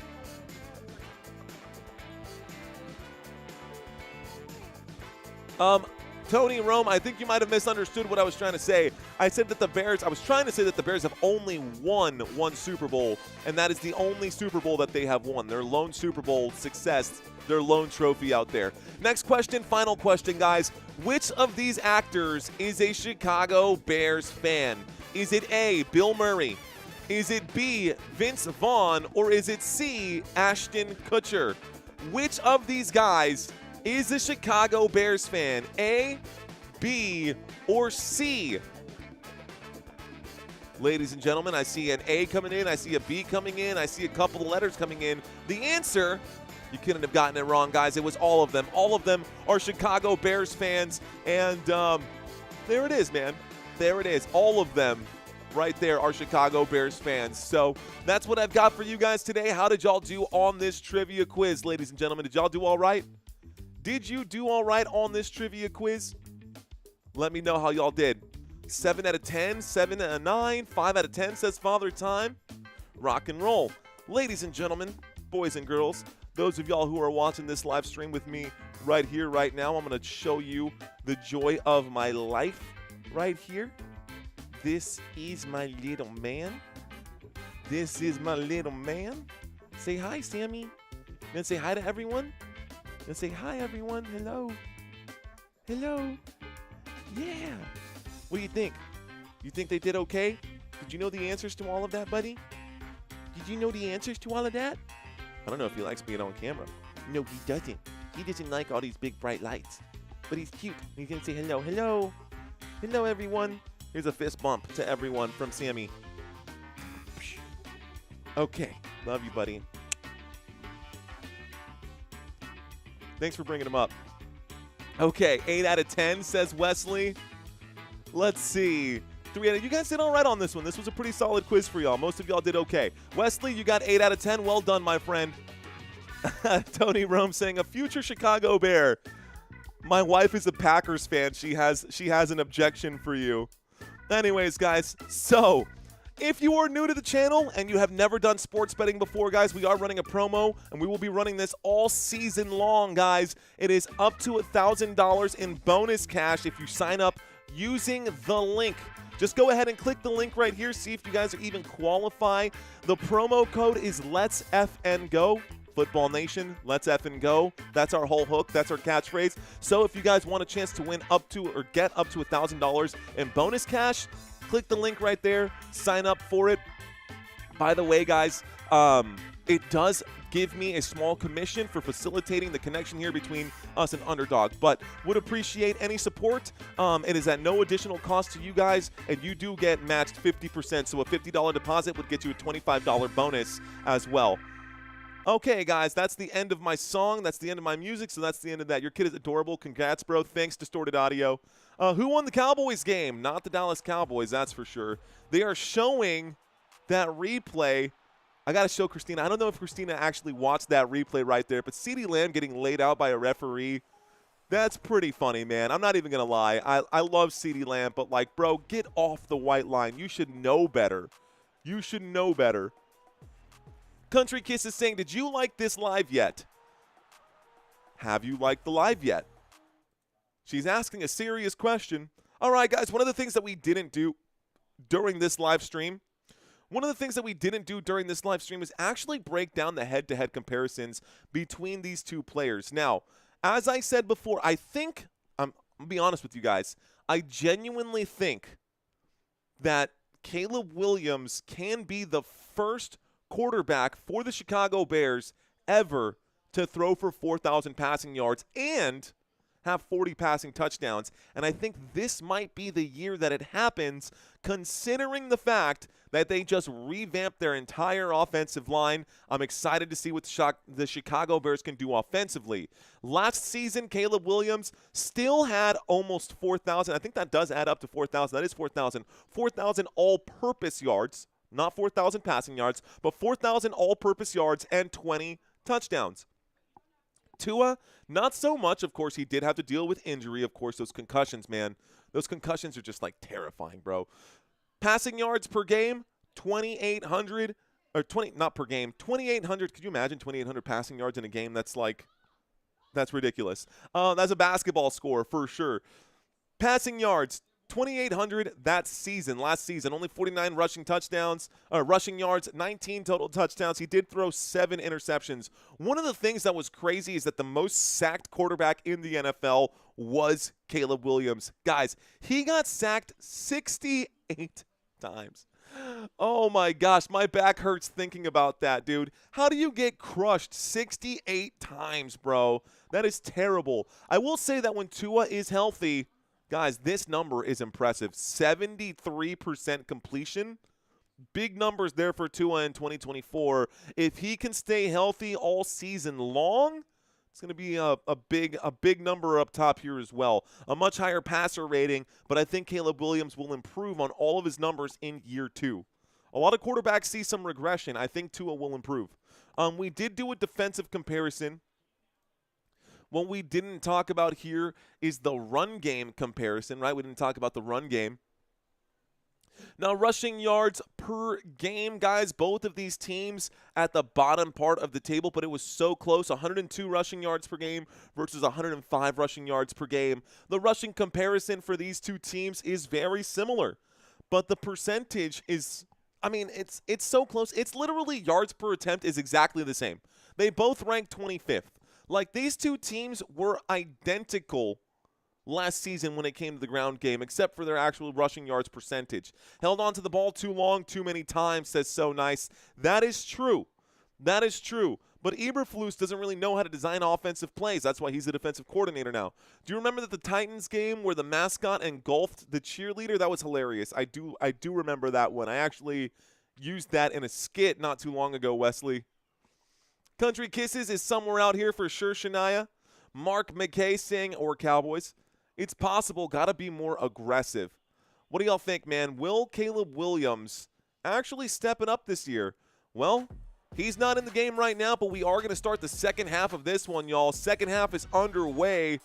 Tony Rome, I think you might have misunderstood what I was trying to say. I was trying to say that the Bears have only won one Super Bowl, and that is the only Super Bowl that they have won. Their lone Super Bowl success, their lone trophy out there. Next question, final question, guys. Which of these actors is a Chicago Bears fan? Is it A, Bill Murray? Is it B, Vince Vaughn? Or is it C, Ashton Kutcher? Which of these guys is a Chicago Bears fan? A, B, or C? Ladies and gentlemen, I see an A coming in. I see a B coming in. I see a couple of letters coming in. The answer, you couldn't have gotten it wrong, guys. It was all of them. All of them are Chicago Bears fans. And there it is, man. There it is. All of them right there are Chicago Bears fans. So that's what I've got for you guys today. How did y'all do on this trivia quiz, ladies and gentlemen? Did y'all do all right? Did you do all right on this trivia quiz? Let me know how y'all did. 7 out of 10, 7 out of 9, 5 out of 10 says Father Time. Rock and roll. Ladies and gentlemen, boys and girls, those of y'all who are watching this live stream with me right here, right now, I'm going to show you the joy of my life right here. This is my little man. This is my little man. Say hi, Sammy. Then say hi to everyone. Then say hi, everyone. Hello. Hello. Yeah. What do you think? You think they did okay? Did you know the answers to all of that, buddy? Did you know the answers to all of that? I don't know if he likes being on camera. No, he doesn't. He doesn't like all these big bright lights. But he's cute. He's going to say hello. Hello. Hello, everyone. Here's a fist bump to everyone from Sammy. Okay. Love you, buddy. Thanks for bringing him up. Okay, 8 out of 10 says Wesley. Let's see. 3 out of, you guys did all right on this one. This was a pretty solid quiz for y'all. Most of y'all did okay. Wesley, you got 8 out of 10. Well done, my friend. Tony Rome saying a future Chicago Bear. My wife is a Packers fan. She has an objection for you. Anyways, guys, so if you are new to the channel and you have never done sports betting before, guys, we are running a promo, and we will be running this all season long, guys. It is up to $1,000 in bonus cash if you sign up using the link. Just go ahead and click the link right here. See if you guys are even qualify. The promo code is Let's FN Go. Football Nation, Let's effing go. That's our whole hook. That's our catchphrase. So if you guys want a chance to win up to or get up to $1,000 in bonus cash, click the link right there. Sign up for it. By the way, guys, it does give me a small commission for facilitating the connection here between us and Underdog, but would appreciate any support. It is at no additional cost to you guys, and you do get matched 50%. So a $50 deposit would get you a $25 bonus as well. Okay, guys, that's the end of my song. That's the end of my music, so that's the end of that. Your kid is adorable. Congrats, bro. Thanks, Distorted Audio. Who won the Cowboys game? Not the Dallas Cowboys, that's for sure. They are showing that replay. I got to show Christina. I don't know if Christina actually watched that replay right there, but CeeDee Lamb getting laid out by a referee, that's pretty funny, man. I'm not even going to lie. I love CeeDee Lamb, but, like, bro, get off the white line. You should know better. You should know better. Country Kiss is saying, did you like this live yet? Have you liked the live yet? She's asking a serious question. All right, guys, one of the things that we didn't do during this live stream is actually break down the head-to-head comparisons between these two players. Now, As I said before, I think, I'm going to be honest with you guys, I genuinely think that Caleb Williams can be the first quarterback for the Chicago Bears ever to throw for 4,000 passing yards and have 40 passing touchdowns. And I think this might be the year that it happens, considering the fact that they just revamped their entire offensive line. I'm excited to see what the Chicago Bears can do offensively. Last season, Caleb Williams still had almost 4,000. I think that does add up to 4,000. That is 4,000. 4,000 all-purpose yards, not 4,000 passing yards, but 4,000 all-purpose yards and 20 touchdowns. Tua, not so much. Of course, he did have to deal with injury. Of course, those concussions, man. Those concussions are just, like, terrifying, bro. Passing yards per game, 2,800. Or 20, not per game, 2,800. Could you imagine 2,800 passing yards in a game? That's, like, that's ridiculous. That's a basketball score for sure. Passing yards, 2,800 that season, last season. Only 49 rushing yards, 19 total touchdowns. He did throw 7 interceptions. One of the things that was crazy is that the most sacked quarterback in the NFL was Caleb Williams. Guys, he got sacked 68 times. Oh my gosh, my back hurts thinking about that, dude. How do you get crushed 68 times, bro? That is terrible. I will say that when Tua is healthy, guys, this number is impressive. 73% completion. Big numbers there for Tua in 2024. If he can stay healthy all season long, it's going to be a big number up top here as well. A much higher passer rating, but I think Caleb Williams will improve on all of his numbers in year 2. A lot of quarterbacks see some regression. I think Tua will improve. We did do a defensive comparison. What we didn't talk about here is the run game comparison, right? We didn't talk about the run game. Now, rushing yards per game, guys, both of these teams at the bottom part of the table, but it was so close. 102 rushing yards per game versus 105 rushing yards per game. The rushing comparison for these two teams is very similar, but the percentage is, I mean, it's so close. It's literally yards per attempt is exactly the same. They both rank 25th. Like, these two teams were identical last season when it came to the ground game, except for their actual rushing yards percentage. Held on to the ball too long, too many times, says So Nice. That is true. That is true. But Eberflus doesn't really know how to design offensive plays. That's why he's the defensive coordinator now. Do you remember that the Titans game where the mascot engulfed the cheerleader? That was hilarious. I do remember that one. I actually used that in a skit not too long ago, Wesley. Country Kisses is somewhere out here for sure, Shania. Mark McKay saying, or Cowboys, it's possible, got to be more aggressive. What do y'all think, man? Will Caleb Williams actually step it up this year? Well, he's not in the game right now, but we are going to start the second half of this one, y'all. Second half is underway.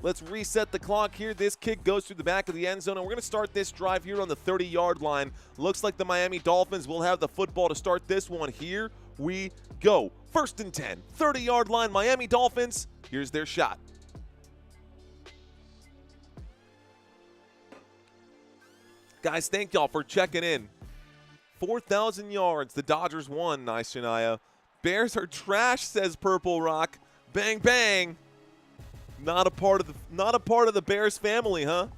Let's reset the clock here. This kick goes through the back of the end zone, and we're going to start this drive here on the 30-yard line. Looks like the Miami Dolphins will have the football to start this one. Here we go. First and 10, 30-yard line, Miami Dolphins. Here's their shot. Guys, thank y'all for checking in. 4,000 yards. The Dodgers won. Nice, Shania. Bears are trash, says Purple Rock. Bang, bang. Not a part of the Bears family, huh?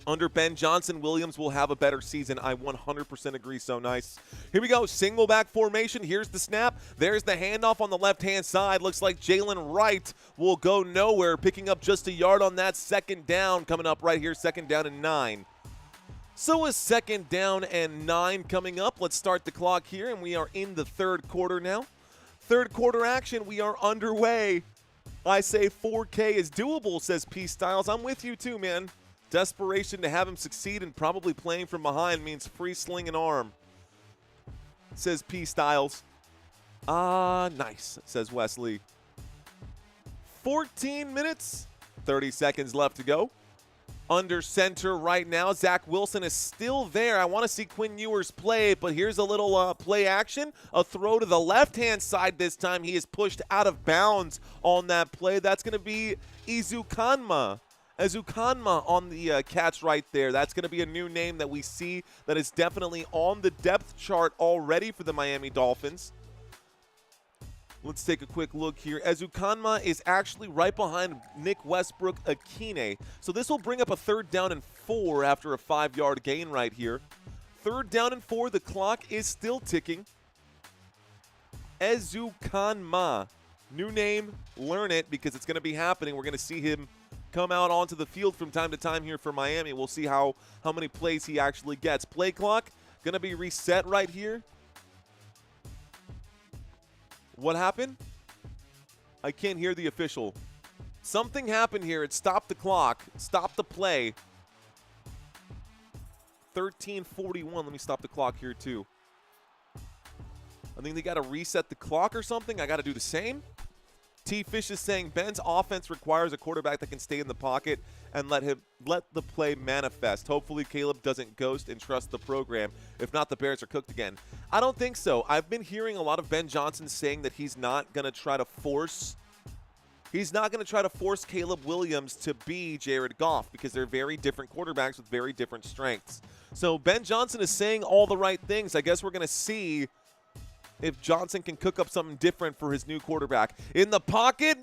Under Ben Johnson, Williams will have a better season. I 100% agree. So nice. Here we go. Single back formation. Here's the snap. There's the handoff on the left-hand side. Looks like Jalen Wright will go nowhere, picking up just a yard on that second down. Coming up right here, second down and 9. So a second down and 9 coming up. Let's start the clock here, and we are in the third quarter now. Third quarter action. We are underway. I say 4K is doable, says P. Styles. I'm with you too, man. Desperation to have him succeed and probably playing from behind means free sling and arm, says P. Styles. Nice, says Wesley. 14 minutes, 30 seconds left to go. Under center right now, Zach Wilson is still there. I want to see Quinn Ewers play, but here's a little play action. A throw to the left-hand side this time. He is pushed out of bounds on that play. That's going to be Ezukanma on the catch right there. That's going to be a new name that we see that is definitely on the depth chart already for the Miami Dolphins. Let's take a quick look here. Ezukanma is actually right behind Nick Westbrook Akine. So this will bring up a 3rd down and 4 after a 5-yard gain right here. 3rd down and 4. The clock is still ticking. Ezukanma. New name. Learn it because it's going to be happening. We're going to see him come out onto the field from time to time here for Miami. We'll see how many plays he actually gets. Play clock going to be reset right here. What happened? I can't hear the official. Something happened here. It stopped the clock. Stopped the play. 13:41. Let me stop the clock here too. I think they got to reset the clock or something. I got to do the same. T. Fish is saying Ben's offense requires a quarterback that can stay in the pocket and let the play manifest. Hopefully Caleb doesn't ghost and trust the program. If not, the Bears are cooked again. I don't think so. I've been hearing a lot of Ben Johnson saying that he's not going to try to force Caleb Williams to be Jared Goff because they're very different quarterbacks with very different strengths. So Ben Johnson is saying all the right things. I guess we're going to see if Johnson can cook up something different for his new quarterback. In the pocket,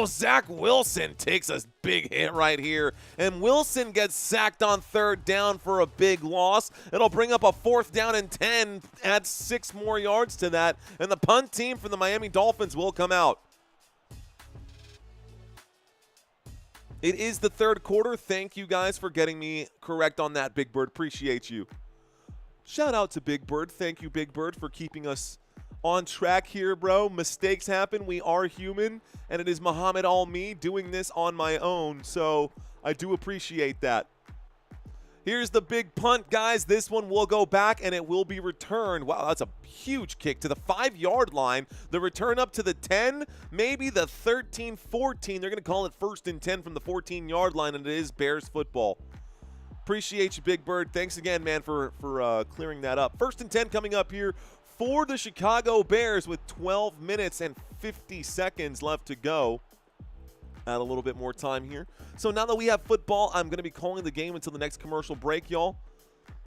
Zach Wilson takes a big hit right here. And Wilson gets sacked on 3rd down for a big loss. It'll bring up a 4th down and 10, add 6 more yards to that. And the punt team from the Miami Dolphins will come out. It is the 3rd quarter. Thank you guys for getting me correct on that, Big Bird. Appreciate you. Shout out to Big Bird. Thank you, Big Bird, for keeping us on track here, bro. Mistakes happen. We are human, and it is Muhammad Al-Me doing this on my own, so I do appreciate that. Here's the big punt, guys. This one will go back, and it will be returned. Wow, that's a huge kick to the 5-yard line. The return up to the 10, maybe the 13-14. They're going to call it 1st and 10 from the 14-yard line, and it is Bears football. Appreciate you, Big Bird. Thanks again, man, for clearing that up. 1st and 10 coming up here for the Chicago Bears with 12 minutes and 50 seconds left to go. Add a little bit more time here. So now that we have football, I'm going to be calling the game until the next commercial break, y'all.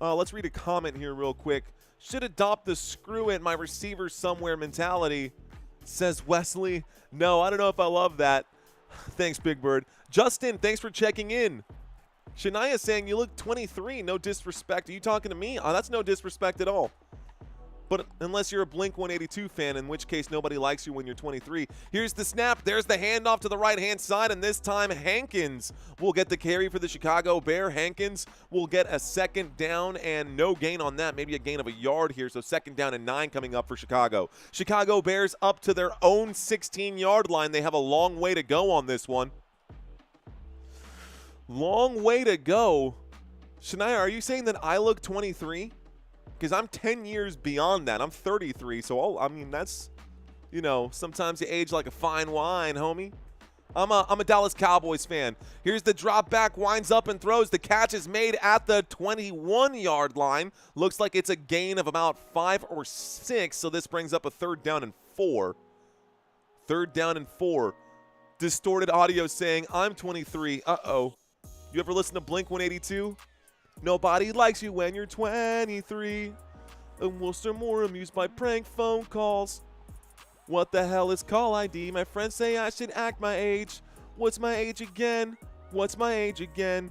Let's read a comment here real quick. Should adopt the screw it, my receiver somewhere mentality, says Wesley. No, I don't know if I love that. Thanks, Big Bird. Justin, thanks for checking in. Shania saying, you look 23, no disrespect. Are you talking to me? That's no disrespect at all. But unless you're a Blink-182 fan, in which case nobody likes you when you're 23. Here's the snap. There's the handoff to the right-hand side, and this time Hankins will get the carry for the Chicago Bear. Hankins will get a 2nd down and no gain on that, maybe a gain of a yard here. So 2nd down and 9 coming up for Chicago. Chicago Bears up to their own 16-yard line. They have a long way to go on this one. Long way to go. Shania, are you saying that I look 23? Because I'm 10 years beyond that. I'm 33, so I mean, that's, you know, sometimes you age like a fine wine, homie. I'm a Dallas Cowboys fan. Here's the drop back, winds up and throws. The catch is made at the 21-yard line. Looks like it's a gain of about 5 or 6, so this brings up a 3rd down and 4. 3rd down and 4. Distorted audio saying, I'm 23. Uh-oh. You ever listen to Blink-182? Nobody likes you when you're 23. And we're still more amused by prank phone calls. What the hell is call ID? My friends say I should act my age. What's my age again? What's my age again?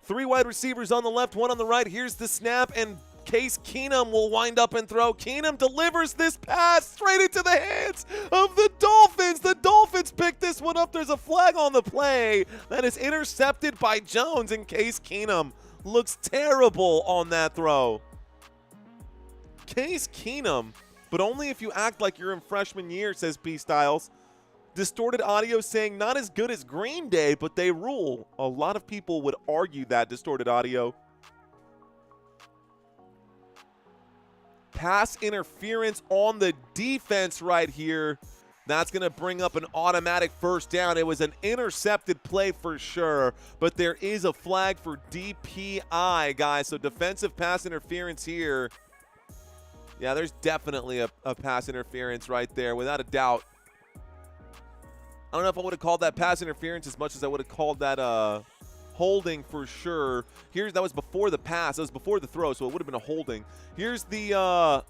3 wide receivers on the left, 1 on the right. Here's the snap, and Case Keenum will wind up and throw. Keenum delivers this pass straight into the hands of the Dolphins. The Dolphins pick this one up. There's a flag on the play that is intercepted by Jones, and Case Keenum looks terrible on that throw. Case Keenum, but only if you act like you're in freshman year, says P. Styles. Distorted audio saying not as good as Green Day, but they rule. A lot of people would argue that, distorted audio. Pass interference on the defense right here. That's going to bring up an automatic 1st down. It was an intercepted play for sure, but there is a flag for DPI, guys. So defensive pass interference here. Yeah, there's definitely a pass interference right there, without a doubt. I don't know if I would have called that pass interference as much as I would have called that holding for sure. That was before the pass. That was before the throw, so it would have been a holding. Here's the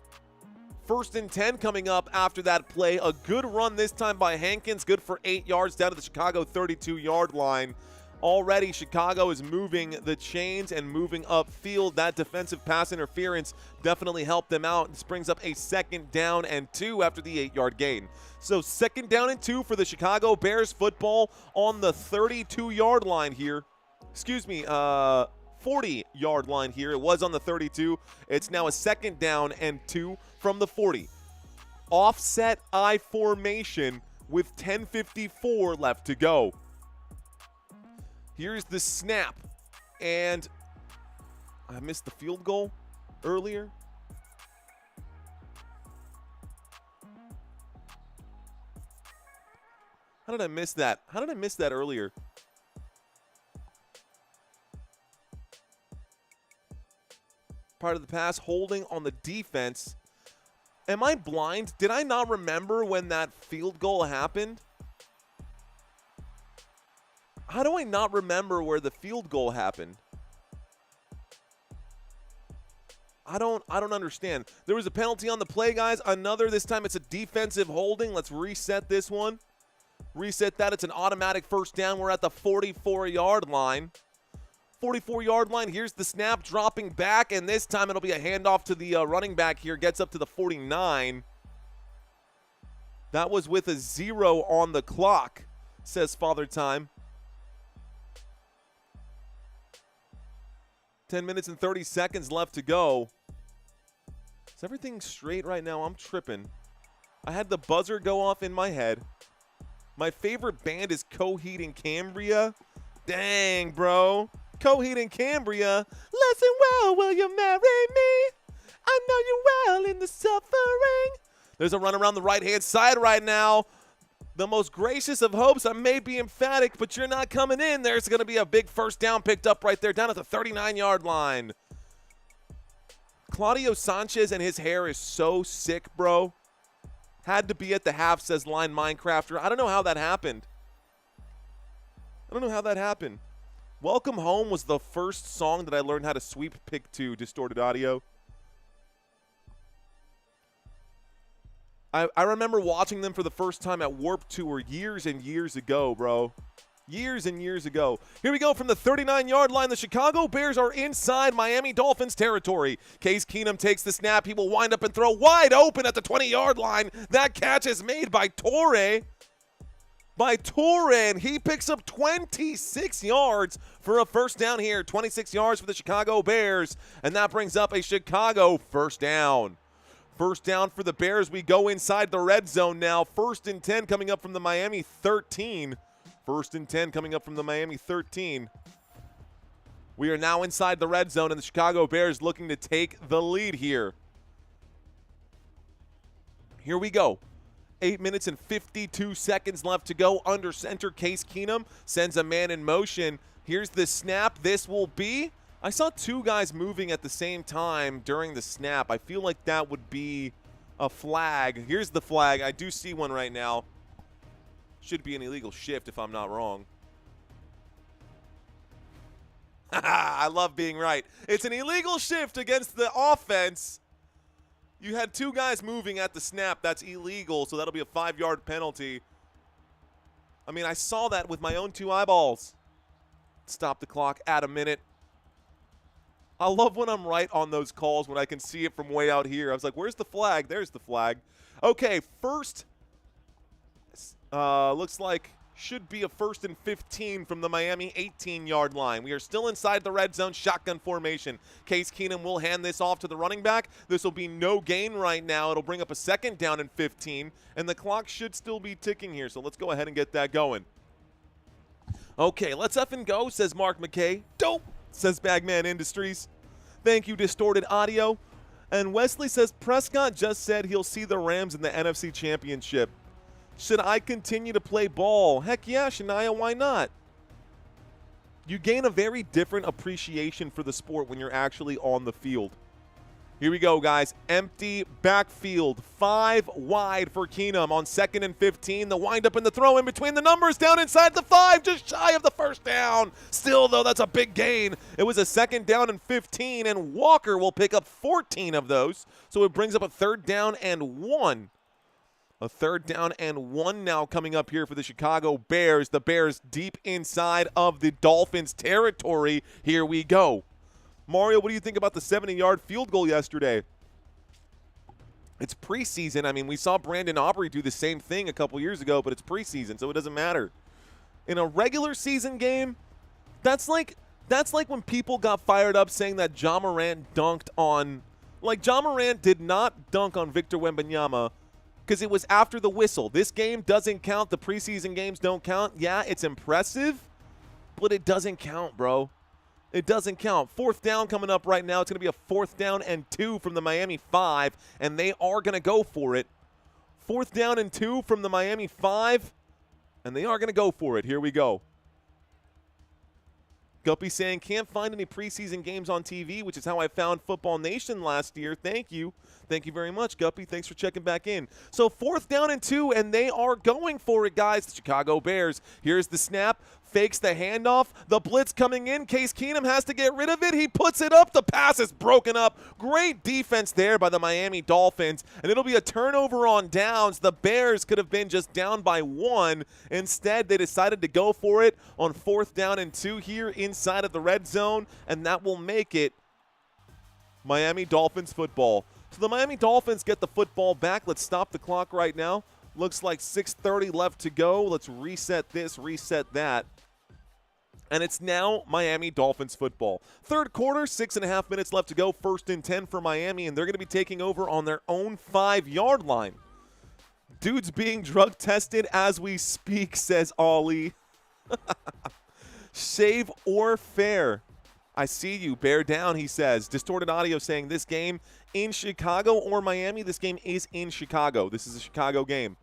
First and 10 coming up after that play. A good run this time by Hankins, good for 8 yards down to the Chicago 32-yard line. Already, Chicago is moving the chains and moving upfield. That defensive pass interference definitely helped them out. This brings up a 2nd down and 2 after the 8-yard gain. So 2nd down and 2 for the Chicago Bears football on the 32-yard line here. Excuse me, 40-yard line here. It was on the 32. It's now a 2nd down and 2 from the 40. Offset I formation with 10:54 left to go. Here's the snap, and I missed the field goal earlier. How did I miss that? How did I miss that earlier? Part of the pass, holding on the defense. Am I blind? Did I not remember when that field goal happened? How do I not remember where the field goal happened? I don't understand. There was a penalty on the play, guys. Another, this time it's a defensive holding. Let's reset this one. Reset that. It's an automatic 1st down. We're at the 44-yard line. 44-yard line. Here's the snap, dropping back, and this time it'll be a handoff to the running back here. Gets up to the 49. That was with a 0 on the clock, says Father Time. 10 minutes and 30 seconds left to go. Is everything straight right now? I'm tripping. I had the buzzer go off in my head. My favorite band is Coheed and Cambria. Dang, bro. Coheed and Cambria. Listen well, will you marry me? I know you well in the suffering. There's a run around the right-hand side right now. The most gracious of hopes. I may be emphatic, but you're not coming in. There's going to be a big 1st down picked up right there down at the 39-yard line. Claudio Sanchez and his hair is so sick, bro. Had to be at the half, says Line Minecrafter. I don't know how that happened. Welcome Home was the first song that I learned how to sweep pick to distorted audio. I remember watching them for the first time at Warped Tour years and years ago, bro. Years and years ago. Here we go from the 39-yard line. The Chicago Bears are inside Miami Dolphins territory. Case Keenum takes the snap. He will wind up and throw wide open at the 20-yard line. That catch is made by Torre. And he picks up 26 yards for a 1st down here. 26 yards for the Chicago Bears, and that brings up a Chicago 1st down. 1st down for the Bears. We go inside the red zone now. 1st and 10 coming up from the Miami 13. 1st and 10 coming up from the Miami 13. We are now inside the red zone, and the Chicago Bears looking to take the lead here. Here we go. 8 minutes and 52 seconds left to go. Under center, Case Keenum sends a man in motion. Here's the snap. This will be... I saw 2 guys moving at the same time during the snap. I feel like that would be a flag. Here's the flag. I do see one right now. Should be an illegal shift if I'm not wrong. I love being right. It's an illegal shift against the offense. You had 2 guys moving at the snap. That's illegal, so that'll be a 5-yard penalty. I mean, I saw that with my own 2 eyeballs. Stop the clock at a minute. I love when I'm right on those calls when I can see it from way out here. I was like, where's the flag? There's the flag. Okay, first, looks like should be a 1st and 15 from the Miami 18-yard line. We are still inside the red zone, shotgun formation. Case Keenum will hand this off to the running back. This will be no gain right now. It'll bring up a 2nd down and 15, and the clock should still be ticking here, so let's go ahead and get that going. Okay, let's effing go, says Mark McKay. Dope, says Bagman Industries. Thank you, Distorted Audio. And Wesley says Prescott just said he'll see the Rams in the NFC Championship. Should I continue to play ball? Heck yeah, Shania, why not? You gain a very different appreciation for the sport when you're actually on the field. Here we go, guys. Empty backfield. 5 wide for Keenum on 2nd and 15. The windup and the throw in between the numbers down inside the 5, just shy of the first down. Still, though, that's a big gain. It was a 2nd down and 15, and Walker will pick up 14 of those. So it brings up a 3rd down and 1. A 3rd down and 1 now coming up here for the Chicago Bears. The Bears deep inside of the Dolphins territory. Here we go. Mario, what do you think about the 70-yard field goal yesterday? It's preseason. I mean, we saw Brandon Aubrey do the same thing a couple years ago, but it's preseason, so it doesn't matter. In a regular season game, that's like when people got fired up saying that Ja Morant dunked on – like, Ja Morant did not dunk on Victor Wembanyama because it was after the whistle. This game doesn't count. The preseason games don't count. Yeah, it's impressive, but it doesn't count, bro. It doesn't count. 4th down coming up right now. It's going to be a 4th down and 2 from the Miami 5, and they are going to go for it. 4th down and 2 from the Miami 5, and they are going to go for it. Here we go. Guppy saying, can't find any preseason games on TV, which is how I found Football Nation last year. Thank you. Thank you very much, Guppy. Thanks for checking back in. So 4th down and 2, and they are going for it, guys. The Chicago Bears. Here's the snap. Fakes the handoff. The blitz coming in. Case Keenum has to get rid of it. He puts it up. The pass is broken up. Great defense there by the Miami Dolphins. And it'll be a turnover on downs. The Bears could have been just down by 1. Instead, they decided to go for it on 4th down and 2 here inside of the red zone. And that will make it Miami Dolphins football. So the Miami Dolphins get the football back. Let's stop the clock right now. Looks like 6:30 left to go. Let's reset this, reset that. And it's now Miami Dolphins football. 3rd quarter, 6.5 minutes left to go. 1st and 10 for Miami, and they're going to be taking over on their own 5-yard line. Dude's being drug tested as we speak, says Ollie. Shave or fair. I see you. Bear down, he says. Distorted audio saying this game in Chicago or Miami. This game is in Chicago. This is a Chicago game.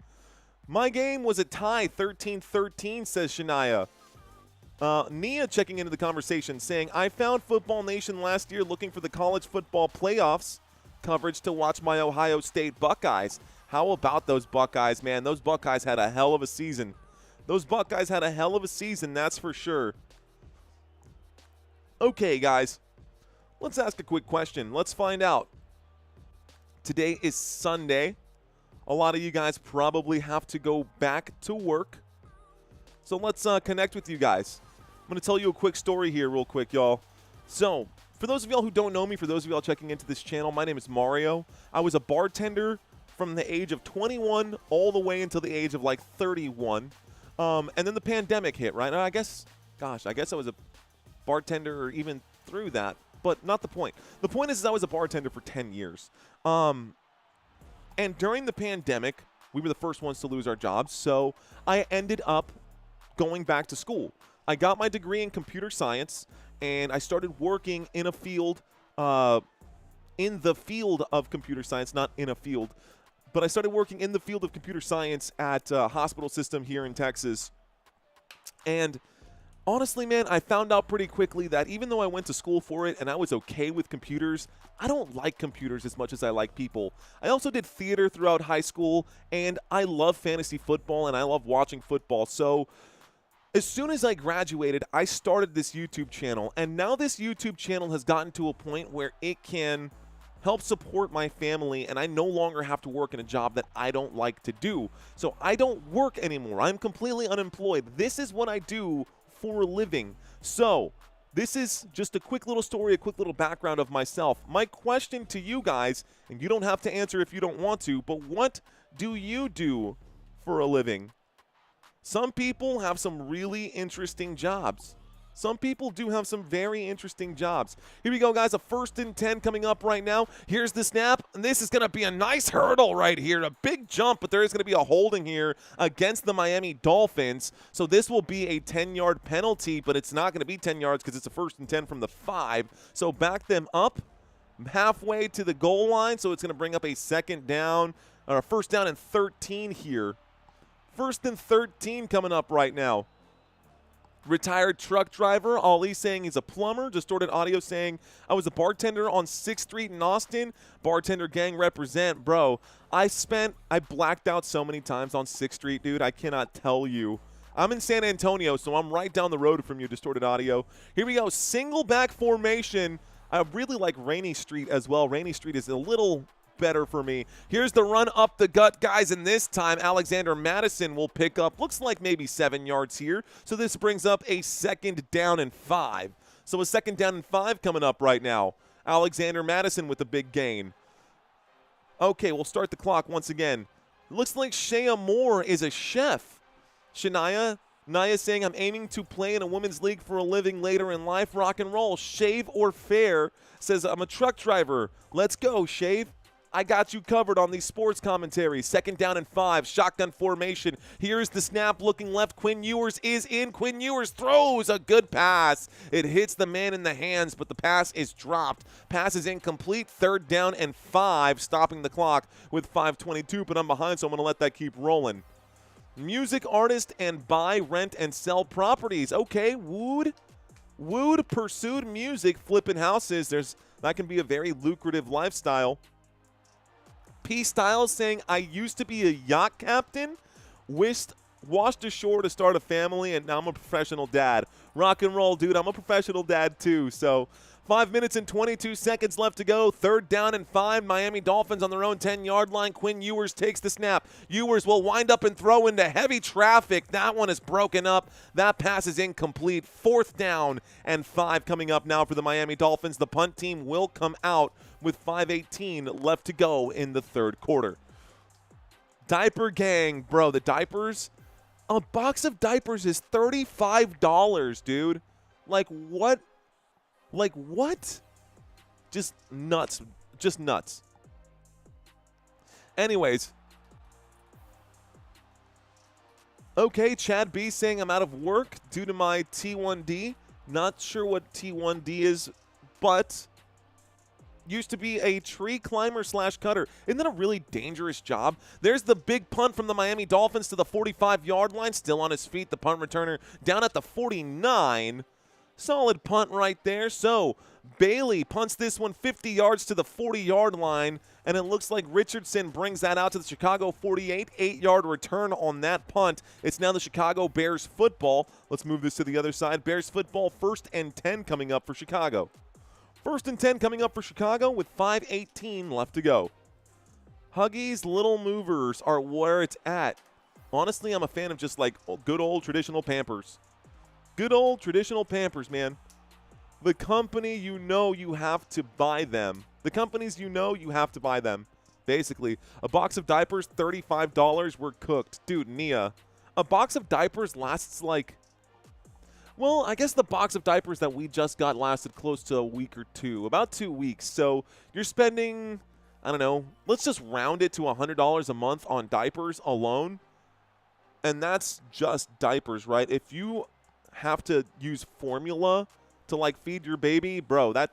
My game was a tie, 13-13, says Shania. Nia checking into the conversation saying, I found Football Nation last year looking for the college football playoffs coverage to watch my Ohio State Buckeyes. How about those Buckeyes, man? Those Buckeyes had a hell of a season. Those Buckeyes had a hell of a season, that's for sure. Okay, guys, let's ask a quick question. Let's find out. Today is Sunday. A lot of you guys probably have to go back to work. So let's connect with you guys. I'm going to tell you a quick story here real quick, y'all. So for those of y'all who don't know me, for those of y'all checking into this channel, my name is Mario. I was a bartender from the age of 21 all the way until the age of like 31. And then the pandemic hit, right? And I guess I was a bartender or even through that, but not the point. The point is I was a bartender for 10 years. And during the pandemic, we were the first ones to lose our jobs, so I ended up going back to school. I got my degree in computer science, and I started working in a field, in the field of computer science, not in a field, but I started working in the field of computer science at a hospital system here in Texas. And honestly, man, I found out pretty quickly that even though I went to school for it and I was okay with computers, I don't like computers as much as I like people. I also did theater throughout high school, and I love fantasy football, and I love watching football. So as soon as I graduated, I started this YouTube channel, and now this YouTube channel has gotten to a point where it can help support my family, and I no longer have to work in a job that I don't like to do. So I don't work anymore. I'm completely unemployed. This is what I do for a living. So this is just a quick little story, a quick little background of myself. My question to you guys, and you don't have to answer if you don't want to, but what do you do for a living? Some people have some really interesting jobs. Some people do have some very interesting jobs. Here we go, guys. A 1st and 10 coming up right now. Here's the snap, and this is going to be a nice hurdle right here. A big jump, but there is going to be a holding here against the Miami Dolphins. So this will be a 10-yard penalty, but it's not going to be 10 yards because it's a 1st and 10 from the 5. So back them up halfway to the goal line. So it's going to bring up a 2nd down, or a 1st down and 13 here. 1st and 13 coming up right now. Retired truck driver. Ali saying he's a plumber. Distorted audio saying I was a bartender on 6th Street in Austin. Bartender gang represent. Bro, I blacked out so many times on 6th Street, dude. I cannot tell you. I'm in San Antonio, so I'm right down the road from you, Distorted audio. Here we go. Single back formation. I really like Rainy Street as well. Rainy Street is a little better for me. Here's the run up the gut, guys, and this time Alexander Madison will pick up, looks like maybe 7 yards here. So this brings up a 2nd down and 5. So a 2nd down and 5 coming up right now. Alexander Madison with the big gain. Okay, we'll start the clock once again. Looks like Shea Moore is a chef. Naya saying, I'm aiming to play in a women's league for a living later in life. Rock and roll. Shave or fair says, I'm a truck driver. Let's go, Shave. I got you covered on these sports commentaries. 2nd down and 5. Shotgun formation. Here's the snap looking left. Quinn Ewers is in. Quinn Ewers throws a good pass. It hits the man in the hands, but the pass is dropped. Pass is incomplete. 3rd down and 5. Stopping the clock with 5:22, but I'm behind, so I'm going to let that keep rolling. Music artist and buy, rent, and sell properties. Okay, Wood pursued music, flipping houses. That can be a very lucrative lifestyle. P Styles saying, I used to be a yacht captain, washed ashore to start a family, and now I'm a professional dad. Rock and roll, dude. I'm a professional dad too. So 5 minutes and 22 seconds left to go. 3rd down and 5. Miami Dolphins on their own 10-yard line. Quinn Ewers takes the snap. Ewers will wind up and throw into heavy traffic. That one is broken up. That pass is incomplete. 4th down and 5 coming up now for the Miami Dolphins. The punt team will come out with 5:18 left to go in the 3rd quarter. Diaper gang. Bro, the diapers. A box of diapers is $35, dude. Like, what? Like, what? Just nuts. Just nuts. Anyways. Okay, Chad B saying I'm out of work due to my T1D. Not sure what T1D is, but used to be a tree climber / cutter. Isn't that a really dangerous job? There's the big punt from the Miami Dolphins to the 45-yard line. Still on his feet, the punt returner down at the 49. Solid punt right there. So Bailey punts this one 50 yards to the 40-yard line, and it looks like Richardson brings that out to the Chicago 48. 8-yard return on that punt. It's now the Chicago Bears football. Let's move this to the other side. Bears football, 1st and 10 coming up for Chicago. 1st and 10 coming up for Chicago with 5:18 left to go. Huggies Little Movers are where it's at. Honestly, I'm a fan of just like good old traditional Pampers. Good old traditional Pampers, man. The company you know you have to buy them. The companies you know you have to buy them. Basically, a box of diapers, $35. We're cooked. Dude, Nia, a box of diapers lasts like, well, I guess the box of diapers that we just got lasted close to a week or two. About 2 weeks. So you're spending, I don't know, let's just round it to $100 a month on diapers alone. And that's just diapers, right? If you have to use formula to like feed your baby, bro, that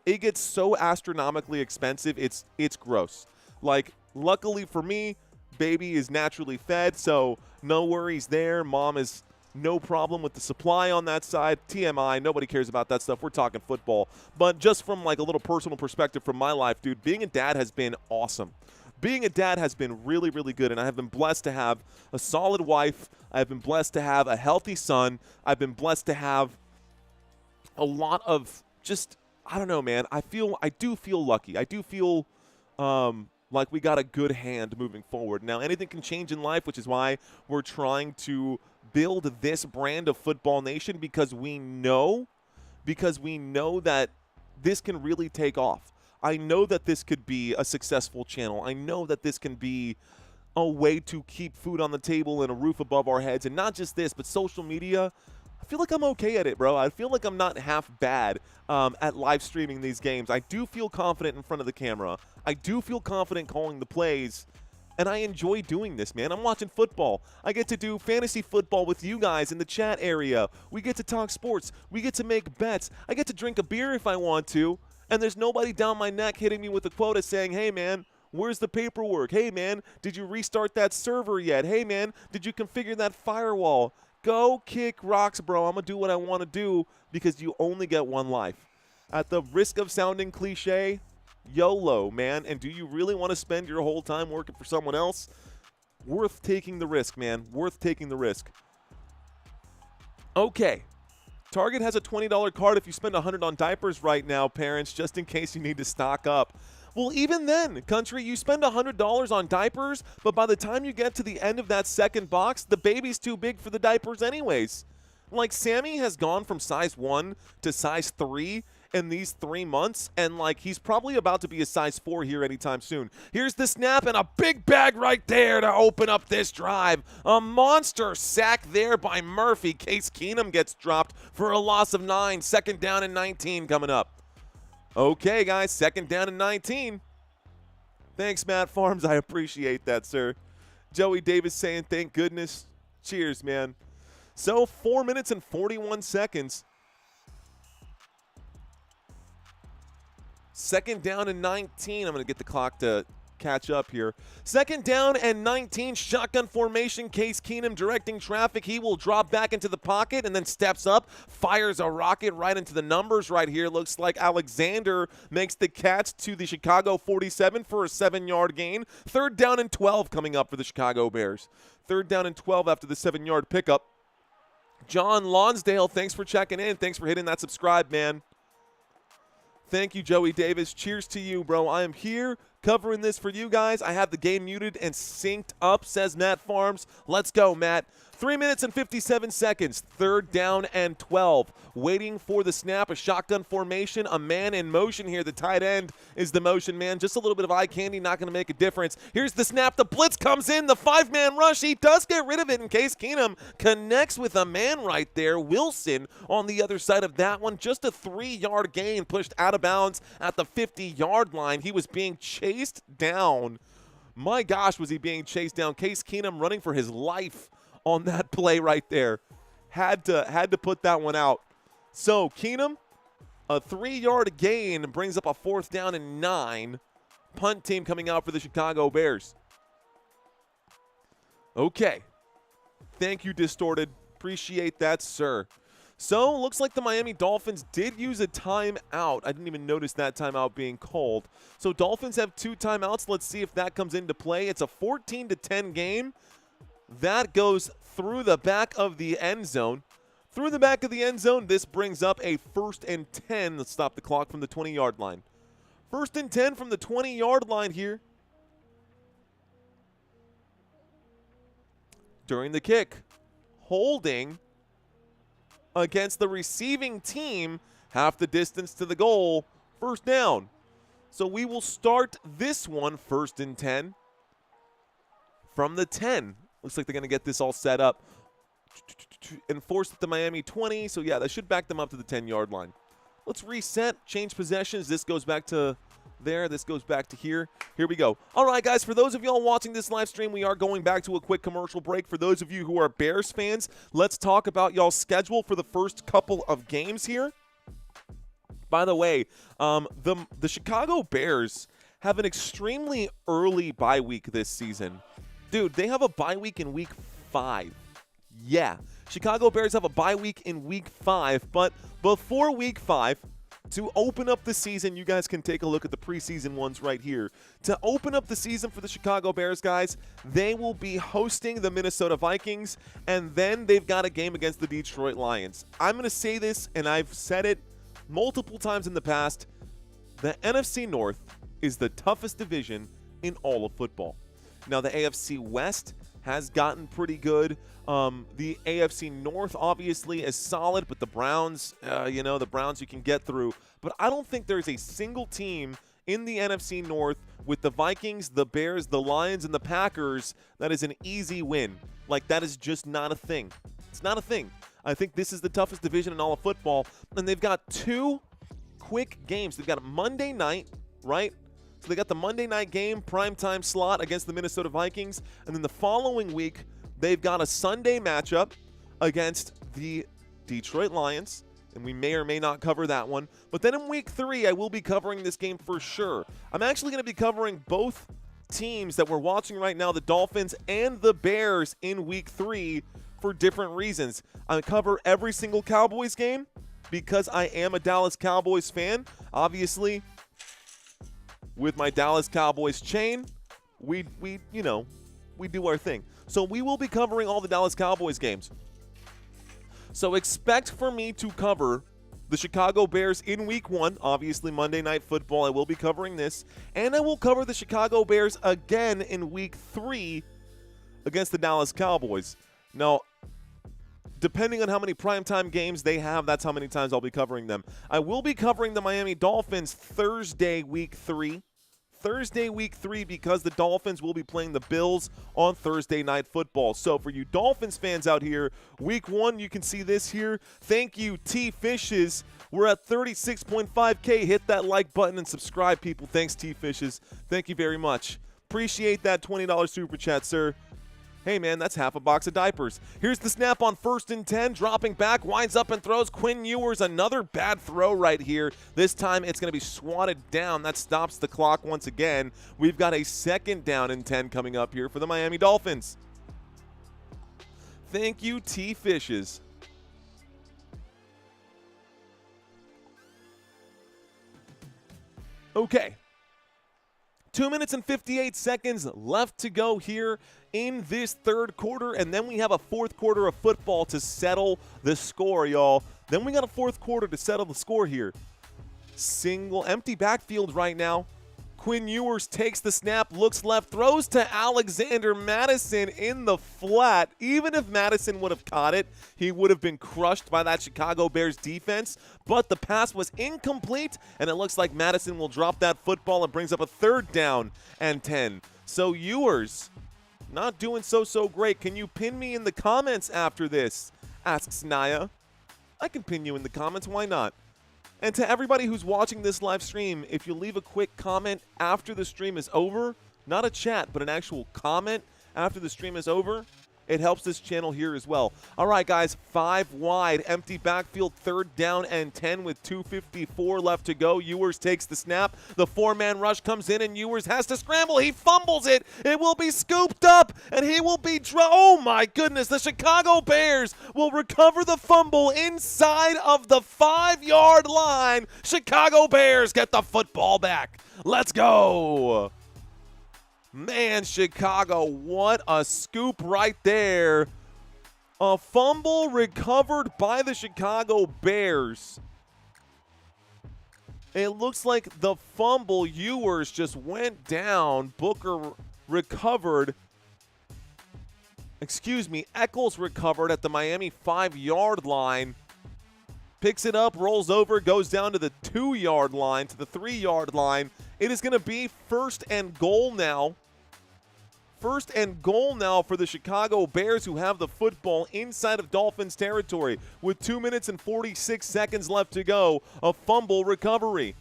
it gets so astronomically expensive. It's gross. Like, luckily for me, baby is naturally fed, so no worries there. Mom is no problem with the supply on that side. TMI, nobody cares about that stuff. We're talking football. But just from like a little personal perspective from my life, dude, being a dad has been awesome. Being a dad has been really, really good, and I have been blessed to have a solid wife. I have been blessed to have a healthy son. I've been blessed to have a lot of just, I don't know, man. I do feel lucky. I do feel like we got a good hand moving forward. Now, anything can change in life, which is why we're trying to build this brand of Football Nation, because we know that this can really take off. I know that this could be a successful channel. I know that this can be a way to keep food on the table and a roof above our heads. And not just this, but social media. I feel like I'm okay at it, bro. I feel like I'm not half bad at live streaming these games. I do feel confident in front of the camera. I do feel confident calling the plays. And I enjoy doing this, man. I'm watching football. I get to do fantasy football with you guys in the chat area. We get to talk sports. We get to make bets. I get to drink a beer if I want to. And there's nobody down my neck hitting me with a quota saying, hey, man, where's the paperwork? Hey, man, did you restart that server yet? Hey, man, did you configure that firewall? go kick rocks, bro. I'm going to do what I want to do because you only get one life. At the risk of sounding cliche, YOLO, man. And do you really want to spend your whole time working for someone else? Worth taking the risk, man. Worth taking the risk. Okay. Target has a $20 card if you spend $100 on diapers right now, parents, just in case you need to stock up. Well, even then, country, you spend $100 on diapers, but by the time you get to the end of that second box, the baby's too big for the diapers anyways. Like, Sammy has gone from size 1 to size 3 in these 3 months, and, like, he's probably about to be a size 4 here anytime soon. Here's the snap, and a big bag right there to open up this drive. A monster sack there by Murphy. Case Keenum gets dropped for a loss of 9. Second down and 19 coming up. Okay, guys, second down and 19. Thanks, Matt Farms. I appreciate that, sir. Joey Davis saying thank goodness. Cheers, man. So 4 minutes and 41 seconds. Second down and 19. I'm going to get the clock to catch up here. Second down and 19. Shotgun formation. Case Keenum directing traffic. He will drop back into the pocket and then steps up. Fires a rocket right into the numbers right here. Looks like Alexander makes the catch to the Chicago 47 for a 7-yard gain. Third down and 12 coming up for the Chicago Bears. Third down and 12 after the 7-yard pickup. John Lonsdale, thanks for checking in. Thanks for hitting that subscribe, man. Thank you, Joey Davis. Cheers to you, bro. I am here covering this for you guys. I have the game muted and synced up, says Matt Farms. Let's go, Matt. 3 minutes and 57 seconds. Third down and 12. Waiting for the snap. A shotgun formation. A man in motion here. The tight end is the motion man. Just a little bit of eye candy. Not going to make a difference. Here's the snap. The blitz comes in. The 5-man rush. He does get rid of it in case Keenum connects with a man right there. Wilson on the other side of that one. Just a 3-yard gain. Pushed out of bounds at the 50-yard line. He was being chased down. My gosh, was he being chased down. Case Keenum running for his life on that play right there. Had to put that one out. So Keenum, a 3-yard gain, brings up a 4th down and 9. Punt team coming out for the Chicago Bears. Okay. Thank you, Distorted. Appreciate that, sir. So looks like the Miami Dolphins did use a timeout. I didn't even notice that timeout being called. So Dolphins have 2 timeouts. Let's see if that comes into play. It's a 14-10 game. That goes through the back of the end zone. Through the back of the end zone, this brings up a 1st and 10. Let's stop the clock from the 20-yard line. 1st and 10 from the 20-yard line here. During the kick. Holding against the receiving team. Half the distance to the goal. 1st down. So we will start this one 1st and 10 from the 10. Looks like they're going to get this all set up. Enforced at the Miami 20. So, yeah, that should back them up to the 10-yard line. Let's reset, change possessions. This goes back to there. This goes back to here. Here we go. All right, guys, for those of y'all watching this live stream, we are going back to a quick commercial break. For those of you who are Bears fans, let's talk about y'all's schedule for the first couple of games here. By the way, the Chicago Bears have an extremely early bye week this season. Dude, they have a bye week in week 5. Yeah. Chicago Bears have a bye week in week 5. But before week 5, to open up the season, you guys can take a look at the preseason ones right here. To open up the season for the Chicago Bears, guys, they will be hosting the Minnesota Vikings. And then they've got a game against the Detroit Lions. I'm going to say this, and I've said it multiple times in the past. The NFC North is the toughest division in all of football. Now, the AFC West has gotten pretty good. The AFC North, obviously, is solid, but the Browns, the Browns you can get through. But I don't think there's a single team in the NFC North with the Vikings, the Bears, the Lions, and the Packers that is an easy win. Like, that is just not a thing. It's not a thing. I think this is the toughest division in all of football. And they've got 2 quick games. They've got a Monday night, right? So they got the Monday night game, primetime slot against the Minnesota Vikings. And then the following week, they've got a Sunday matchup against the Detroit Lions. And we may or may not cover that one. But then in week 3, I will be covering this game for sure. I'm actually going to be covering both teams that we're watching right now, the Dolphins and the Bears, in week 3 for different reasons. I cover every single Cowboys game because I am a Dallas Cowboys fan. Obviously, with my Dallas Cowboys chain, we do our thing. So we will be covering all the Dallas Cowboys games. So expect for me to cover the Chicago Bears in Week 1, obviously Monday Night Football. I will be covering this. And I will cover the Chicago Bears again in Week 3 against the Dallas Cowboys. Now, depending on how many primetime games they have, that's how many times I'll be covering them. I will be covering the Miami Dolphins Thursday, Week 3. Thursday, Week 3, because the Dolphins will be playing the Bills on Thursday Night Football. So for you Dolphins fans out here, Week 1, you can see this here. Thank you, T-Fishes. We're at 36.5K. Hit that like button and subscribe, people. Thanks, T-Fishes. Thank you very much. Appreciate that $20 super chat, sir. Hey, man, that's half a box of diapers. Here's the snap on 1st and 10. Dropping back, winds up and throws. Quinn Ewers, another bad throw right here. This time it's going to be swatted down. That stops the clock once again. We've got a 2nd down and 10 coming up here for the Miami Dolphins. Thank you, T-Fishes. Okay. 2 minutes and 58 seconds left to go here in this 3rd quarter, and then we have a 4th quarter of football to settle the score, y'all. Then we got a 4th quarter to settle the score here. Empty backfield right now. Quinn Ewers takes the snap, looks left, throws to Alexander Madison in the flat. Even if Madison would have caught it, he would have been crushed by that Chicago Bears defense. But the pass was incomplete, and it looks like Madison will drop that football and brings up a 3rd down and 10. So Ewers, not doing so great. Can you pin me in the comments after this? Asks Naya. I can pin you in the comments. Why not? And to everybody who's watching this live stream, if you leave a quick comment after the stream is over, not a chat, but an actual comment after the stream is over, it helps this channel here as well. All right, guys, 5 wide, empty backfield, 3rd down and 10 with 2:54 left to go. Ewers takes the snap. The 4-man rush comes in, and Ewers has to scramble. He fumbles it. It will be scooped up, and he will be oh, my goodness. The Chicago Bears will recover the fumble inside of the 5-yard line. Chicago Bears get the football back. Let's go. Man, Chicago, what a scoop right there. A fumble recovered by the Chicago Bears. It looks like the fumble, Ewers just went down. Booker recovered. Eccles recovered at the Miami 5-yard line. Picks it up, rolls over, goes down to the 2-yard line, to the 3-yard line. It is going to be 1st and goal now. 1st and goal now for the Chicago Bears, who have the football inside of Dolphins territory with 2 minutes and 46 seconds left to go. A fumble recovery.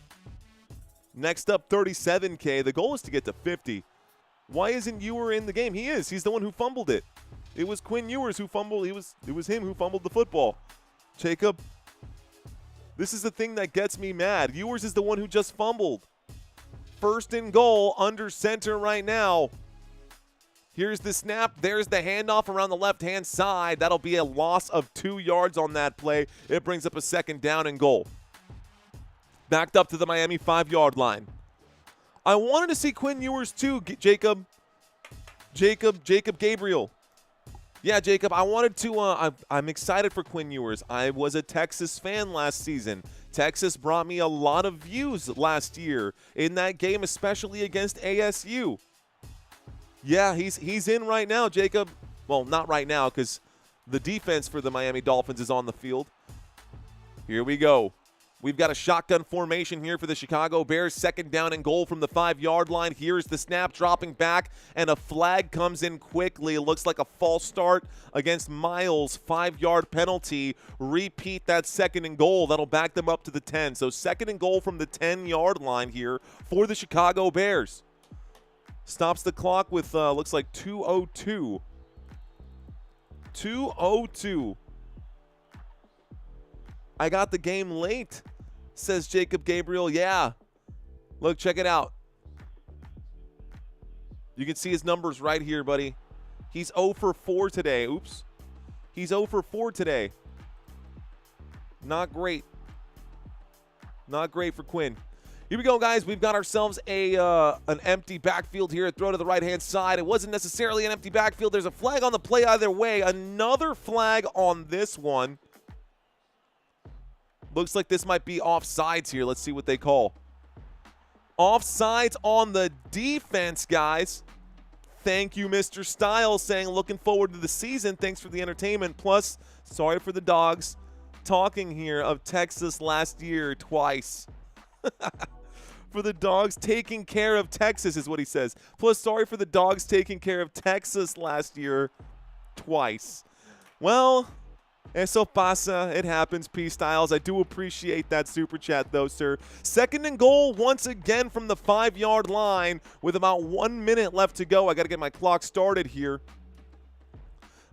Next up, 37K. The goal is to get to 50. Why isn't Ewers in the game? He is. He's the one who fumbled it. It was Quinn Ewers who fumbled. It was him who fumbled the football. Jacob, this is the thing that gets me mad. Ewers is the one who just fumbled. 1st and goal under center right now. Here's the snap. There's the handoff around the left-hand side. That'll be a loss of 2 yards on that play. It brings up a 2nd down and goal. Backed up to the Miami 5-yard line. I wanted to see Quinn Ewers too, Jacob Gabriel. Yeah, Jacob, I wanted to I'm excited for Quinn Ewers. I was a Texas fan last season. Texas brought me a lot of views last year in that game, especially against ASU. Yeah, he's in right now, Jacob. Well, not right now because the defense for the Miami Dolphins is on the field. Here we go. We've got a shotgun formation here for the Chicago Bears. 2nd down and goal from the 5-yard line. Here's the snap, dropping back, and a flag comes in quickly. It looks like a false start against Miles. 5-yard penalty. Repeat that 2nd and goal. That'll back them up to the 10. So 2nd and goal from the 10-yard line here for the Chicago Bears. Stops the clock with, looks like 2:02. 2:02. I got the game late, says Jacob Gabriel. Yeah. Look, check it out. You can see his numbers right here, buddy. He's 0 for 4 today. Oops. He's 0 for 4 today. Not great. Not great for Quinn. Here we go, guys. We've got ourselves an empty backfield here. Throw to the right-hand side. It wasn't necessarily an empty backfield. There's a flag on the play either way. Another flag on this one. Looks like this might be offsides here. Let's see what they call. Offsides on the defense, guys. Thank you, Mr. Styles, saying looking forward to the season. Thanks for the entertainment. Plus, sorry for the dogs. Talking here of Texas last year twice. For the dogs taking care of Texas is what he says. Plus, sorry for the dogs taking care of Texas last year twice. Well, eso pasa. It happens, P. Styles. I do appreciate that super chat, though, sir. 2nd and goal once again from the 5-yard line with about 1 minute left to go. I got to get my clock started here.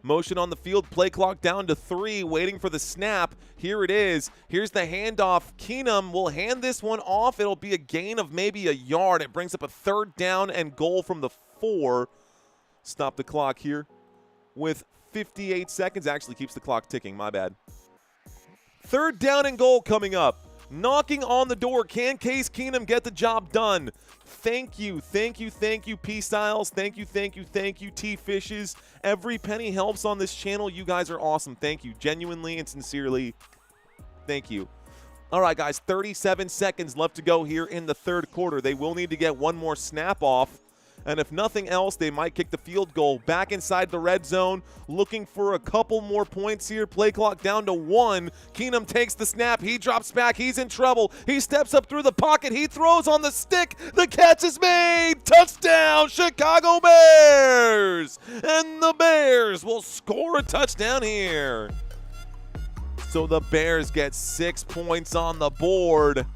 Motion on the field, play clock down to 3, waiting for the snap. Here it is. Here's the handoff. Keenum will hand this one off. It'll be a gain of maybe a yard. It brings up a 3rd down and goal from the 4. Stop the clock here with 58 seconds. Actually keeps the clock ticking. My bad. 3rd down and goal coming up. Knocking on the door. Can Case Keenum get the job done? Thank you, P. Styles. Thank you, T. Fishes. Every penny helps on this channel. You guys are awesome. Thank you, genuinely and sincerely. Thank you. All right, guys, 37 seconds left to go here in the 3rd quarter. They will need to get one more snap off. And if nothing else, they might kick the field goal. Back inside the red zone, looking for a couple more points here. Play clock down to 1. Keenum takes the snap. He drops back. He's in trouble. He steps up through the pocket. He throws on the stick. The catch is made. Touchdown, Chicago Bears. And the Bears will score a touchdown here. So the Bears get 6 points on the board.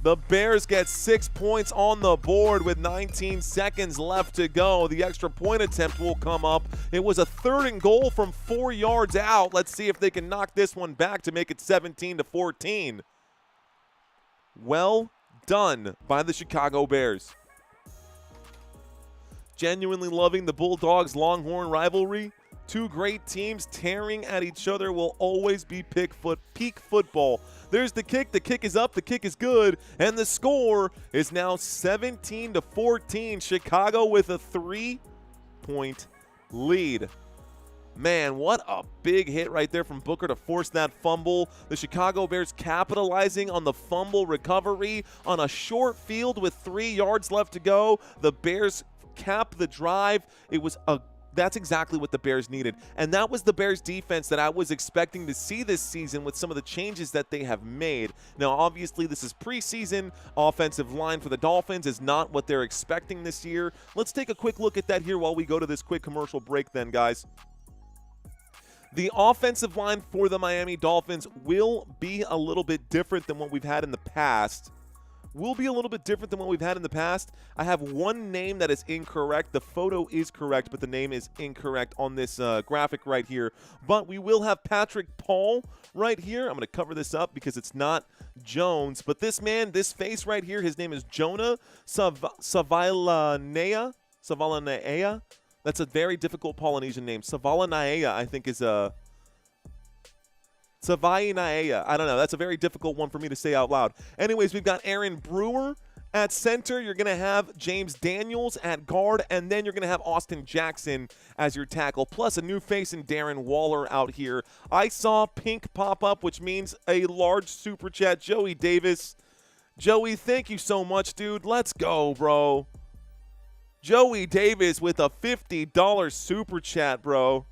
The Bears get 6 points on the board with 19 seconds left to go. The extra point attempt will come up. It was a 3rd and goal from 4 yards out. Let's see if they can knock this one back to make it 17-14. Well done by the Chicago Bears. Genuinely loving the Bulldogs-Longhorn rivalry. 2 great teams tearing at each other will always be peak football. There's the kick. The kick is up. The kick is good. And the score is now 17-14. Chicago with a 3-point lead. Man, what a big hit right there from Booker to force that fumble. The Chicago Bears capitalizing on the fumble recovery on a short field with 3 yards left to go. The Bears cap the drive. That's exactly what the Bears needed. And that was the Bears defense that I was expecting to see this season with some of the changes that they have made. Now, obviously, this is preseason. Offensive line for the Dolphins is not what they're expecting this year. Let's take a quick look at that here while we go to this quick commercial break then, guys. The offensive line for the Miami Dolphins will be a little bit different than what we've had in the past. I have one name that is incorrect. The photo is correct, but the name is incorrect on this graphic right here. But we will have Patrick Paul right here. I'm going to cover this up because it's not Jones. But this man, this face right here, his name is Jonah Savalanaea. That's a very difficult Polynesian name. Savalanaea, I think, is a... Savainaea. I don't know. That's a very difficult one for me to say out loud. Anyways, we've got Aaron Brewer at center. You're going to have James Daniels at guard, and then you're going to have Austin Jackson as your tackle, plus a new face in Darren Waller out here. I saw pink pop up, which means a large super chat. Joey Davis. Joey, thank you so much, dude. Let's go, bro. Joey Davis with a $50 super chat, bro.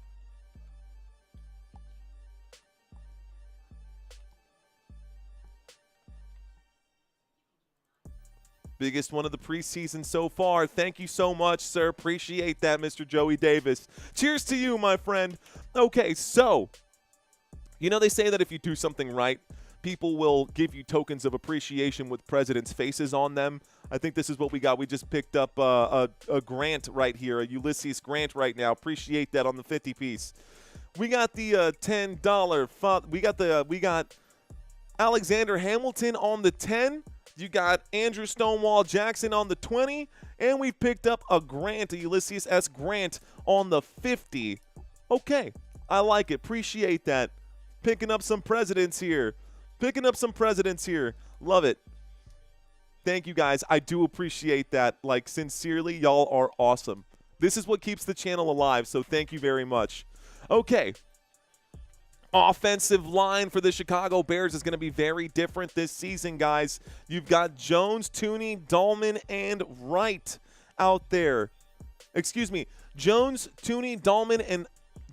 Biggest one of the preseason so far. Thank you so much, sir. Appreciate that, Mr. Joey Davis. Cheers to you, my friend. Okay, so, you know they say that if you do something right, people will give you tokens of appreciation with presidents' faces on them. I think this is what we got. We just picked up a Grant right here, a Ulysses Grant right now. Appreciate that on the 50 piece. We got the $10. We got Alexander Hamilton on the 10. You got Andrew Stonewall Jackson on the 20, and we picked up a Grant, a Ulysses S. Grant on the 50. Okay, I like it. Appreciate that. Picking up some presidents here. Love it. Thank you guys. I do appreciate that. Like, sincerely, y'all are awesome. This is what keeps the channel alive, so thank you very much. Okay. Offensive line for the Chicago Bears is going to be very different this season, guys. You've got Jones, Tooney, Dahlman, and Wright out there. Excuse me. Jones, Tooney, Dahlman, and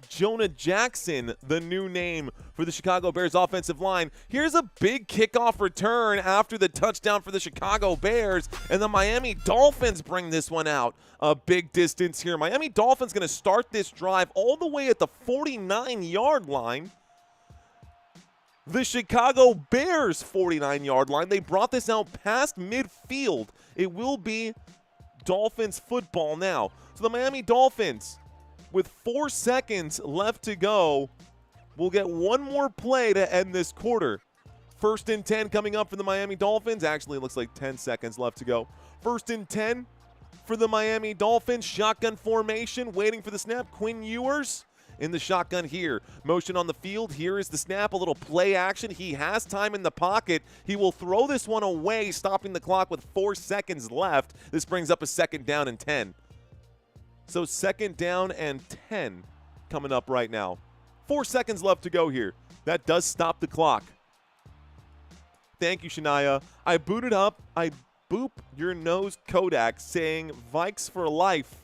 Jonah Jackson, the new name for the Chicago Bears offensive line. Here's a big kickoff return after the touchdown for the Chicago Bears, and the Miami Dolphins bring this one out a big distance here. Miami Dolphins going to start this drive all the way at the 49-yard line. The Chicago Bears 49-yard line. They brought this out past midfield. It will be Dolphins football now. So the Miami Dolphins, with 4 seconds left to go, will get one more play to end this quarter. 1st and 10 coming up for the Miami Dolphins. Actually, it looks like 10 seconds left to go. 1st and 10 for the Miami Dolphins. Shotgun formation, waiting for the snap. Quinn Ewers in the shotgun here. Motion on the field. Here is the snap, a little play action. He has time in the pocket. He will throw this one away, stopping the clock with 4 seconds left. This brings up a 2nd down and 10. So 2nd down and 10 coming up right now. 4 seconds left to go here. That does stop the clock. Thank you, Shania. I booted up. I boop your nose, Kodak, saying Vikes for life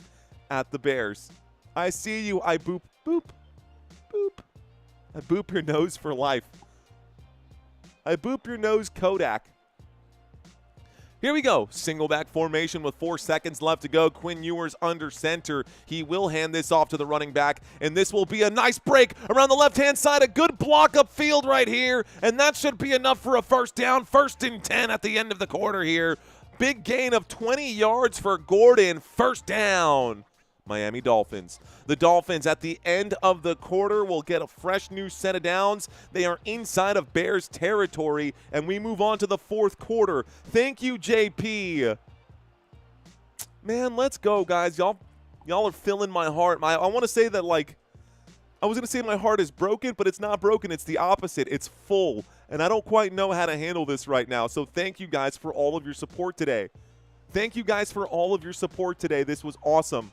at the Bears. I see you. I boop, boop, boop. I boop your nose for life. I boop your nose, Kodak. Here we go. Single back formation with 4 seconds left to go. Quinn Ewers under center. He will hand this off to the running back, and this will be a nice break around the left-hand side. A good block upfield right here, and that should be enough for a 1st down. 1st and 10 at the end of the quarter here. Big gain of 20 yards for Gordon. 1st down. Miami Dolphins. The Dolphins at the end of the quarter will get a fresh new set of downs. They are inside of Bears territory, and we move on to the 4th quarter. Thank you, JP. Man, let's go, guys. Y'all are filling my heart. I want to say that, like, I was going to say my heart is broken, but it's not broken. It's the opposite. It's full, and I don't quite know how to handle this right now. So thank you guys for all of your support today. Thank you guys for all of your support today. This was awesome.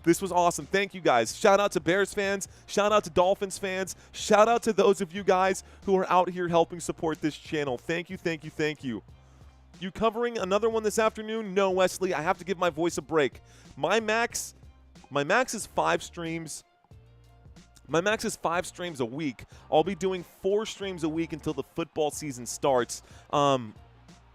This was awesome. Thank you, guys. Shout out to Bears fans. Shout out to Dolphins fans. Shout out to those of you guys who are out here helping support this channel. Thank you, thank you, thank you. You covering another one this afternoon? No, Wesley. I have to give my voice a break. My max is 5 streams. My max is 5 streams a week. I'll be doing 4 streams a week until the football season starts.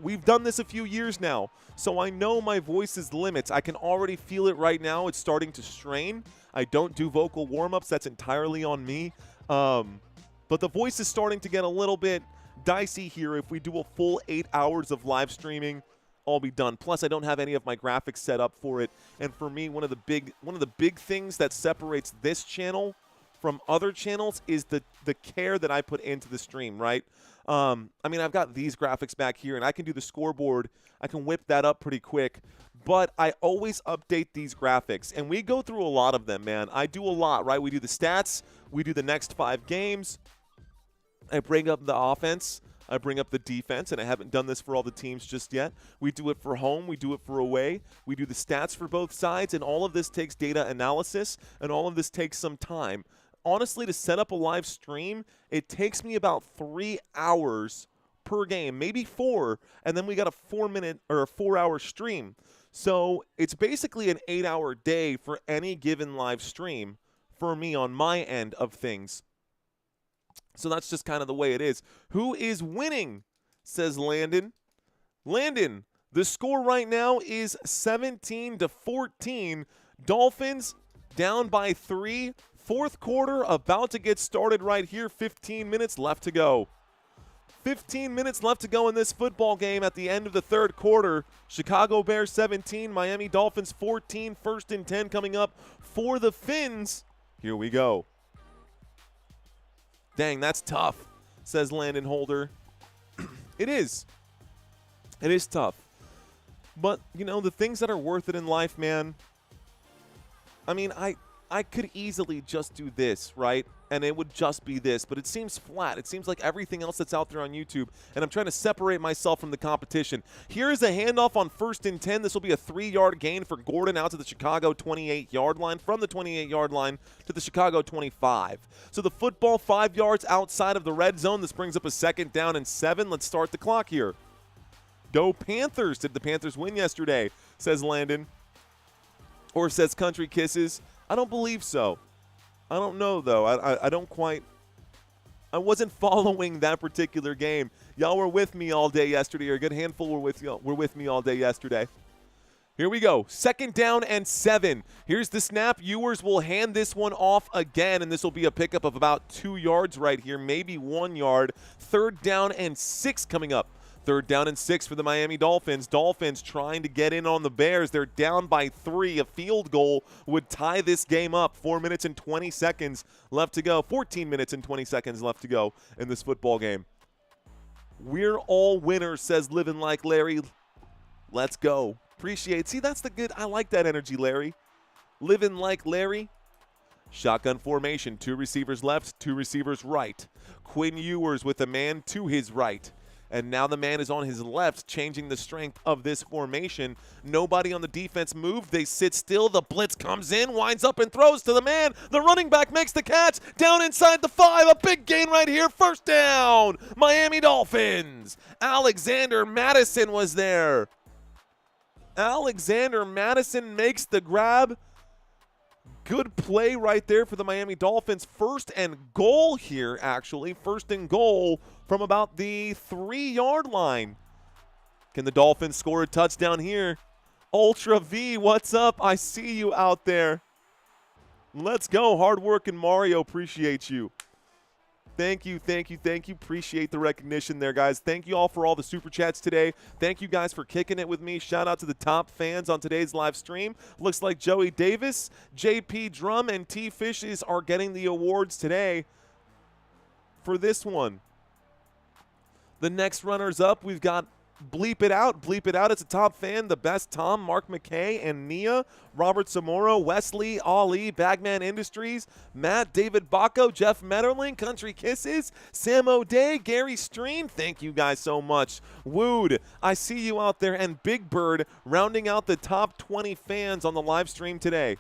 We've done this a few years now, so I know my voice's limits. I can already feel it right now. It's starting to strain. I don't do vocal warm-ups. That's entirely on me. But the voice is starting to get a little bit dicey here. If we do a full 8 hours of live streaming, I'll be done. Plus, I don't have any of my graphics set up for it. And for me, one of the big things that separates this channel from other channels is the care that I put into the stream, right? I mean, I've got these graphics back here, and I can do the scoreboard. I can whip that up pretty quick. But I always update these graphics, and we go through a lot of them, man. I do a lot, right? We do the stats. We do the next 5 games. I bring up the offense. I bring up the defense, and I haven't done this for all the teams just yet. We do it for home. We do it for away. We do the stats for both sides, and all of this takes data analysis, and all of this takes some time. Honestly, to set up a live stream, it takes me about 3 hours per game, maybe 4, and then we got a 4-minute or a 4-hour stream. So it's basically an 8-hour day for any given live stream for me on my end of things. So that's just kind of the way it is. Who is winning, says Landon. Landon, the score right now is 17-14. Dolphins down by 3. 4th quarter about to get started right here. 15 minutes left to go. 15 minutes left to go in this football game at the end of the 3rd quarter. Chicago Bears 17, Miami Dolphins 14. 1st and 10 coming up for the Fins. Here we go. Dang, that's tough, says Landon Holder. It is. It is tough. But, you know, the things that are worth it in life, man, I mean, I could easily just do this, right? and it would just be this, but it seems flat. It seems like everything else that's out there on YouTube, and I'm trying to separate myself from the competition. Here is a handoff on 1st and 10. This will be a 3-yard gain for Gordon out to the Chicago 28-yard line, from the 28-yard line to the Chicago 25. So the football 5 yards outside of the red zone. This brings up a 2nd down and 7. Let's start the clock here. Go Panthers. Did the Panthers win yesterday, says Landon. Or says Country Kisses. I don't believe so. I don't know, though. I don't quite – I wasn't following that particular game. Y'all were with me all day yesterday, or a good handful were with me all day yesterday. Here we go. 2nd down and 7. Here's the snap. Ewers will hand this one off again, and this will be a pickup of about 2 yards right here, maybe 1 yard. 3rd down and 6 coming up. 3rd down and 6 for the Miami Dolphins. Dolphins trying to get in on the Bears. They're down by 3. A field goal would tie this game up. 4 minutes and 20 seconds left to go. 14 minutes and 20 seconds left to go in this football game. We're all winners, says Living Like Larry. Let's go. Appreciate. See, that's the good. I like that energy, Larry. Living Like Larry. Shotgun formation. 2 receivers left, 2 receivers right. Quinn Ewers with a man to his right. And now the man is on his left, changing the strength of this formation. Nobody on the defense moved. They sit still. The blitz comes in, winds up and throws to the man. The running back makes the catch. Down inside the 5. A big gain right here. 1st down. Miami Dolphins. Alexander Madison was there. Alexander Madison makes the grab. Good play right there for the Miami Dolphins. 1st and goal here, actually. 1st and goal from about the 3-yard line. Can the Dolphins score a touchdown here? Ultra V, what's up? I see you out there. Let's go. Hard work, and Mario, appreciate you. Thank you, thank you, thank you. Appreciate the recognition there, guys. Thank you all for all the super chats today. Thank you guys for kicking it with me. Shout out to the top fans on today's live stream. Looks like Joey Davis, JP Drum, and T Fishes are getting the awards today for this one. The next runners up, we've got Bleep It Out. Bleep It Out. It's a top fan. The best Tom, Mark McKay, and Nia. Robert Zamora, Wesley, Ali, Bagman Industries, Matt, David Bacco, Jeff Metterling, Country Kisses, Sam O'Day, Gary Streen. Thank you guys so much. Wood, I see you out there. And Big Bird rounding out the top 20 fans on the live stream today.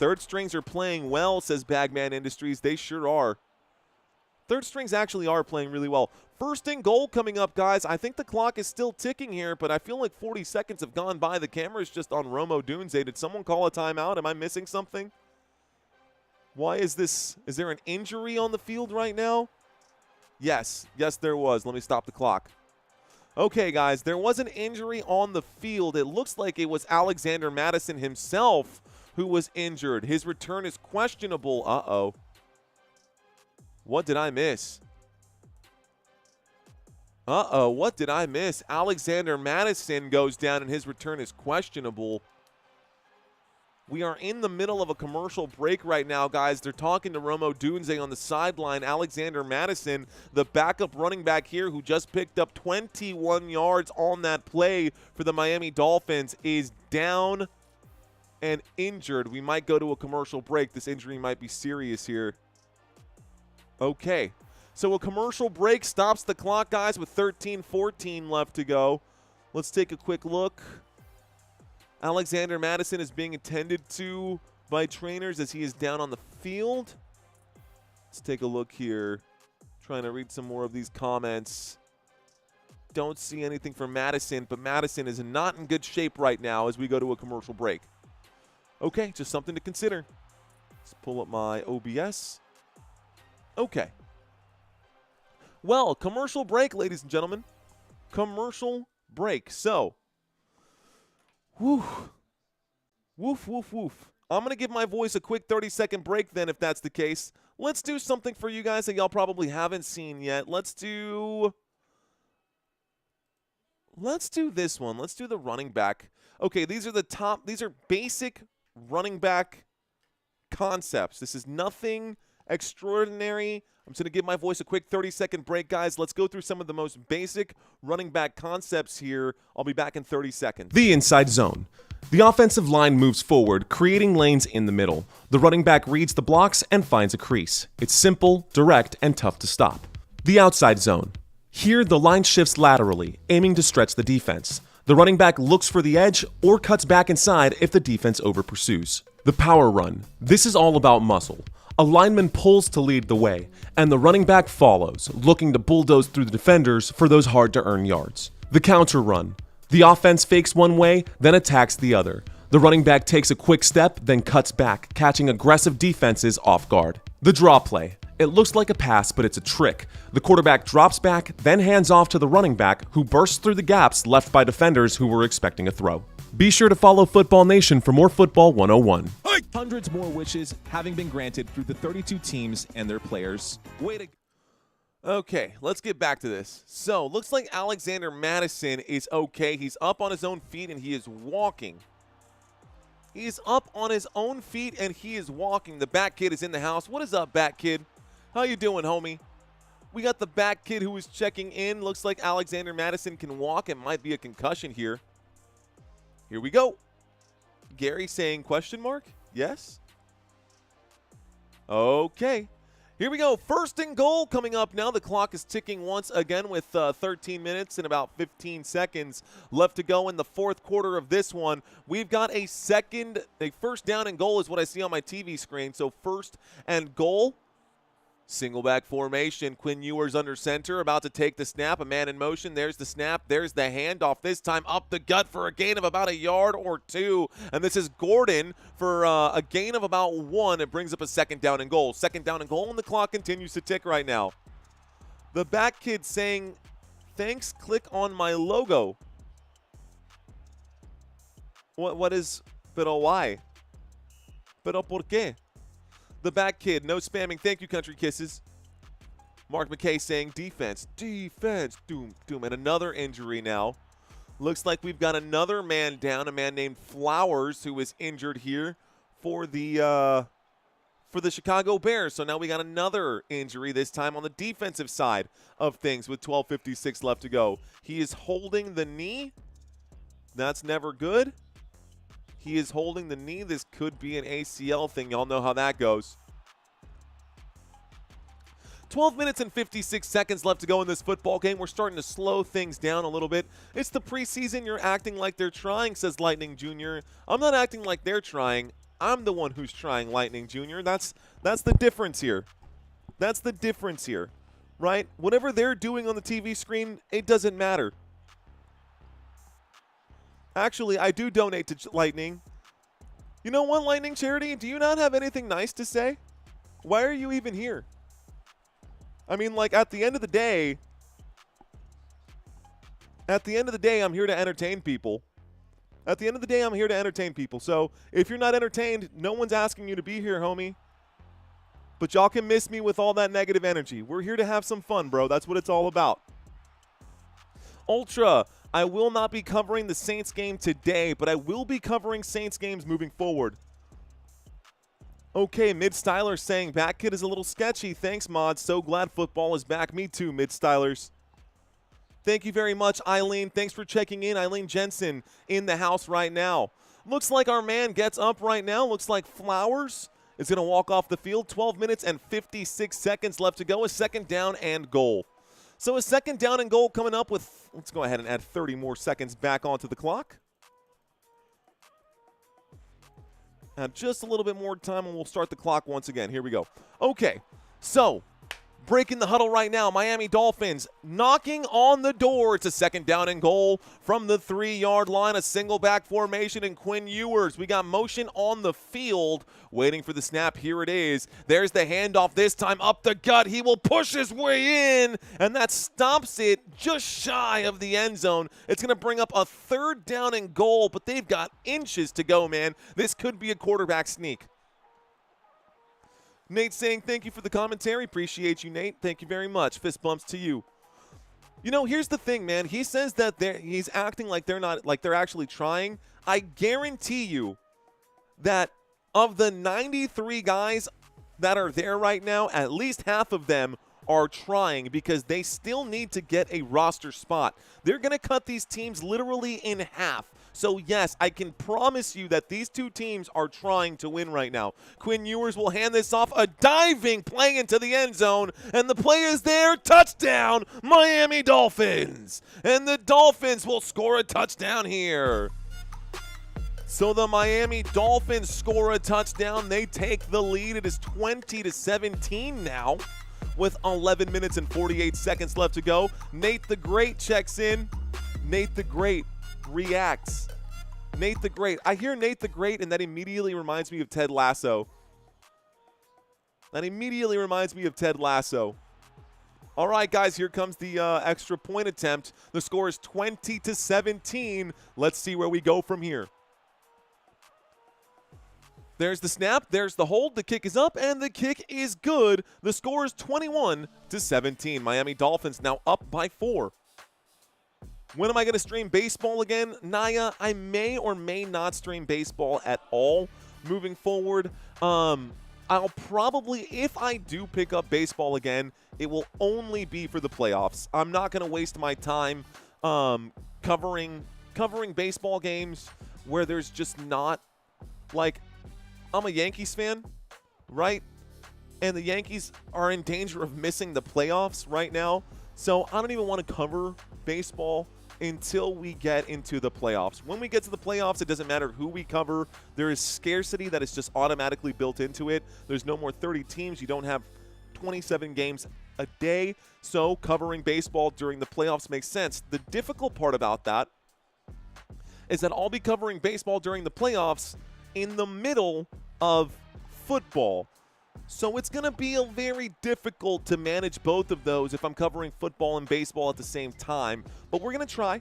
3rd strings are playing well, says Bagman Industries. They sure are. 3rd strings actually are playing really well. 1st and goal coming up, guys. I think the clock is still ticking here, but I feel like 40 seconds have gone by. The camera is just on Romo Dunze. Did someone call a timeout? Am I missing something? Why is this? Is there an injury on the field right now? Yes. Yes, there was. Let me stop the clock. Okay, guys. There was an injury on the field. It looks like it was Alexander Madison himself who was injured. His return is questionable. Uh-oh. What did I miss? Uh-oh, what did I miss? Alexander Madison goes down and his return is questionable. We are in the middle of a commercial break right now, guys. They're talking to Romo Dunze on the sideline. Alexander Madison, the backup running back here who just picked up 21 yards on that play for the Miami Dolphins, is down and injured. We might go to a commercial break. This injury might be serious here. Okay, so a commercial break stops the clock, guys, with 13:14 left to go. Let's take a quick look. Alexander Madison is being attended to by trainers as he is down on the field. Let's take a look here. Trying to read some more of these comments. Don't see anything from Madison, but Madison is not in good shape right now as we go to a commercial break. Okay, just something to consider. Let's pull up my OBS. Okay. Well, commercial break, ladies and gentlemen. Commercial break. So, woof, woof, woof, woof. I'm going to give my voice a quick 30-second break then, if that's the case. Let's do something for you guys that y'all probably haven't seen yet. Let's do this one. Let's do the running back. Okay, these are basic running back concepts. This is nothing extraordinary. I'm just going to give my voice a quick 30-second break, guys. Let's go through some of the most basic running back concepts here. I'll be back in 30 seconds. The inside zone. The offensive line moves forward, creating lanes in the middle. The running back reads the blocks and finds a crease. It's simple, direct, and tough to stop. The outside zone. Here, the line shifts laterally, aiming to stretch the defense. The running back looks for the edge or cuts back inside if the defense over-pursues. The power run. This is all about muscle. A lineman pulls to lead the way, and the running back follows, looking to bulldoze through the defenders for those hard-to-earn yards. The counter run. The offense fakes one way, then attacks the other. The running back takes a quick step, then cuts back, catching aggressive defenses off guard. The draw play. It looks like a pass, but it's a trick. The quarterback drops back, then hands off to the running back, who bursts through the gaps left by defenders who were expecting a throw. Be sure to follow Football Nation for more Football 101. Hundreds more wishes having been granted through the 32 teams and their players. Okay, let's get back to this. So, looks like Alexander Madison is okay. He's up on his own feet and he is walking. He's up on his own feet and he is walking. The Bat Kid is in the house. What is up, Bat Kid? How you doing, homie? We got the Bat Kid who is checking in. Looks like Alexander Madison can walk. It might be a concussion here. Here we go. Gary saying question mark? Yes? Okay. Here we go. First and goal coming up now. The clock is ticking once again with 13 minutes and about 15 seconds left to go in the fourth quarter of this one. We've got a first down and goal is what I see on my TV screen. So first and goal. Single back formation. Quinn Ewers under center, about to take the snap. A man in motion. There's the snap. There's the handoff. This time up the gut for a gain of about a yard or two. And this is Gordon for a gain of about 1. It brings up a second down and goal. Second down and goal, and the clock continues to tick right now. The back kid saying, thanks, click on my logo. What is, pero why? Pero por qué? The back kid, no spamming. Thank you, Country Kisses. Mark McKay saying defense, defense, doom, doom. And another injury now. Looks like we've got another man down, a man named Flowers, who is injured here for the Chicago Bears. So now we got another injury, this time on the defensive side of things with 12:56 left to go. He is holding the knee. That's never good. He is holding the knee. This could be an ACL thing. Y'all know how that goes. 12 minutes and 56 seconds left to go in this football game. We're starting to slow things down a little bit. It's the preseason. You're acting like they're trying, says Lightning Jr. I'm not acting like they're trying. I'm the one who's trying, Lightning Jr. That's the difference here. That's the difference here, right? Whatever they're doing on the TV screen, it doesn't matter. Actually, I do donate to Lightning. You know what, Lightning Charity? Do you not have anything nice to say? Why are you even here? I mean, like, at the end of the day, I'm here to entertain people. At the end of the day, I'm here to entertain people. So if you're not entertained, no one's asking you to be here, homie. But y'all can miss me with all that negative energy. We're here to have some fun, bro. That's what it's all about. Ultra, I will not be covering the Saints game today, but I will be covering Saints games moving forward. Okay, Mid-Styler saying Back Kid is a little sketchy. Thanks, Mod. So glad football is back. Me too, Mid-Stylers. Thank you very much, Eileen. Thanks for checking in. Eileen Jensen in the house right now. Looks like our man gets up right now. Looks like Flowers is going to walk off the field. 12 minutes and 56 seconds left to go. A second down and goal. So a second down and goal coming up with, let's go ahead and add 30 more seconds back onto the clock. Add just a little bit more time and we'll start the clock once again. Here we go. Okay, so breaking the huddle right now, Miami Dolphins knocking on the door. It's a second down and goal from the 3-yard line, a single back formation, and Quinn Ewers. We got motion on the field, waiting for the snap. Here it is. There's the handoff, this time up the gut. He will push his way in, and that stops it just shy of the end zone. It's going to bring up a third down and goal, but they've got inches to go, man. This could be a quarterback sneak. Nate saying thank you for the commentary. Appreciate you, Nate. Thank you very much. Fist bumps to you. You know, here's the thing, man. He says that he's acting like they're actually trying. I guarantee you that of the 93 guys that are there right now, at least half of them are trying because they still need to get a roster spot. They're going to cut these teams literally in half. So, yes, I can promise you that these two teams are trying to win right now. Quinn Ewers will hand this off, a diving play into the end zone, and the play is there. Touchdown, Miami Dolphins. And the Dolphins will score a touchdown here. So the Miami Dolphins score a touchdown. They take the lead. It is 20-17 now with 11 minutes and 48 seconds left to go. Nate the Great checks in. Nate the Great reacts. Nate the Great. I hear Nate the Great, and that immediately reminds me of Ted Lasso. That immediately reminds me of Ted Lasso. All right, guys, here comes the extra point attempt. The score is 20-17. Let's see where we go from here. There's the snap, there's the hold, the kick is up, and the kick is good. The score is 21-17. Miami Dolphins now up by 4. When am I going to stream baseball again? Naya, I may or may not stream baseball at all moving forward. I'll probably, if I do pick up baseball again, it will only be for the playoffs. I'm not going to waste my time covering baseball games where there's just not, like, I'm a Yankees fan, right? And the Yankees are in danger of missing the playoffs right now. So I don't even want to cover baseball until we get into the playoffs. When we get to the playoffs, it doesn't matter who we cover. There is scarcity that is just automatically built into it. There's no more 30 teams. You don't have 27 games a day. So covering baseball during the playoffs makes sense. The difficult part about that is that I'll be covering baseball during the playoffs in the middle of football. So it's going to be very difficult to manage both of those if I'm covering football and baseball at the same time. But we're going to try,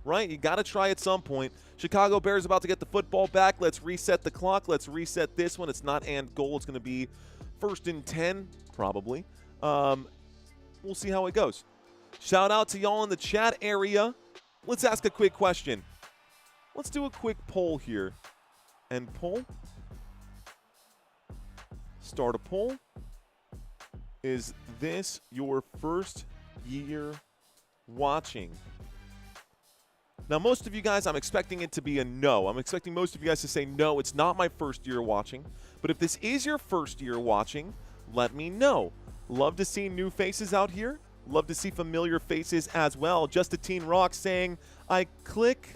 right? You got to try at some point. Chicago Bears about to get the football back. Let's reset the clock. Let's reset this one. It's not and goal. It's going to be 1st and 10, probably. We'll see how it goes. Shout out to y'all in the chat area. Let's ask a quick question. Let's do a quick poll here. And poll. Start a poll. Is this your first year watching? Now, most of you guys, I'm expecting it to be a no. I'm expecting most of you guys to say, no, it's not my first year watching. But if this is your first year watching, let me know. Love to see new faces out here. Love to see familiar faces as well. Just a Teen Rock saying, I click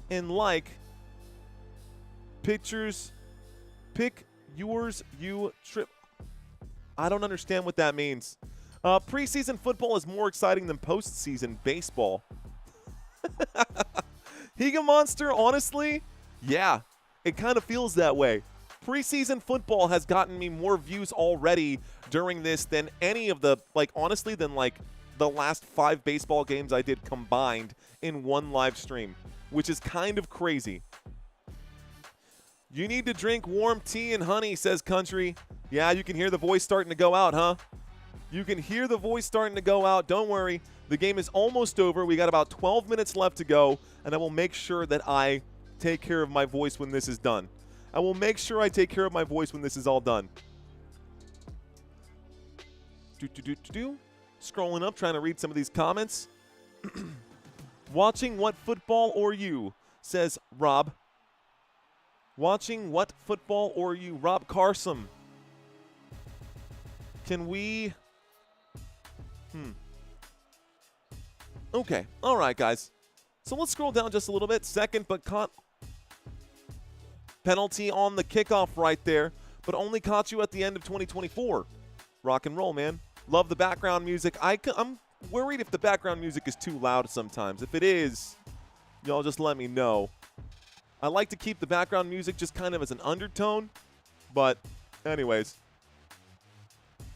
and like pictures, pick yours, you trip. I don't understand what that means. Preseason football is more exciting than postseason baseball. Higa Monster, honestly, yeah, it kind of feels that way. Preseason football has gotten me more views already during this than any of the, honestly, than the last 5 baseball games I did combined in one live stream, which is kind of crazy. You need to drink warm tea and honey, says Country. Yeah, you can hear the voice starting to go out, huh? You can hear the voice starting to go out. Don't worry. The game is almost over. We got about 12 minutes left to go, and I will make sure that I take care of my voice when this is done. I will make sure I take care of my voice when this is all done. Scrolling up, trying to read some of these comments. Watching what football or you, says Rob. Watching what football or you? Rob Carson. Can we... Okay. All right, guys. So let's scroll down just a little bit. Second, but caught... Penalty on the kickoff right there, but only caught you at the end of 2024. Rock and roll, man. Love the background music. I'm worried if the background music is too loud sometimes. If it is, y'all just let me know. I like to keep the background music just kind of as an undertone, but anyways.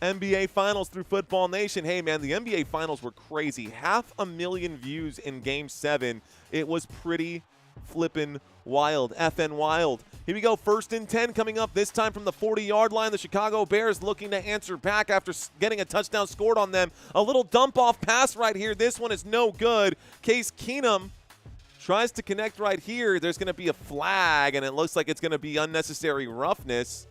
NBA Finals through Football Nation. Hey, man, the NBA Finals were crazy. 500,000 views in Game 7. It was pretty flippin' wild. FN wild. Here we go. 1st and 10 coming up, this time from the 40-yard line. The Chicago Bears looking to answer back after getting a touchdown scored on them. A little dump-off pass right here. This one is no good. Case Keenum tries to connect right here. There's going to be a flag, and it looks like it's going to be unnecessary roughness.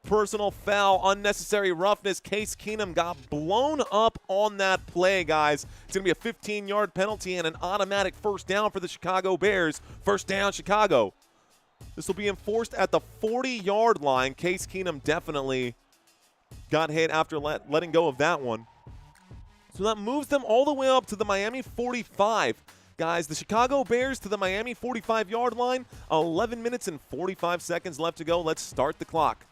Personal foul, unnecessary roughness. Case Keenum got blown up on that play, guys. It's going to be a 15-yard penalty and an automatic first down for the Chicago Bears. First down, Chicago. This will be enforced at the 40-yard line. Case Keenum definitely got hit after letting go of that one. So that moves them all the way up to the Miami 45. Guys, the Chicago Bears to the Miami 45-yard line. 11 minutes and 45 seconds left to go. Let's start the clock.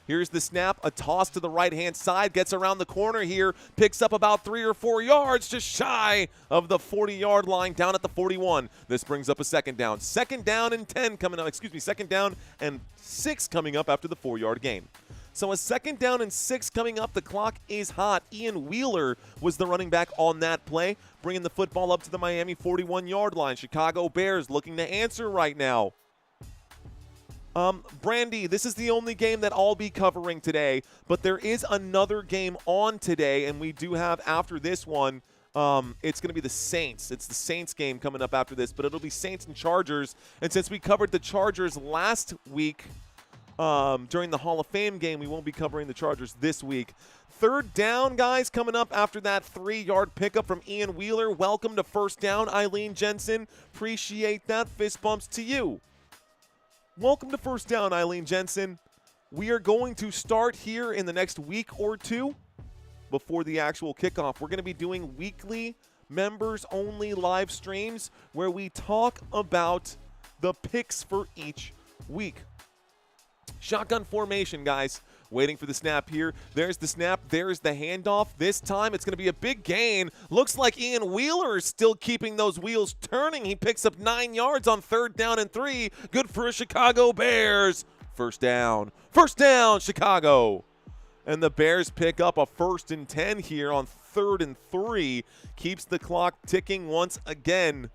Here's the snap, a toss to the right-hand side, gets around the corner here, picks up about 3 or 4 yards, just shy of the 40-yard line, down at the 41. This brings up a second down. Second down and 10 coming up, second down and 6 coming up after the 4-yard gain. So a second down and 6 coming up. The clock is hot. Ian Wheeler was the running back on that play, bringing the football up to the Miami 41-yard line. Chicago Bears looking to answer right now. Brandy, this is the only game that I'll be covering today, but there is another game on today, and we do have after this one, it's going to be the Saints. It's the Saints game coming up after this, but it'll be Saints and Chargers. And since we covered the Chargers last week during the Hall of Fame game, we won't be covering the Chargers this week. Third down, guys, coming up after that 3-yard pickup from Ian Wheeler. Welcome to first down, Eileen Jensen. Appreciate that. Fist bumps to you. Welcome to first down, Eileen Jensen. We are going to start here in the next week or two before the actual kickoff. We're going to be doing weekly members-only live streams where we talk about the picks for each week. Shotgun formation, guys. Waiting for the snap here. There's the snap. There's the handoff. This time it's going to be a big gain. Looks like Ian Wheeler is still keeping those wheels turning. He picks up 9 yards on third down and 3. Good for a Chicago Bears. First down. First down, Chicago. And the Bears pick up a 1st and 10 here on 3rd and 3. Keeps the clock ticking once again.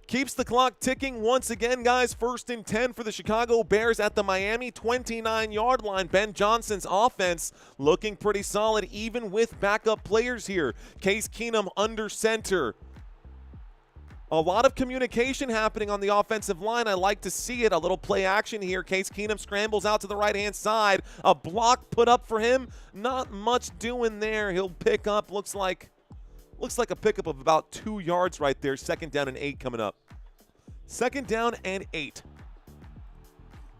Keeps the clock ticking once again, guys. 1st and 10 for the Chicago Bears at the Miami 29-yard line. Ben Johnson's offense looking pretty solid, even with backup players here. Case Keenum under center. A lot of communication happening on the offensive line. I like to see it. A little play action here. Case Keenum scrambles out to the right-hand side. A block put up for him. Not much doing there. He'll pick up, looks like a pickup of about 2 yards right there. Second down and 8 coming up. Second down and 8.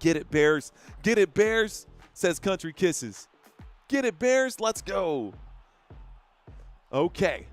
Get it, Bears. Get it, Bears, says Country Kisses. Get it, Bears. Let's go. Okay.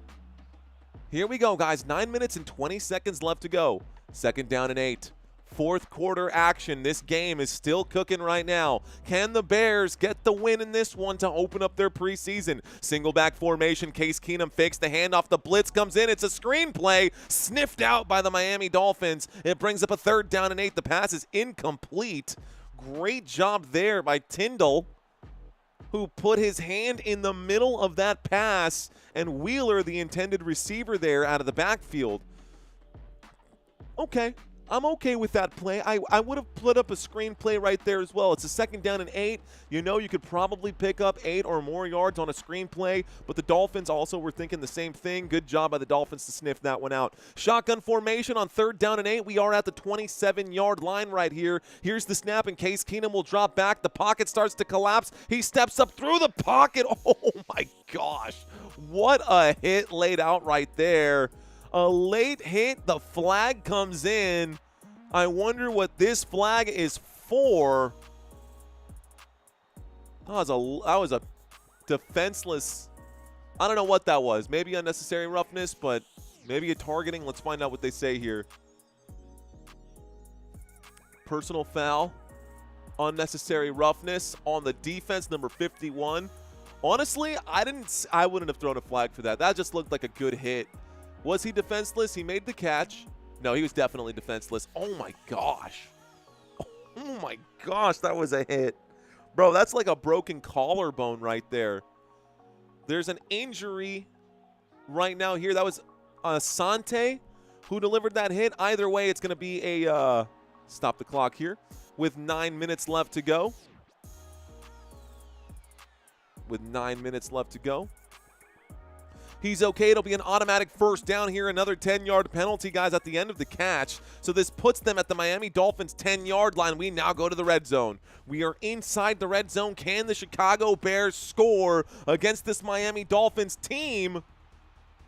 Here we go, guys. 9 minutes and 20 seconds left to go. Second down and 8. Fourth quarter action. This game is still cooking right now. Can the Bears get the win in this one to open up their preseason? Single back formation. Case Keenum fakes the handoff. The blitz comes in. It's a screen play sniffed out by the Miami Dolphins. It brings up a 3rd down and 8. The pass is incomplete. Great job there by Tyndall, who put his hand in the middle of that pass, and Wheeler, the intended receiver there out of the backfield. Okay. I'm okay with that play. I would have put up a screen play right there as well. It's a 2nd down and 8. You know you could probably pick up 8 or more yards on a screen play, but the Dolphins also were thinking the same thing. Good job by the Dolphins to sniff that one out. Shotgun formation on 3rd down and 8. We are at the 27-yard line right here. Here's the snap, and Case Keenum will drop back. The pocket starts to collapse. He steps up through the pocket. Oh, my gosh. What a hit laid out right there. A late hit. The flag comes in. I wonder what this flag is for. That was a defenseless. I don't know what that was. Maybe unnecessary roughness, but maybe a targeting. Let's find out what they say here. Personal foul. Unnecessary roughness on the defense, number 51. Honestly, I wouldn't have thrown a flag for that. That just looked like a good hit. Was he defenseless? He made the catch. No, he was definitely defenseless. Oh, my gosh. Oh, my gosh, that was a hit. Bro, that's like a broken collarbone right there. There's an injury right now here. That was Asante who delivered that hit. Either way, it's going to be a stop the clock here with 9 minutes left to go. He's okay. It'll be an automatic first down here. Another 10-yard penalty, guys, at the end of the catch. So this puts them at the Miami Dolphins 10-yard line. We now go to the red zone. We are inside the red zone. Can the Chicago Bears score against this Miami Dolphins team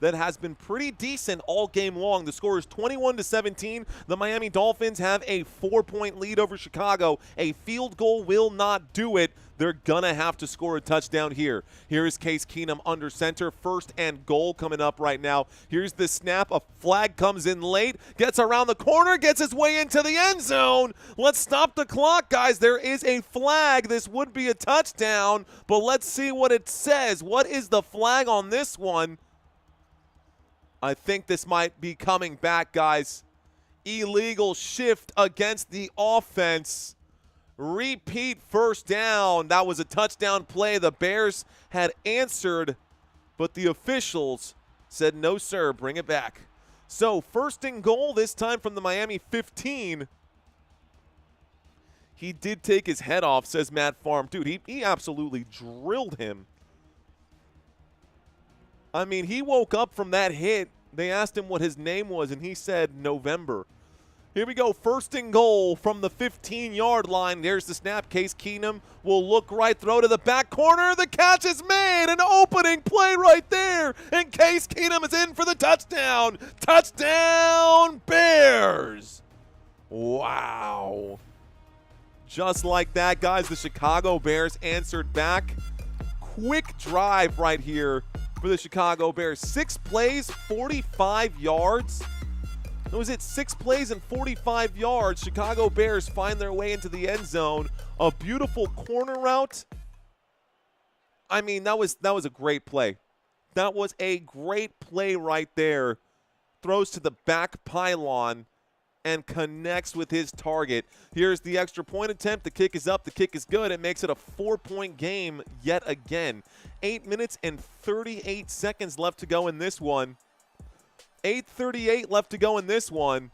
that has been pretty decent all game long? The score is 21-17. The Miami Dolphins have a 4-point lead over Chicago. A field goal will not do it. They're going to have to score a touchdown here. Here is Case Keenum under center. 1st and goal coming up right now. Here's the snap. A flag comes in late. Gets around the corner. Gets his way into the end zone. Let's stop the clock, guys. There is a flag. This would be a touchdown, but let's see what it says. What is the flag on this one? I think this might be coming back, guys. Illegal shift against the offense. Repeat first down. That was a touchdown play. The Bears had answered, but the officials said, no, sir, bring it back. So 1st and goal, this time from the Miami 15. He did take his head off, says Matt Farm. Dude, he absolutely drilled him. I mean, he woke up from that hit. They asked him what his name was, and he said November. Here we go, 1st and goal from the 15-yard line. There's the snap. Case Keenum will look right, throw to the back corner. The catch is made. An opening play right there. And Case Keenum is in for the touchdown. Touchdown, Bears. Wow. Just like that, guys, the Chicago Bears answered back. Quick drive right here for the Chicago Bears. 6 plays, 45 yards. Was it 6 plays and 45 yards? Chicago Bears find their way into the end zone. A beautiful corner route. I mean, that was a great play. That was a great play right there. Throws to the back pylon and connects with his target. Here's the extra point attempt. The kick is up. The kick is good. It makes it a 4-point game yet again. 8 minutes and 38 seconds left to go in this one. 8:38 left to go in this one.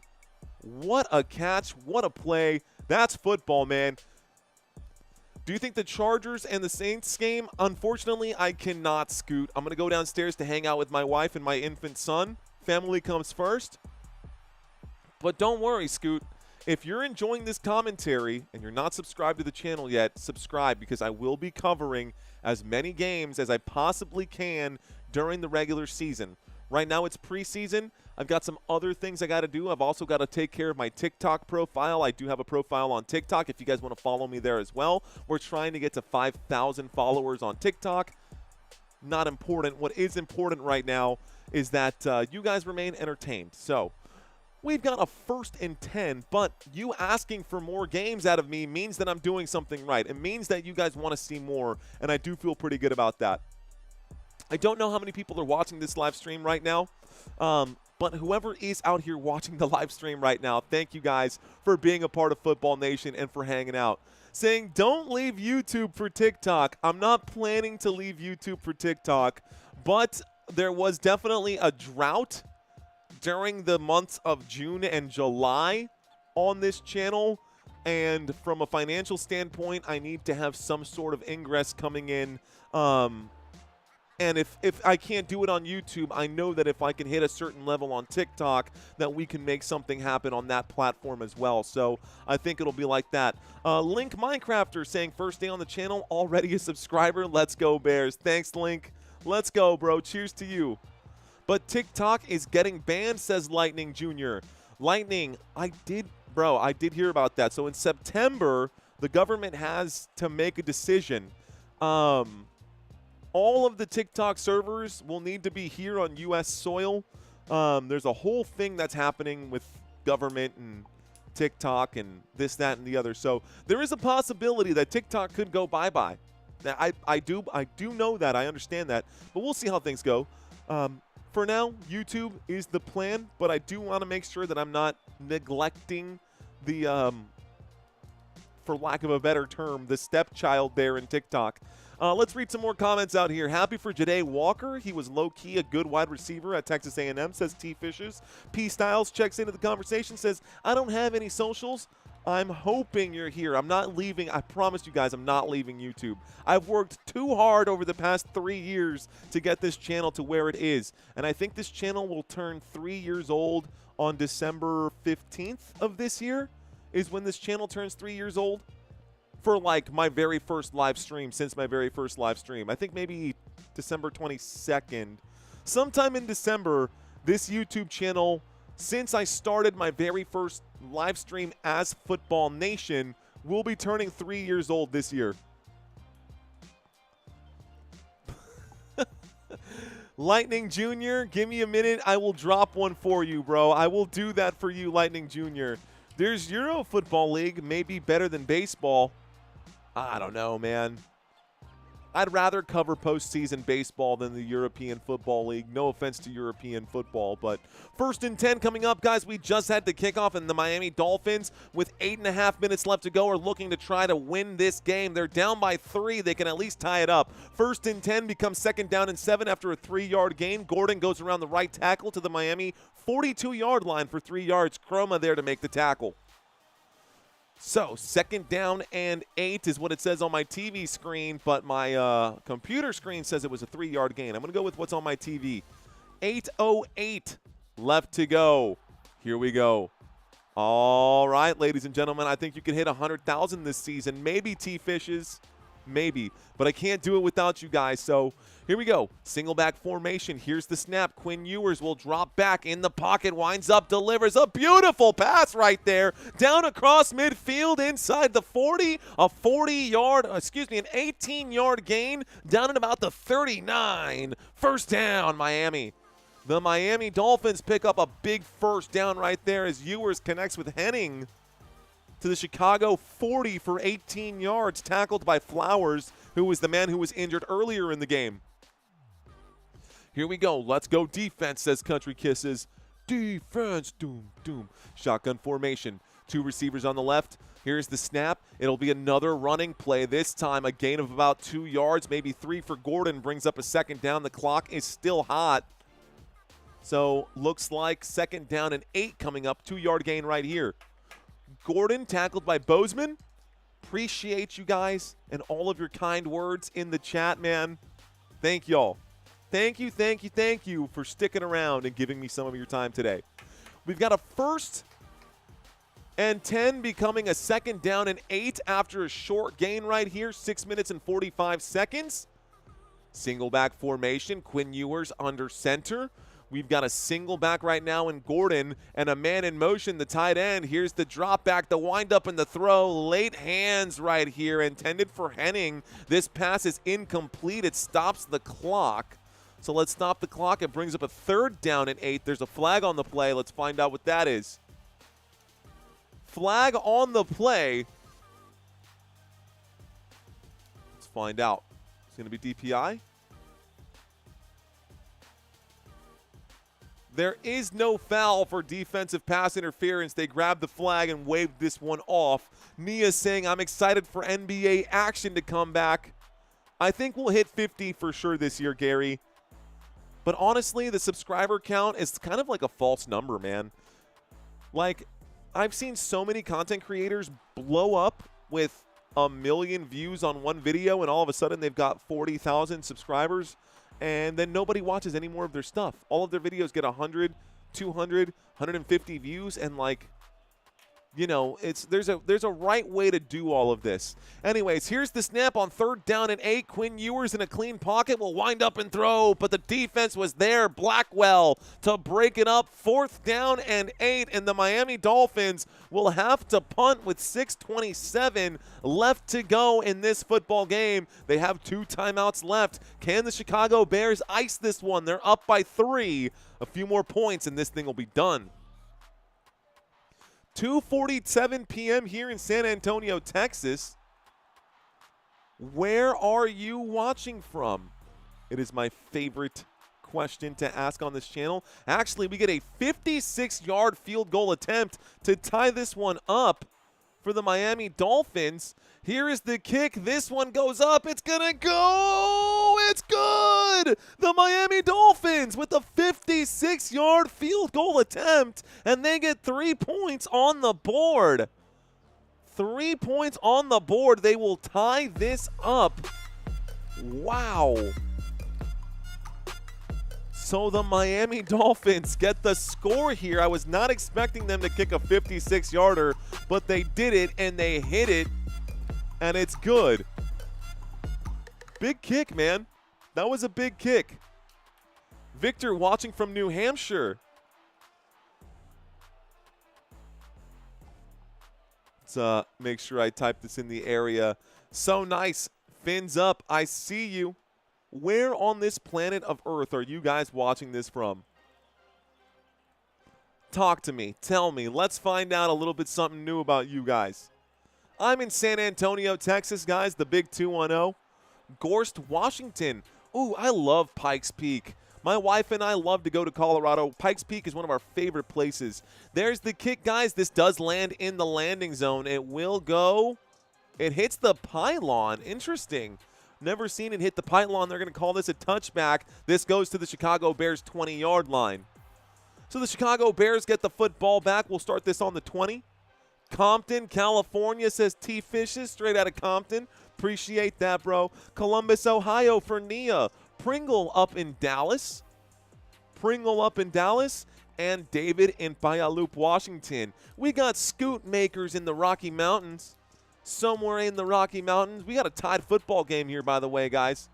What a catch. What a play. That's football, man. Do you think the Chargers and the Saints game? Unfortunately, I cannot, Scoot. I'm going to go downstairs to hang out with my wife and my infant son. Family comes first. But don't worry, Scoot. If you're enjoying this commentary and you're not subscribed to the channel yet, subscribe, because I will be covering as many games as I possibly can during the regular season. Right now it's preseason. I've got some other things I got to do. I've also got to take care of my TikTok profile. I do have a profile on TikTok if you guys want to follow me there as well. We're trying to get to 5,000 followers on TikTok. Not important. What is important right now is that you guys remain entertained. So we've got a 1st and 10, but you asking for more games out of me means that I'm doing something right. It means that you guys want to see more, and I do feel pretty good about that. I don't know how many people are watching this live stream right now, but whoever is out here watching the live stream right now, thank you guys for being a part of Football Nation and for hanging out. Saying, don't leave YouTube for TikTok. I'm not planning to leave YouTube for TikTok, but there was definitely a drought during the months of June and July on this channel, and from a financial standpoint, I need to have some sort of ingress coming in. And if I can't do it on YouTube, I know that if I can hit a certain level on TikTok, that we can make something happen on that platform as well. So I think it'll be like that. Link Minecrafter saying, 1st day on the channel, already a subscriber. Let's go, Bears. Thanks, Link. Let's go, bro. Cheers to you. But TikTok is getting banned, says Lightning Jr. Lightning, I did hear about that. So in September, the government has to make a decision. All of the TikTok servers will need to be here on U.S. soil. There's a whole thing that's happening with government and TikTok and this, that, and the other. So there is a possibility that TikTok could go bye-bye. Now, I do know that. I understand that. But we'll see how things go. For now, YouTube is the plan, but I do want to make sure that I'm not neglecting the, for lack of a better term, the stepchild there in TikTok. Let's read some more comments out here. Happy for Ja'Day Walker. He was low-key a good wide receiver at Texas A&M, says T. Fishes. P. Styles checks into the conversation, says, I don't have any socials. I'm hoping you're here. I'm not leaving. I promise you guys I'm not leaving YouTube. I've worked too hard over the past 3 years to get this channel to where it is. And I think this channel will turn 3 years old on December 15th of this year is when this channel turns 3 years old for like my very first live stream, since my very first live stream. I think maybe December 22nd. Sometime in December, this YouTube channel, since I started my very first live stream as Football Nation, will be turning 3 years old this year. Lightning Jr., give me a minute. I will drop one for you, bro. I will do that for you, Lightning Jr. There's Euro Football League, maybe better than baseball. I don't know, man. I'd rather cover postseason baseball than the European Football League. No offense to European football, but 1st and 10 coming up, guys. We just had the kickoff, and the Miami Dolphins, with 8.5 minutes left to go, are looking to try to win this game. They're down by 3. They can at least tie it up. 1st and 10 becomes 2nd down and 7 after a 3-yard gain. Gordon goes around the right tackle to the Miami 42-yard line for 3 yards. Chroma there to make the tackle. So, 2nd down and 8 is what it says on my TV screen, but my computer screen says it was a 3-yard gain. I'm going to go with what's on my TV. 8:08 left to go. Here we go. All right, ladies and gentlemen, I think you can hit 100,000 this season. Maybe T-Fishes. Maybe. But I can't do it without you guys, so here we go. Single back formation. Here's the snap. Quinn Ewers will drop back in the pocket, winds up, delivers a beautiful pass right there. Down across midfield inside the 40. A 40-yard, an 18-yard gain down at about the 39. 1st down, Miami. The Miami Dolphins pick up a big 1st down right there as Ewers connects with Henning to the Chicago 40 for 18 yards, tackled by Flowers, who was the man who was injured earlier in the game. Here we go. Let's go defense, says Country Kisses. Defense, doom, doom. Shotgun formation. 2 receivers on the left. Here's the snap. It'll be another running play. This time a gain of about 2 yards, maybe 3 for Gordon. Brings up a 2nd down. The clock is still hot. So looks like 2nd down and 8 coming up. 2-yard gain right here. Gordon tackled by Bozeman. Appreciate you guys and all of your kind words in the chat, man. Thank y'all. Thank you for sticking around and giving me some of your time today. We've got a 1st and 10 becoming a 2nd down and 8 after a short gain right here. 6 minutes and 45 seconds. Single back formation. Quinn Ewers under center. We've got a single back right now in Gordon and a man in motion, the tight end. Here's the drop back, the wind up and the throw. Late hands right here, intended for Henning. This pass is incomplete. It stops the clock. So let's stop the clock. It brings up a 3rd down and 8. There's a flag on the play. Let's find out what that is. Flag on the play. Let's find out. It's going to be DPI. There is no foul for defensive pass interference. They grabbed the flag and waved this one off. Nia saying, I'm excited for NBA action to come back. I think we'll hit 50 for sure this year, Gary. But honestly, the subscriber count is kind of like a false number, man. Like, I've seen so many content creators blow up with 1 million views on one video, and all of a sudden they've got 40,000 subscribers. And then nobody watches any more of their stuff. All of their videos get 100, 200, 150 views, and like, you know, there's a right way to do all of this. Anyways, here's the snap on 3rd down and 8. Quinn Ewers in a clean pocket will wind up and throw, but the defense was there. Blackwell to break it up. 4th down and 8, and the Miami Dolphins will have to punt with 6:27 left to go in this football game. They have 2 timeouts left. Can the Chicago Bears ice this one? They're up by 3. A few more points, and this thing will be done. 2:47 p.m. here in San Antonio, Texas. Where are you watching from? It is my favorite question to ask on this channel. Actually, we get a 56-yard field goal attempt to tie this one up for the Miami Dolphins. Here is the kick. This one goes up. It's going to go. It's good. The Miami Dolphins with a 56-yard field goal attempt, and they get 3 points on the board. 3 points on the board. They will tie this up. Wow. So the Miami Dolphins get the score here. I was not expecting them to kick a 56-yarder, but they did it, and they hit it, and it's good. Big kick, man. That was a big kick. Victor watching from New Hampshire. Let's make sure I type this in the area. So nice. Fins up. I see you. Where on this planet of Earth are you guys watching this from? Talk to me. Tell me. Let's find out a little bit something new about you guys. I'm in San Antonio, Texas, guys, the big 210. Gorst, Washington. Ooh, I love Pikes Peak. My wife and I love to go to Colorado. Pikes Peak is one of our favorite places. There's the kick, guys. This does land in the landing zone. It will go. It hits the pylon. Interesting. Never seen it hit the pylon. They're going to call this a touchback. This goes to the Chicago Bears 20-yard line. So the Chicago Bears get the football back. We'll start this on the 20. Compton, California, says T. Fishes, straight out of Compton. Appreciate that, bro. Columbus, Ohio for Nia. Pringle up in Dallas. And David in Puyallup, Washington. We got scoot makers in the Rocky Mountains. Somewhere in the Rocky Mountains. We got a tied football game here, by the way, guys.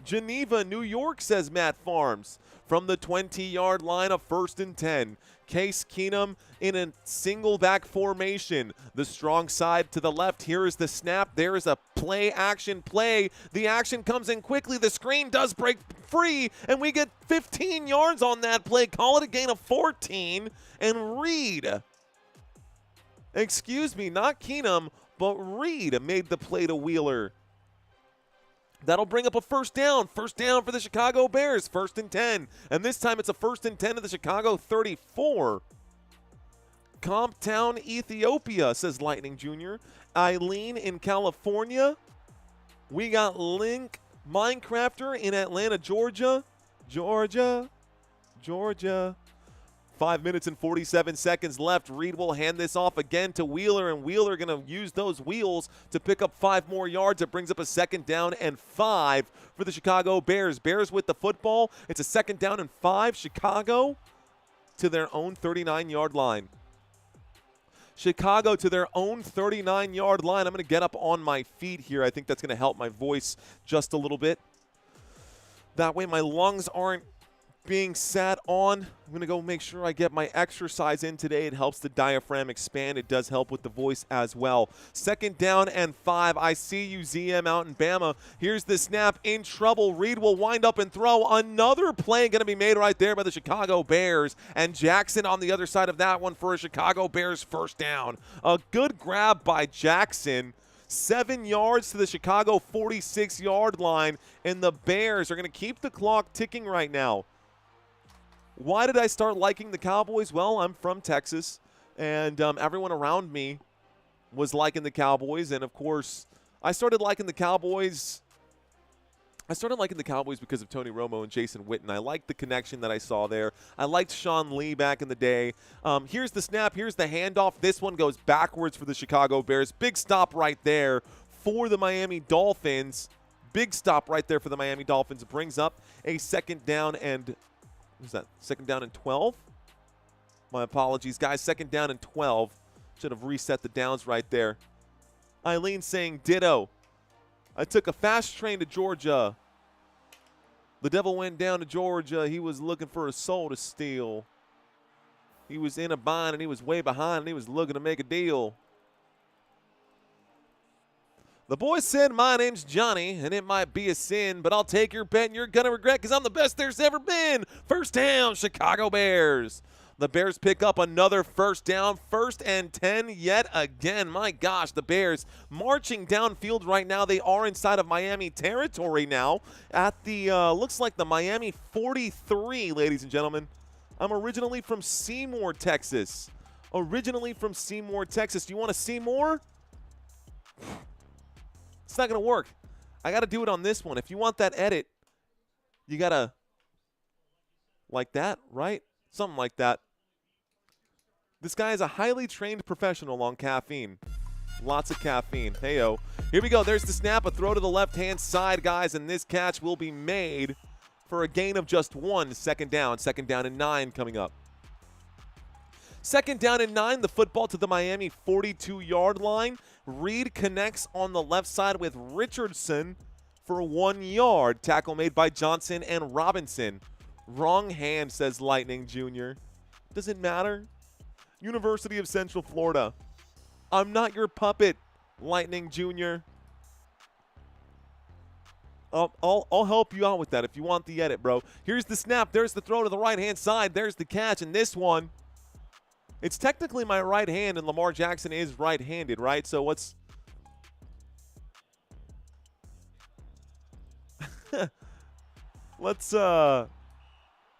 Geneva, New York, says Matt Farms. From the 20-yard line of 1st and 10. Case Keenum in a single back formation. The strong side to the left. Here is the snap. There is a play, action, play. The action comes in quickly. The screen does break free, and we get 15 yards on that play. Call it a gain of 14. And Reed, excuse me, not Keenum, but Reed made the play to Wheeler. That'll bring up a first down. First down for the Chicago Bears. 1st and 10. And this time it's a 1st and 10 to the Chicago 34. Comptown, Ethiopia, says Lightning Jr. Eileen in California. We got Link Minecrafter in Atlanta, Georgia. Georgia. 5 minutes and 47 seconds left. Reed will hand this off again to Wheeler, and Wheeler going to use those wheels to pick up 5 more yards. It brings up a 2nd down and 5 for the Chicago Bears. Bears with the football. It's a 2nd down and 5. Chicago to their own 39-yard line. Chicago to their own 39-yard line. I'm going to get up on my feet here. I think that's going to help my voice just a little bit. That way my lungs aren't being sat on. I'm going to go make sure I get my exercise in today. It helps the diaphragm expand. It does help with the voice as well. 2nd down and 5. I see you, ZM out in Bama. Here's the snap, in trouble. Reed will wind up and throw. Another play going to be made right there by the Chicago Bears. And Jackson on the other side of that one for a Chicago Bears 1st down. A good grab by Jackson. 7 yards to the Chicago 46-yard line. And the Bears are going to keep the clock ticking right now. Why did I start liking the Cowboys? Well, I'm from Texas, and everyone around me was liking the Cowboys. And, of course, I started liking the Cowboys. Because of Tony Romo and Jason Witten. I liked the connection that I saw there. I liked Sean Lee back in the day. Here's the snap. Here's the handoff. This one goes backwards for the Chicago Bears. Big stop right there for the Miami Dolphins. Brings up a 2nd down and – what is that? 2nd down and 12? My apologies, guys. 2nd down and 12. Should have reset the downs right there. Eileen saying ditto. I took a fast train to Georgia. The devil went down to Georgia. He was looking for a soul to steal. He was in a bind, and he was way behind, and he was looking to make a deal. The boy said, my name's Johnny, and it might be a sin, but I'll take your bet, and you're going to regret because I'm the best there's ever been. 1st down, Chicago Bears. The Bears pick up another 1st down, 1st and 10 yet again. My gosh, the Bears marching downfield right now. They are inside of Miami territory now at the, looks like the Miami 43, ladies and gentlemen. I'm originally from Seymour, Texas. Do you want to see more? It's not going to work. I got to do it on this one. If you want that edit, you got to like that, right? Something like that. This guy is a highly trained professional on caffeine. Lots of caffeine. Hey-o. Here we go. There's the snap. A throw to the left-hand side, guys, and this catch will be made for a gain of just 1. Second down. Second down and 9 coming up. Second down and 9. The football to the Miami 42-yard line. Reed connects on the left side with Richardson for 1 yard. Tackle made by Johnson and Robinson. Wrong hand, says Lightning Jr. Does it matter? University of Central Florida. I'm not your puppet, Lightning Jr. I'll help you out with that if you want the edit, bro. Here's the snap. There's the throw to the right-hand side. There's the catch. And this one, it's technically my right hand, and Lamar Jackson is right-handed, right? So what's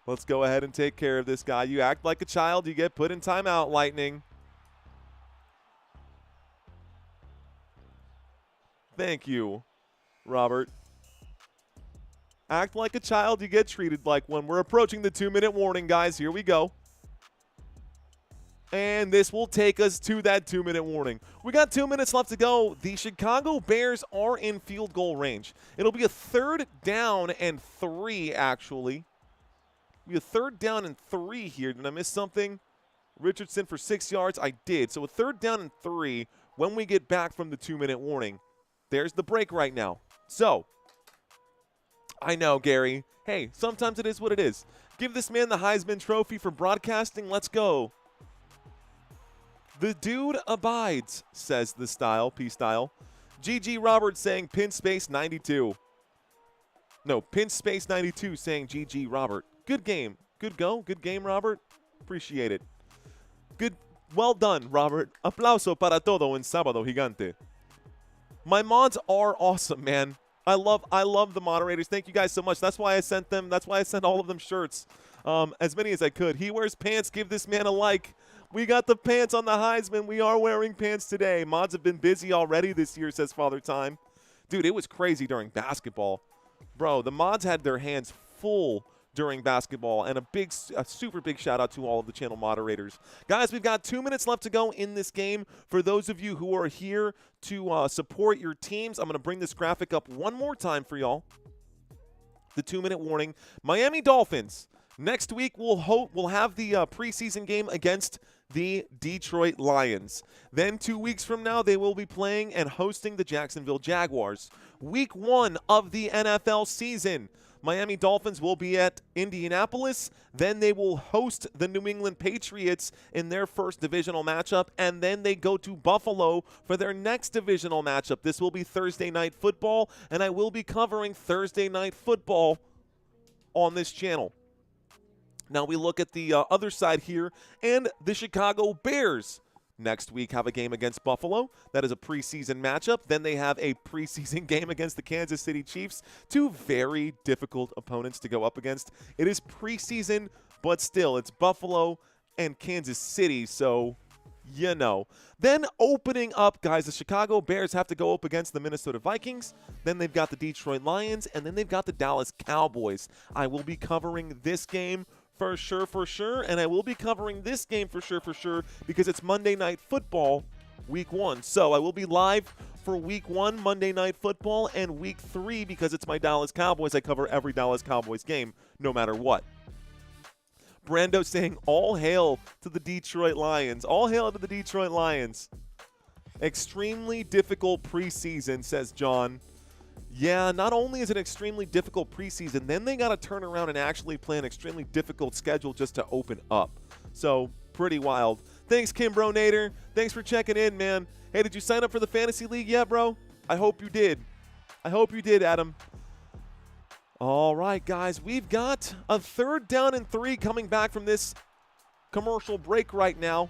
let's go ahead and take care of this guy. You act like a child, you get put in timeout, Lightning. Thank you, Robert. Act like a child, you get treated like one. We're approaching the 2-minute warning, guys. Here we go. And this will take us to that 2-minute warning. We got 2 minutes left to go. The Chicago Bears are in field goal range. It'll be a 3rd down and 3, actually. It'll be a 3rd down and 3 here. Did I miss something? Richardson for 6 yards. I did. So a 3rd down and 3 when we get back from the 2-minute warning. There's the break right now. So, I know, Gary. Hey, sometimes it is what it is. Give this man the Heisman Trophy for broadcasting. Let's go. The dude abides, says the style, P-style. GG Robert saying pin space 92. No, pin space 92 saying GG Robert. Good game. Good go. Good game, Robert. Appreciate it. Good. Well done, Robert. Aplauso para todo en sábado gigante. My mods are awesome, man. I love the moderators. Thank you guys so much. That's why I sent them. That's why I sent all of them shirts. As many as I could. He wears pants. Give this man a like. We got the pants on the Heisman. We are wearing pants today. Mods have been busy already this year, says Father Time. Dude, it was crazy during basketball. Bro, the mods had their hands full during basketball, and a super big shout out to all of the channel moderators. Guys, we've got 2 minutes left to go in this game. For those of you who are here to support your teams, I'm going to bring this graphic up one more time for y'all. The 2-minute warning. Miami Dolphins. Next week we'll have the preseason game against the Detroit Lions. Then 2 weeks from now they will be playing and hosting the Jacksonville Jaguars. Week 1 of the NFL season. Miami Dolphins will be at Indianapolis. Then they will host the New England Patriots in their first divisional matchup. And then they go to Buffalo for their next divisional matchup. This will be Thursday Night Football, and I will be covering Thursday Night Football on this channel. Now we look at the other side here, and the Chicago Bears next week have a game against Buffalo. That is a preseason matchup. Then they have a preseason game against the Kansas City Chiefs. 2 very difficult opponents to go up against. It is preseason, but still, it's Buffalo and Kansas City, so you know. Then opening up, guys, the Chicago Bears have to go up against the Minnesota Vikings. Then they've got the Detroit Lions, and then they've got the Dallas Cowboys. I will be covering this game for sure, and I will be covering this game for sure, because it's Monday Night Football Week 1. So I will be live for Week 1 Monday Night Football, and Week 3, because it's my Dallas Cowboys, I cover every Dallas Cowboys game, no matter what. Brando saying, all hail to the Detroit Lions. All hail to the Detroit Lions. Extremely difficult preseason, says John. Yeah, not only is it extremely difficult preseason, then they got to turn around and actually play an extremely difficult schedule just to open up. So, pretty wild. Thanks, Kimbro Nader. Thanks for checking in, man. Hey, did you sign up for the Fantasy League yet, bro? I hope you did. I hope you did, Adam. All right, guys. We've got a 3rd down and 3 coming back from this commercial break right now.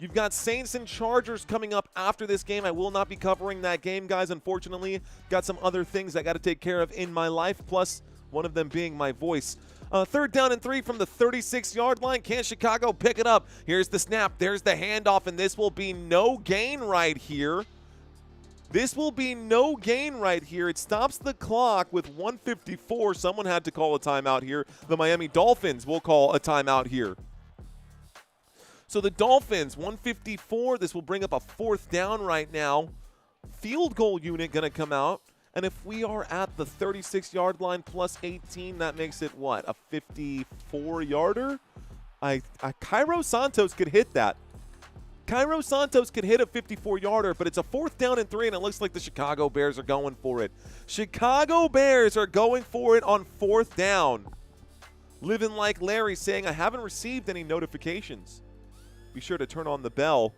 You've got Saints and Chargers coming up after this game. I will not be covering that game, guys, unfortunately. Got some other things I got to take care of in my life, plus one of them being my voice. 3rd down and 3 from the 36-yard line. Can Chicago pick it up? Here's the snap. There's the handoff, and this will be no gain right here. This will be no gain right here. It stops the clock with 1:54. Someone had to call a timeout here. The Miami Dolphins will call a timeout here. So the Dolphins, 154. This will bring up a 4th down right now. Field goal unit going to come out. And if we are at the 36-yard line plus 18, that makes it what? A 54-yarder? Cairo Santos could hit that. Cairo Santos could hit a 54-yarder, but it's a 4th down and 3, and it looks like the Chicago Bears are going for it. Chicago Bears are going for it on 4th down. Living like Larry saying, I haven't received any notifications. Be sure to turn on the bell.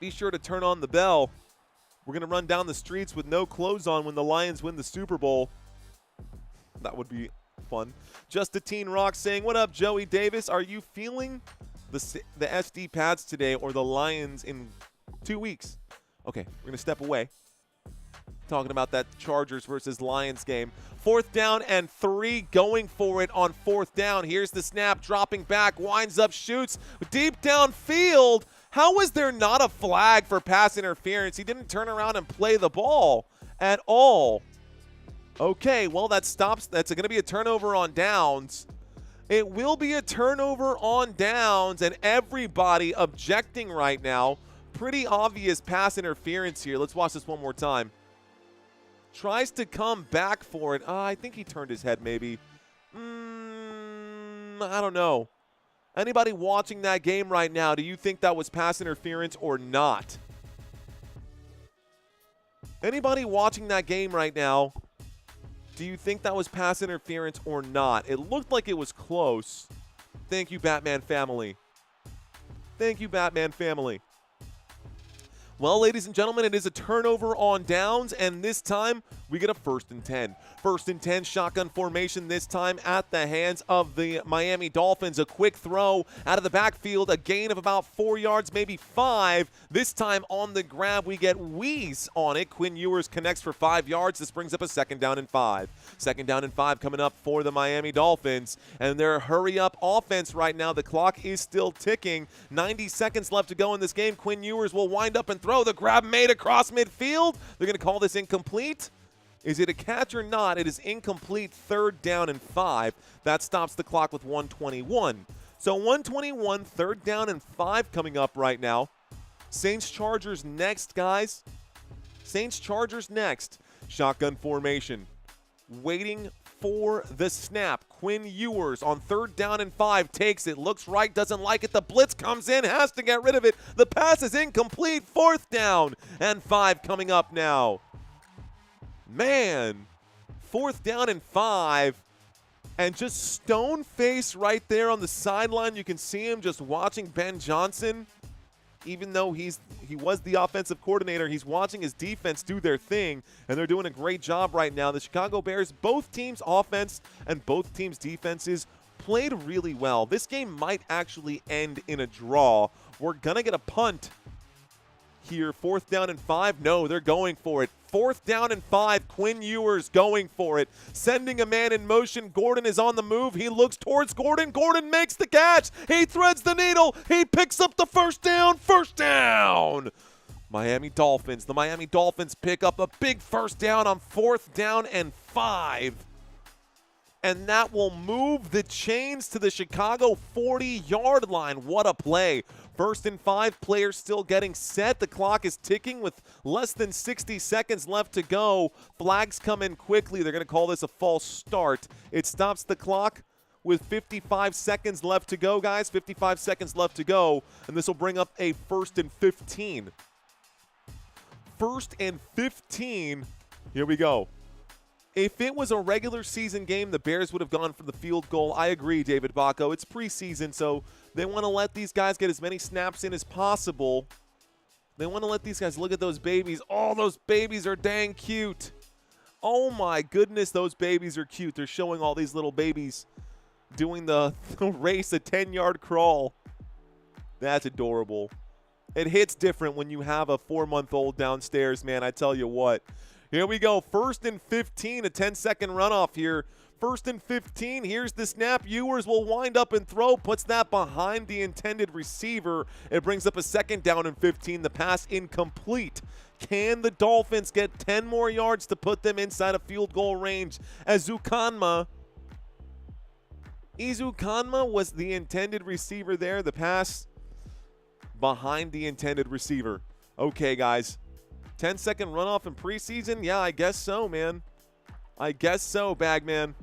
Be sure to turn on the bell. We're going to run down the streets with no clothes on when the Lions win the Super Bowl. That would be fun. Just a Teen Rock saying, what up, Joey Davis? Are you feeling the SD pads today or the Lions in 2 weeks? Okay, we're going to step away. Talking about that Chargers versus Lions game. 4th down and 3, going for it on 4th down. Here's the snap, dropping back, winds up, shoots deep downfield. How was there not a flag for pass interference? He didn't turn around and play the ball at all. Okay, well, that's going to be a turnover on downs. It will be a turnover on downs, and everybody objecting right now. Pretty obvious pass interference here. Let's watch this one more time. Tries to come back for it. I think he turned his head maybe. I don't know. Anybody watching that game right now, do you think that was pass interference or not? Anybody watching that game right now, do you think that was pass interference or not? It looked like it was close. Thank you, Batman family. Thank you, Batman family. Well, ladies and gentlemen, it is a turnover on downs, and this time we get a 1st and 10. 1st and 10, shotgun formation this time at the hands of the Miami Dolphins. A quick throw out of the backfield, a gain of about 4 yards, maybe 5. This time on the grab, we get Weeze on it. Quinn Ewers connects for 5 yards. This brings up a 2nd down and 5. 2nd down and 5 coming up for the Miami Dolphins, and their hurry-up offense right now. The clock is still ticking. 90 seconds left to go in this game. Quinn Ewers will wind up and throw. The grab made across midfield. They're going to call this incomplete. Is it a catch or not? It is incomplete. 3rd down and 5. That stops the clock with 1:21. So 1:21, 3rd down and 5 coming up right now. Saints-Chargers next, guys. Saints-Chargers next. Shotgun formation. Waiting for the snap. Quinn Ewers on 3rd down and 5 takes it, looks right, doesn't like it. The blitz comes in, has to get rid of it. The pass is incomplete. 4th down and 5 coming up now. Man, 4th down and 5, and just stone face right there on the sideline. You can see him just watching Ben Johnson. Even though he was the offensive coordinator, he's watching his defense do their thing, and they're doing a great job right now. The Chicago Bears, both teams' offense and both teams' defenses played really well. This game might actually end in a draw. We're going to get a punt here. 4th down and 5. No, they're going for it. 4th down and 5. Quinn Ewers going for it. Sending a man in motion. Gordon is on the move. He looks towards Gordon. Gordon makes the catch. He threads the needle. He picks up the 1st down. 1st down. Miami Dolphins. The Miami Dolphins pick up a big 1st down on 4th down and 5. And that will move the chains to the Chicago 40-yard line. What a play. 1st and 5, players still getting set. The clock is ticking with less than 60 seconds left to go. Flags come in quickly. They're going to call this a false start. It stops the clock with 55 seconds left to go, guys. 55 seconds left to go, and this will bring up a 1st and 15. 1st and 15. Here we go. If it was a regular season game, the Bears would have gone for the field goal. I agree, David Bacco. It's preseason, so they want to let these guys get as many snaps in as possible. They want to let these guys look at those babies. Oh, those babies are dang cute. Oh, my goodness, those babies are cute. They're showing all these little babies doing the race, a 10-yard crawl. That's adorable. It hits different when you have a 4-month-old downstairs, man. I tell you what. Here we go. 1st and 15, a 10-second runoff here. 1st and 15. Here's the snap. Ewers will wind up and throw. Puts that behind the intended receiver. It brings up a 2nd down and 15. The pass incomplete. Can the Dolphins get 10 more yards to put them inside of field goal range as Zukanma Izu Kanma was the intended receiver there. The pass behind the intended receiver. Okay, guys. 10-second runoff in preseason? Yeah, I guess so, man. I guess so, Bagman.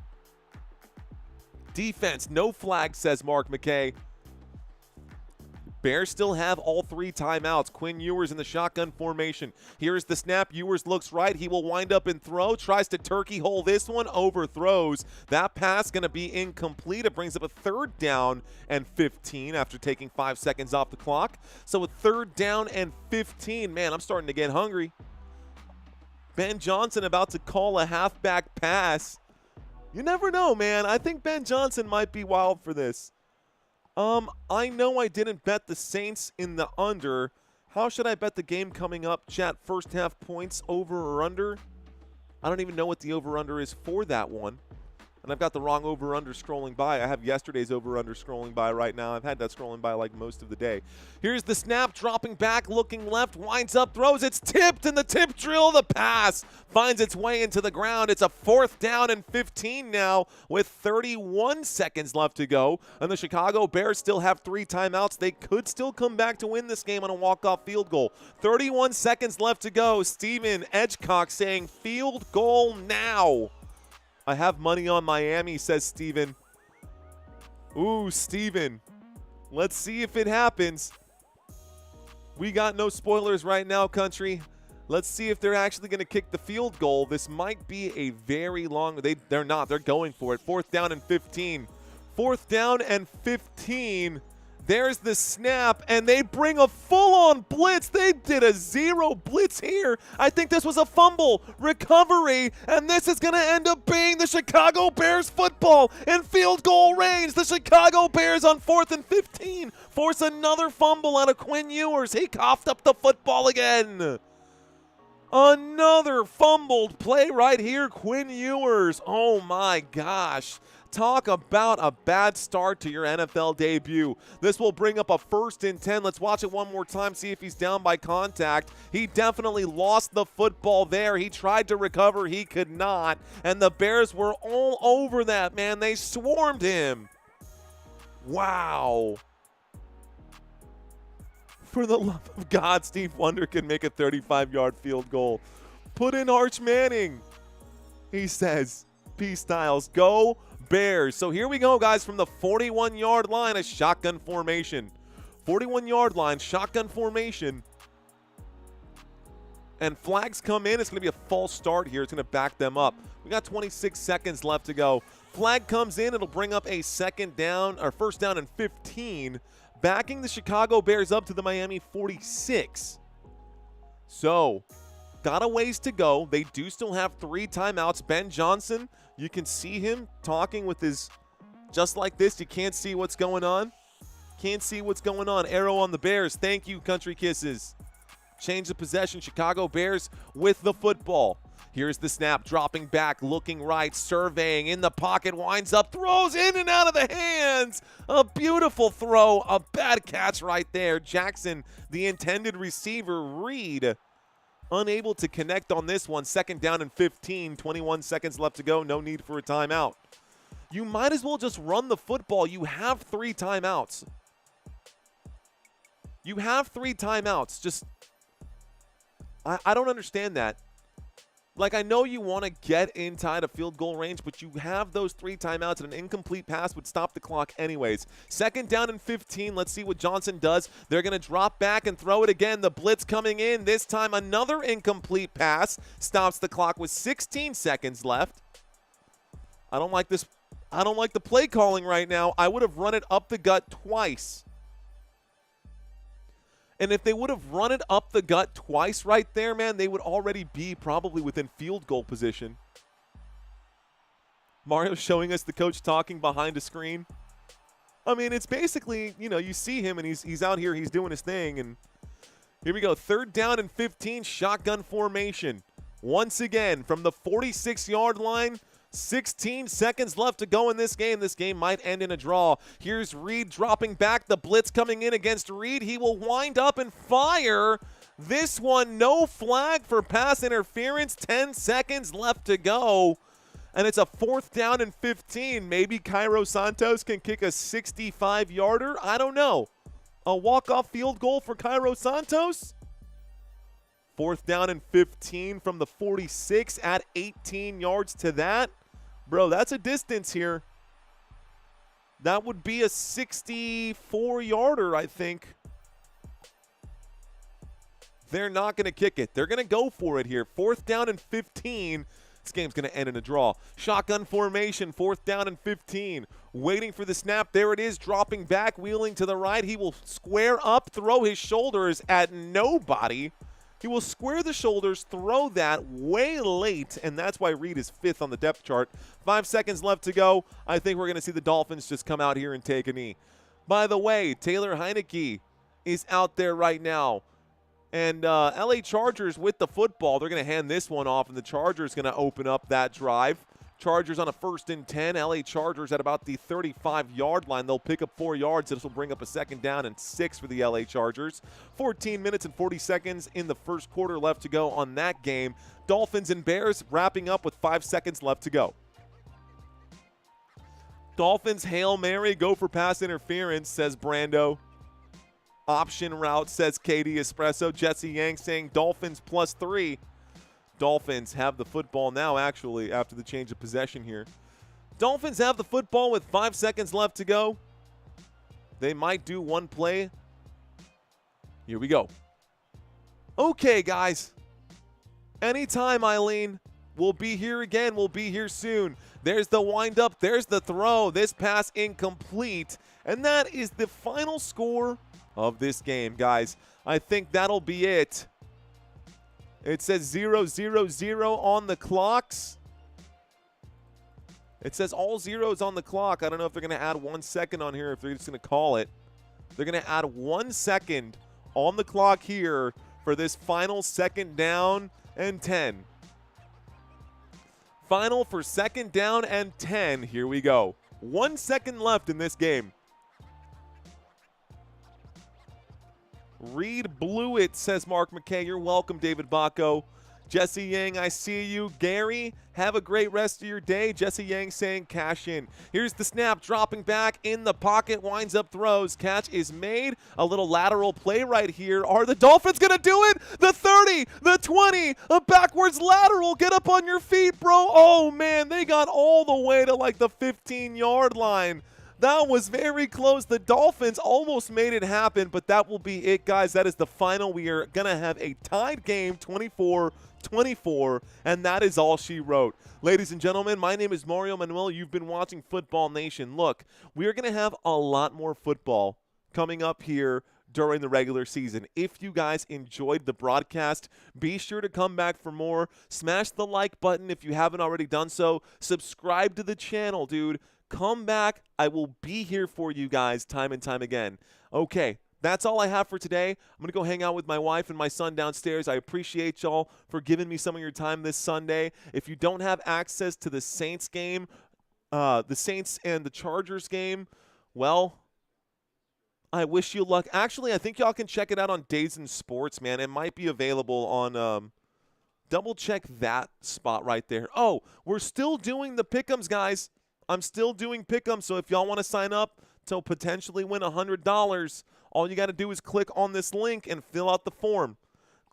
Defense, no flag, says Mark McKay. Bears still have all 3 timeouts. Quinn Ewers in the shotgun formation. Here's the snap. Ewers looks right. He will wind up and throw. Tries to turkey hole this one. Overthrows. That pass going to be incomplete. It brings up a 3rd down and 15 after taking 5 seconds off the clock. So a 3rd down and 15. Man, I'm starting to get hungry. Ben Johnson about to call a halfback pass. You never know, man. I think Ben Johnson might be wild for this. I know I didn't bet the Saints in the under. How should I bet the game coming up? Chat, first half points, over or under? I don't even know what the over-under is for that one. And I've got the wrong over-under scrolling by. I have yesterday's over-under scrolling by right now. I've had that scrolling by like most of the day. Here's the snap, dropping back, looking left, winds up, throws. It's tipped, and the tip drill, the pass finds its way into the ground. It's a 4th down and 15 now with 31 seconds left to go. And the Chicago Bears still have 3 timeouts. They could still come back to win this game on a walk-off field goal. 31 seconds left to go. Steven Edgecock saying field goal now. I have money on Miami, says Steven. Ooh, Steven. Let's see if it happens. We got no spoilers right now, country. Let's see if they're actually going to kick the field goal. This might be a very long... They're not. They're going for it. 4th down and 15. 4th down and 15. There's the snap, and they bring a full-on blitz. They did a 0 blitz here. I think this was a fumble recovery, and this is going to end up being the Chicago Bears football in field goal range. The Chicago Bears on 4th and 15 force another fumble out of Quinn Ewers. He coughed up the football again. Another fumbled play right here, Quinn Ewers. Oh, my gosh. Talk about a bad start to your NFL debut. This will bring up a 1st and 10. Let's watch it one more time, see if he's down by contact. He definitely lost the football there. He tried to recover. He could not. And the Bears were all over that, man. They swarmed him. Wow. For the love of God, Steve Wonder can make a 35-yard field goal. Put in Arch Manning, he says. P. Styles, go Bears. So here we go, guys, from the 41-yard line, a shotgun formation. 41-yard line, shotgun formation. And flags come in. It's going to be a false start here. It's going to back them up. We got 26 seconds left to go. Flag comes in. It'll bring up a 2nd down, or 1st down and 15, backing the Chicago Bears up to the Miami 46. So, got a ways to go. They do still have 3 timeouts. Ben Johnson, you can see him talking with his, just like this. You can't see what's going on. Can't see what's going on. Arrow on the Bears. Thank you, Country Kisses. Change the possession. Chicago Bears with the football. Here's the snap, dropping back, looking right, surveying, in the pocket, winds up, throws in and out of the hands. A beautiful throw, a bad catch right there. Jackson, the intended receiver, Reed, unable to connect on this one. 2nd down and 15, 21 seconds left to go. No need for a timeout. You might as well just run the football. You have 3 timeouts. You have 3 timeouts. Just, I don't understand that. Like, I know you want to get inside a field goal range, but you have those 3 timeouts, and an incomplete pass would stop the clock anyways. 2nd down and 15. Let's see what Johnson does. They're going to drop back and throw it again. The blitz coming in. This time, another incomplete pass stops the clock with 16 seconds left. I don't like this. I don't like the play calling right now. I would have run it up the gut twice. And if they would have run it up the gut twice right there, man, they would already be probably within field goal position. Mario's showing us the coach talking behind a screen. I mean, it's basically, you know, you see him and he's out here, he's doing his thing. And here we go, 3rd down and 15, shotgun formation. Once again, from the 46-yard line, 16 seconds left to go in this game. This game might end in a draw. Here's Reed dropping back. The blitz coming in against Reed. He will wind up and fire. This one, no flag for pass interference. 10 seconds left to go. and it's a 4th down and 15. Maybe Cairo Santos can kick a 65-yarder. I don't know. A walk-off field goal for Cairo Santos? 4th down and 15 from the 46, add 18 yards to that. Bro, that's a distance here. That would be a 64-yarder, I think. They're not going to kick it. They're going to go for it here. 4th down and 15. This game's going to end in a draw. Shotgun formation, 4th down and 15. Waiting for the snap. There it is, dropping back, wheeling to the right. He will square up, throw his shoulders at nobody. He will square the shoulders, throw that way late, and that's why Reed is 5th on the depth chart. 5 seconds left to go. I think we're going to see the Dolphins just come out here and take a knee. By the way, Taylor Heineke is out there right now. And LA Chargers with the football. They're going to hand this one off, and the Chargers going to open up that drive. Chargers on a 1st and 10. LA Chargers at about the 35-yard line. They'll pick up 4 yards. This will bring up a 2nd down and 6 for the LA Chargers. 14 minutes and 40 seconds in the first quarter left to go on that game. Dolphins and Bears wrapping up with 5 seconds left to go. Dolphins Hail Mary, go for pass interference, says Brando. Option route, says Katie Espresso. Jesse Yang saying Dolphins +3. Dolphins have the football now, actually, after the change of possession here. Dolphins have the football with 5 seconds left to go. They might do one play. Here we go. Okay, guys. Anytime, Eileen. We'll be here again. We'll be here soon. There's the windup. There's the throw. This pass incomplete. And that is the final score of this game, guys. I think that'll be it. It says 0-0-0 on the clocks. It says all zeros on the clock. I don't know if they're going to add 1 second on here, if they're just going to call it. They're going to add 1 second on the clock here for this final 2nd down and 10. Final for 2nd down and 10. Here we go. 1 second left in this game. Reed blew it, says Mark McKay. You're welcome, David Bacco. Jesse Yang, I see you. Gary, have a great rest of your day. Jesse Yang saying cash in. Here's the snap, dropping back in the pocket, winds up, throws. Catch is made. A little lateral play right here. Are the Dolphins going to do it? The 30, the 20, a backwards lateral. Get up on your feet, bro. Oh, man, they got all the way to like the 15-yard line. That was very close. The Dolphins almost made it happen, but that will be it, guys. That is the final. We are going to have a tied game, 24-24, and that is all she wrote. Ladies and gentlemen, my name is Mario Manuel. You've been watching Football Nation. Look, we are going to have a lot more football coming up here during the regular season. If you guys enjoyed the broadcast, be sure to come back for more. Smash the like button if you haven't already done so. Subscribe to the channel, dude. Come back. I will be here for you guys time and time again. Okay, that's all I have for today. I'm going to go hang out with my wife and my son downstairs. I appreciate y'all for giving me some of your time this Sunday. If you don't have access to the Saints game, the Saints and the Chargers game, well, I wish you luck. Actually, I think y'all can check it out on Days in Sports, man. It might be available on double check that spot right there. Oh, we're still doing the pick'ems, guys. I'm still doing pick'em, so if y'all want to sign up to potentially win $100, all you got to do is click on this link and fill out the form.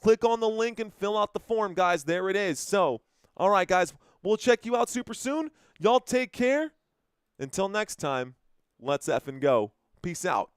Click on the link and fill out the form, guys. There it is. So, all right, guys, we'll check you out super soon. Y'all take care. Until next time, let's effing go. Peace out.